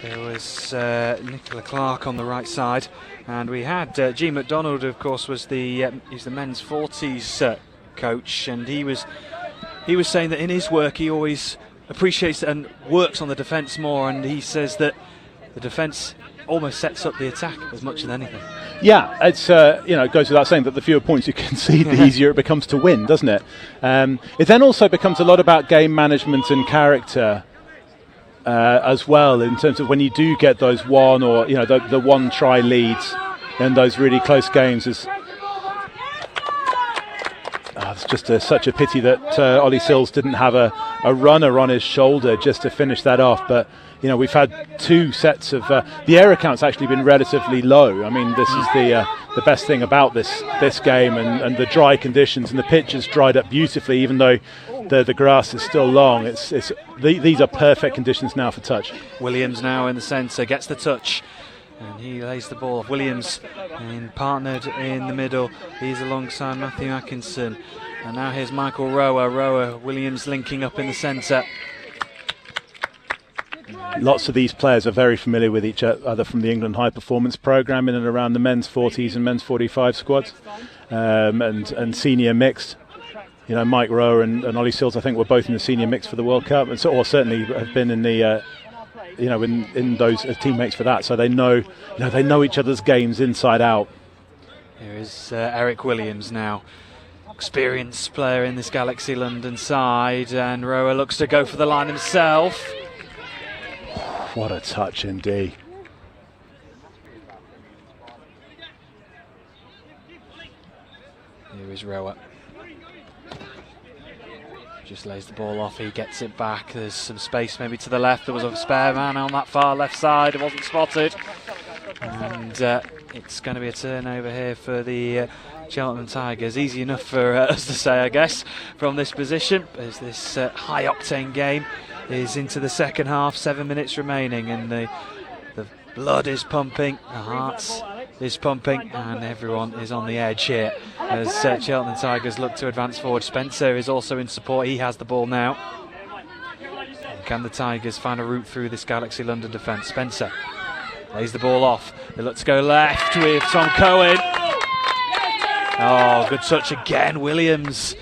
There was Nicola Clark on the right side, and we had G. McDonald, of course, was he's the men's 40s coach, and he was saying that in his work he always appreciates and works on the defence more, and he says that the defence almost sets up the attack as much as anything. Yeah, it's it goes without saying that the fewer points you concede, the easier it becomes to win, doesn't it? It then also becomes a lot about game management and character as well, in terms of when you do get those one or the one try leads in those really close games. It's just such a pity that Ollie Sills didn't have a runner on his shoulder just to finish that off, but we've had 2 sets of the error count's actually been relatively low. I mean, this is the best thing about this game, and the dry conditions, and the pitch has dried up beautifully, even though the grass is still long. These are perfect conditions now for touch. Williams now in the centre, gets the touch, and he lays the ball off. Williams partnered in the middle. He's alongside Matthew Atkinson, and now here's Michael Rower. Williams linking up in the centre. Lots of these players are very familiar with each other from the England High Performance Programme in and around the men's 40s and men's 45 squads, and senior mixed. Mike Rowe and Ollie Sills, I think, were both in the senior mix for the World Cup, and or certainly have been in the in those as teammates for that. So they know each other's games inside out. Here is Eric Williams now, experienced player in this Galaxy London side, and Rowe looks to go for the line himself. What a touch indeed. Here is Rowe. Just lays the ball off, he gets it back. There's some space maybe to the left. There was a spare man on that far left side. It wasn't spotted. And it's going to be a turnover here for the Cheltenham Tigers. Easy enough for us to say, I guess, from this position, as this high-octane game is into the second half. 7 minutes remaining, and the blood is pumping, the hearts is pumping and everyone is on the edge here as Cheltenham Tigers look to advance forward. Spencer is also in support, he has the ball now. Can the Tigers find a route through this Galaxy London defence? Spencer lays the ball off, they look to go left with Tom Cohen. Oh, good touch again, Williams.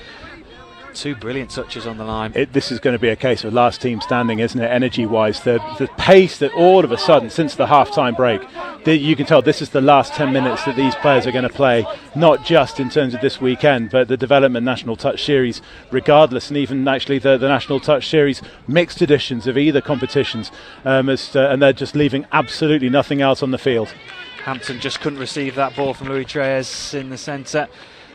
2 brilliant touches on the line. This is going to be a case of last team standing, isn't it, energy-wise? The pace that all of a sudden, since the half-time break, you can tell this is the last 10 minutes that these players are going to play, not just in terms of this weekend, but the Development National Touch Series regardless, and even actually the National Touch Series mixed editions of either competitions, and they're just leaving absolutely nothing else on the field. Hampton just couldn't receive that ball from Louis Treyes in the centre.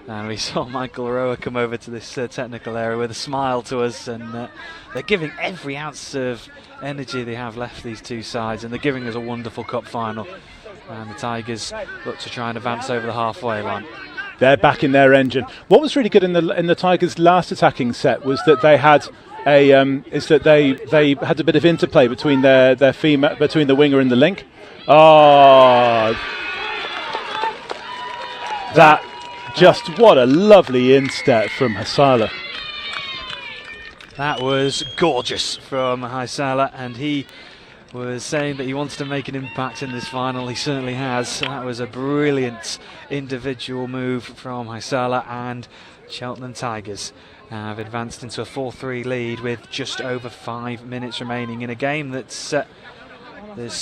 And we saw Michael Roa come over to this technical area with a smile to us, and they're giving every ounce of energy they have left, these two sides, and they're giving us a wonderful cup final. And the Tigers look to try and advance over the halfway line. They're back in their engine. What was really good in the Tigers' last attacking set was that they had they had a bit of interplay between between the winger and the link. Oh, that. Just what a lovely instep from Haisala. That was gorgeous from Haisala, and he was saying that he wants to make an impact in this final. He certainly has. That was a brilliant individual move from Haisala, and Cheltenham Tigers have advanced into a 4-3 lead with just over 5 minutes remaining in a game that's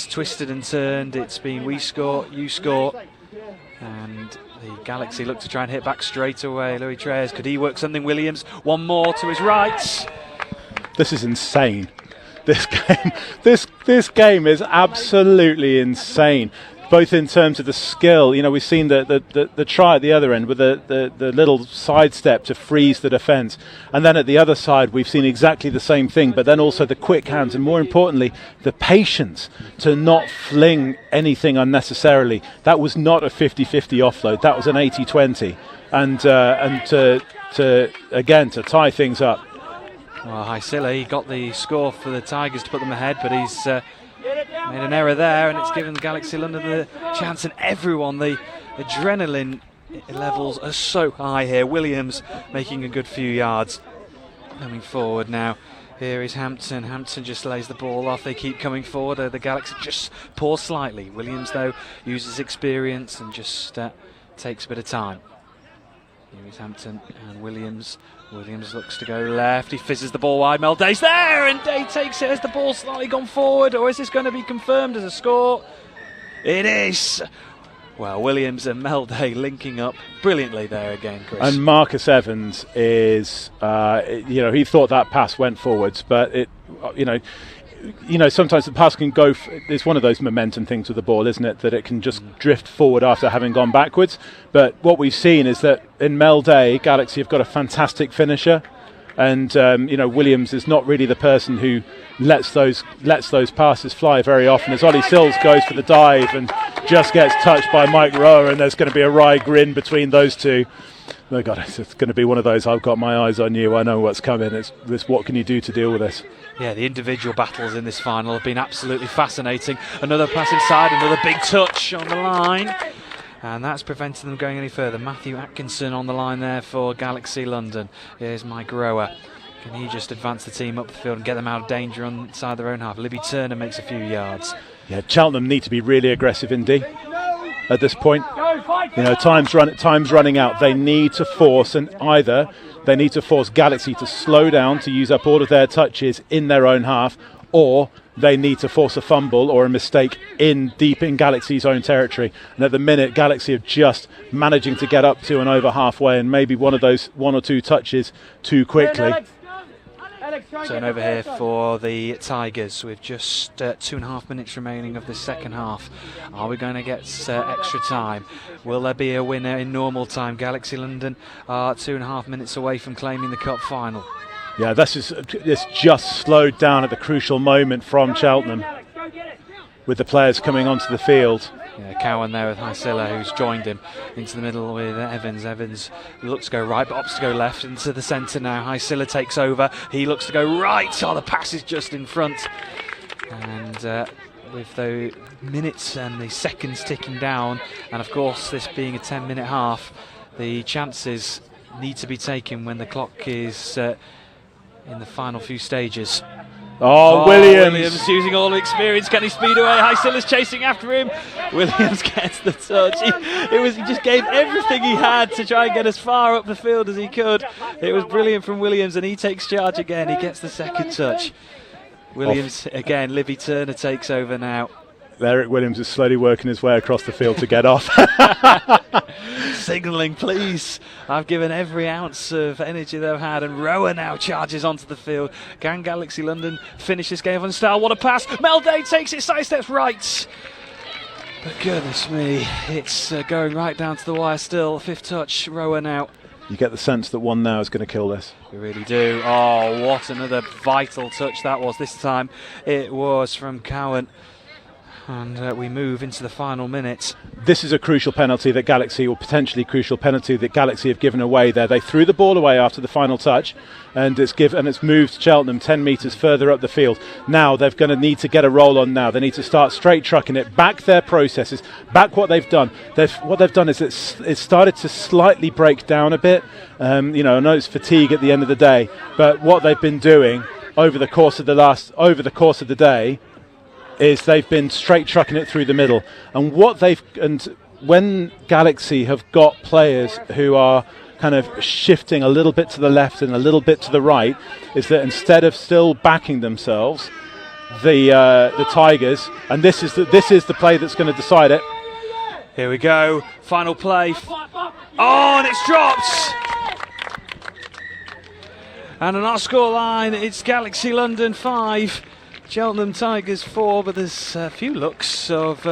twisted and turned. It's been we score, you score, and the Galaxy look to try and hit back straight away. Louis Treyes, could he work something? Williams, one more to his right. This is insane. This game is absolutely insane. Both in terms of the skill, we've seen the try at the other end with the little sidestep to freeze the defence, and then at the other side we've seen exactly the same thing, but then also the quick hands, and more importantly the patience to not fling anything unnecessarily. That was not a 50-50 offload, that was an 80-20, and to tie things up. Well, Haisala, he got the score for the Tigers to put them ahead, but he's made an error there, and it's given Galaxy London the chance, and everyone, the adrenaline levels are so high here. Williams making a good few yards. Coming forward now, here is Hampton. Hampton just lays the ball off, they keep coming forward, the Galaxy just pause slightly. Williams though uses experience and just takes a bit of time. Here is Hampton and Williams. Williams looks to go left, he fizzes the ball wide, Mel Day's there, and Day takes it. Has the ball slightly gone forward, or is this going to be confirmed as a score? It is! Well, Williams and Mel Day linking up brilliantly there again, Chris. And Marcus Evans is, he thought that pass went forwards, but sometimes the pass can go. It's one of those momentum things with the ball, isn't it? That it can just drift forward after having gone backwards. But what we've seen is that in Mel Day, Galaxy have got a fantastic finisher, and Williams is not really the person who lets those passes fly very often. As Ollie Sills goes for the dive and just gets touched by Mike Rowe, and there's going to be a wry grin between those two. Oh God, it's going to be one of those. I've got my eyes on you. I know what's coming. It's this. What can you do to deal with this? Yeah, the individual battles in this final have been absolutely fascinating. Another pass inside, another big touch on the line, and that's preventing them going any further. Matthew Atkinson on the line there for Galaxy London. Here's Mike Rower. Can he just advance the team up the field and get them out of danger on inside their own half? Libby Turner makes a few yards. Yeah, Cheltenham need to be really aggressive in D at this point. Time's running out. They need to force, and either they need to force Galaxy to slow down to use up all of their touches in their own half, or they need to force a fumble or a mistake deep in Galaxy's own territory. And at the minute, Galaxy are just managing to get up to and over halfway, and maybe one or two touches too quickly. Turn over here for the Tigers with just 2.5 minutes remaining of the second half. Are we going to get extra time? Will there be a winner in normal time? Galaxy London are 2.5 minutes away from claiming the cup final. Yeah, it's just slowed down at the crucial moment from Cheltenham with the players coming onto the field. Yeah, Cowan there with Haisala, who's joined him into the middle with Evans. Evans looks to go right, but opts to go left into the centre now. Haisala takes over. He looks to go right. Oh, the pass is just in front. And with the minutes and the seconds ticking down, and of course this being a 10-minute half, the chances need to be taken when the clock is in the final few stages. Oh, Williams using all the experience. Can he speed away? Hysilla's chasing after him. Williams gets the touch. He just gave everything he had to try and get as far up the field as he could. It was brilliant from Williams, and he takes charge again. He gets the second touch. Williams again. Livy Turner takes over now. Eric Williams is slowly working his way across the field to get off. Signalling, please. I've given every ounce of energy they've had, and Rower now charges onto the field. Can Galaxy London finish this game on style? What a pass! Mel Day takes it, sidesteps right. But goodness me, it's going right down to the wire still. Fifth touch, Rower now. You get the sense that one now is going to kill this. You really do. Oh, what another vital touch that was. This time it was from Cowan. And we move into the final minutes. This is a crucial penalty that Galaxy, or potentially crucial penalty that Galaxy have given away there. They threw the ball away after the final touch, and it's moved Cheltenham 10 metres further up the field. Now they're going to need to get a roll on now. They need to start straight trucking it, back their processes, back what they've done. What they've done is it's started to slightly break down a bit. I know it's fatigue at the end of the day, but what they've been doing over the course of the day is they've been straight trucking it through the middle. And when Galaxy have got players who are kind of shifting a little bit to the left and a little bit to the right, is that instead of still backing themselves, the Tigers, and this is the play that's going to decide it. Here we go, final play. Oh, and it's dropped. And on our scoreline, it's Galaxy London 5. Cheltenham Tigers 4, but there's a few looks of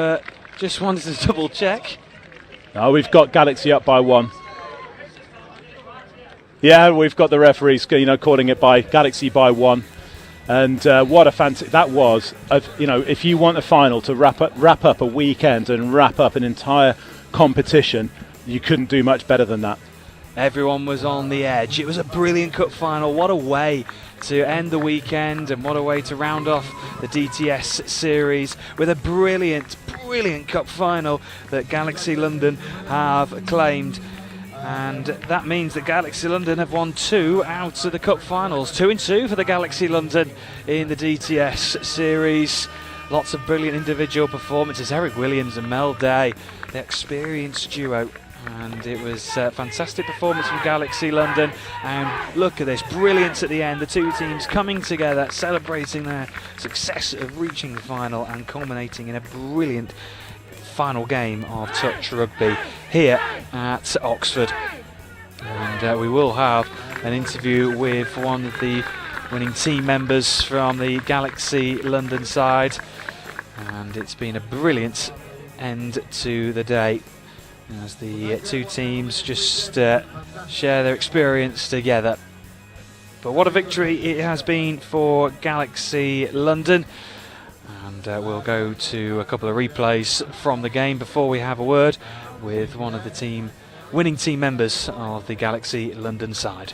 just wanted to double check. Oh, we've got Galaxy up by 1. Yeah, we've got the referees, calling it by Galaxy by 1. And what a fancy that was! If you want a final to wrap up a weekend and wrap up an entire competition, you couldn't do much better than that. Everyone was on the edge. It was a brilliant cup final. What a way to end the weekend, and what a way to round off the DTS series with a brilliant cup final that Galaxy London have claimed. And that means that Galaxy London have won 2 out of the cup finals. 2-2 for the Galaxy London in the DTS series. Lots of brilliant individual performances. Eric Williams and Mel Day, the experienced duo. And it was a fantastic performance from Galaxy London. And look at this, brilliance at the end. The two teams coming together, celebrating their success of reaching the final and culminating in a brilliant final game of touch rugby here at Oxford. And we will have an interview with one of the winning team members from the Galaxy London side. And it's been a brilliant end to the day as the two teams just share their experience together. But what a victory it has been for Galaxy London. And we'll go to a couple of replays from the game before we have a word with one of the winning team members of the Galaxy London side.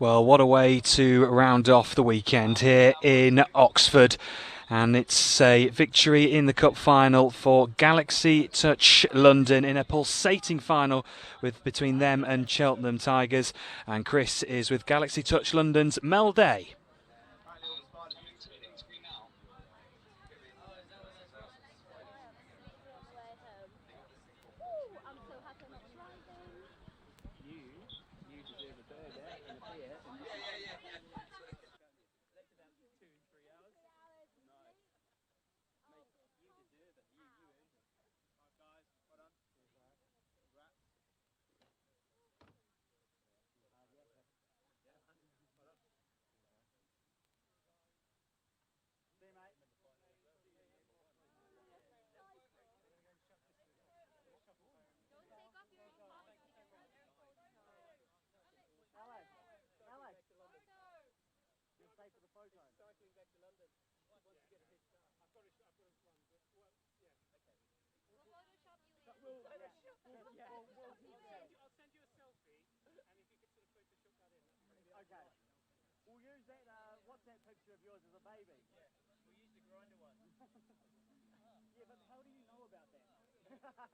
Well, what a way to round off the weekend here in Oxford. And it's a victory in the cup final for Galaxy Touch London in a pulsating final between them and Cheltenham Tigers. And Chris is with Galaxy Touch London's Mel Day. Okay. We'll use that WhatsApp picture of yours as a baby. Yeah. We'll use the grinder one. Yeah, but how do you know about that? Good question.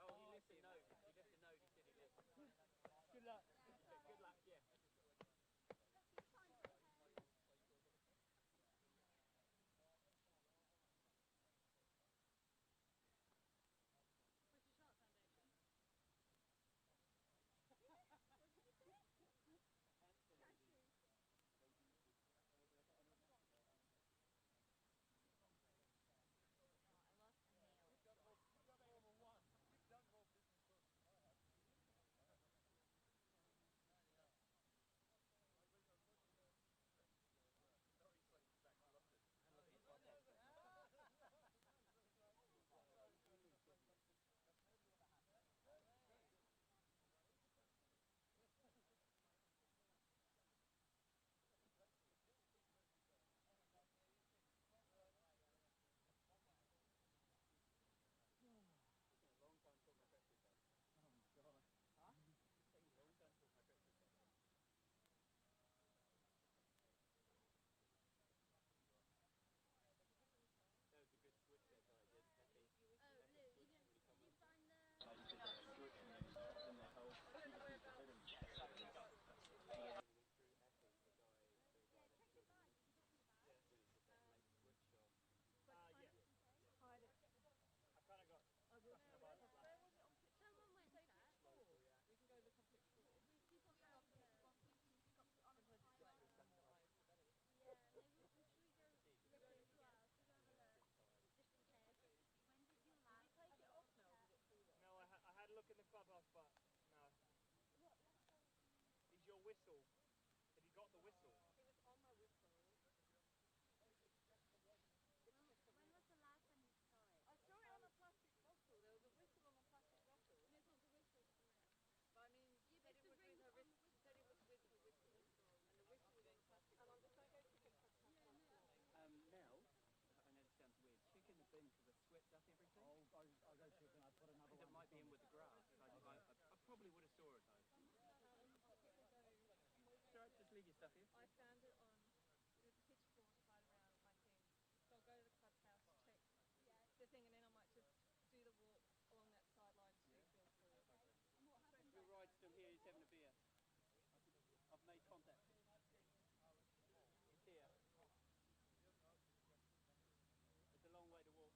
Oh, he left a note. He left a note. He said he left. Good luck. Good luck, yeah. Whistle. Have you got the whistle? It was on my whistle. When was the last time you saw it? I saw it on a plastic bottle. There was a whistle on a plastic bottle. And it's not the whistle. But I mean, she said it was with her whistle. She said it was with her whistle. And the whistle was on the plastic bottle. Mel, I know this sounds weird. Chick in the bin because I swept up everything. I'll go check and I'll put another one. It might be in with the grass. I probably would have saw it though. Just leave your stuff here. I found it on, there's a pitchfork right around my thing. So I'll go to the clubhouse, check the thing, and then I might just do the walk along that sideline to feel forward. Your ride's still here, he's having a beer. I've made contact. It's here. It's a long way to walk.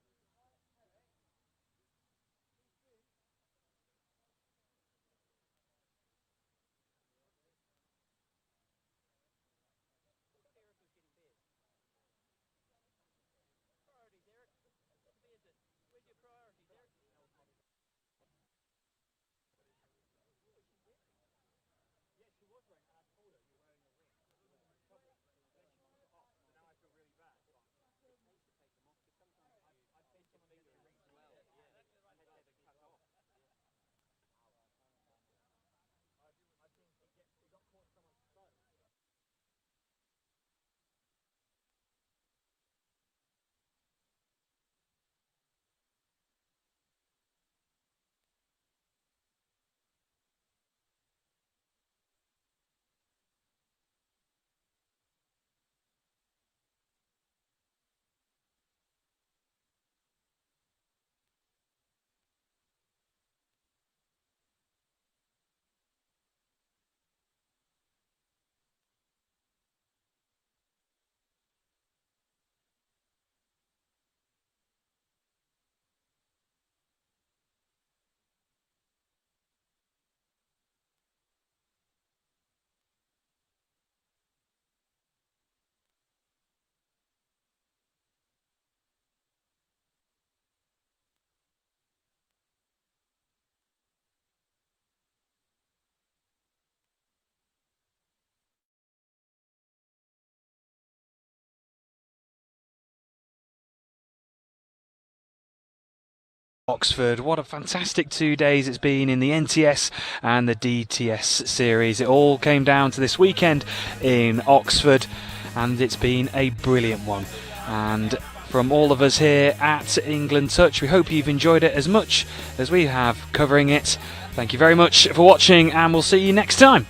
Oxford. What a fantastic 2 days it's been in the NTS and the DTS series. It all came down to this weekend in Oxford, and it's been a brilliant one. And from all of us here at England Touch, we hope you've enjoyed it as much as we have covering it. Thank you very much for watching, and we'll see you next time.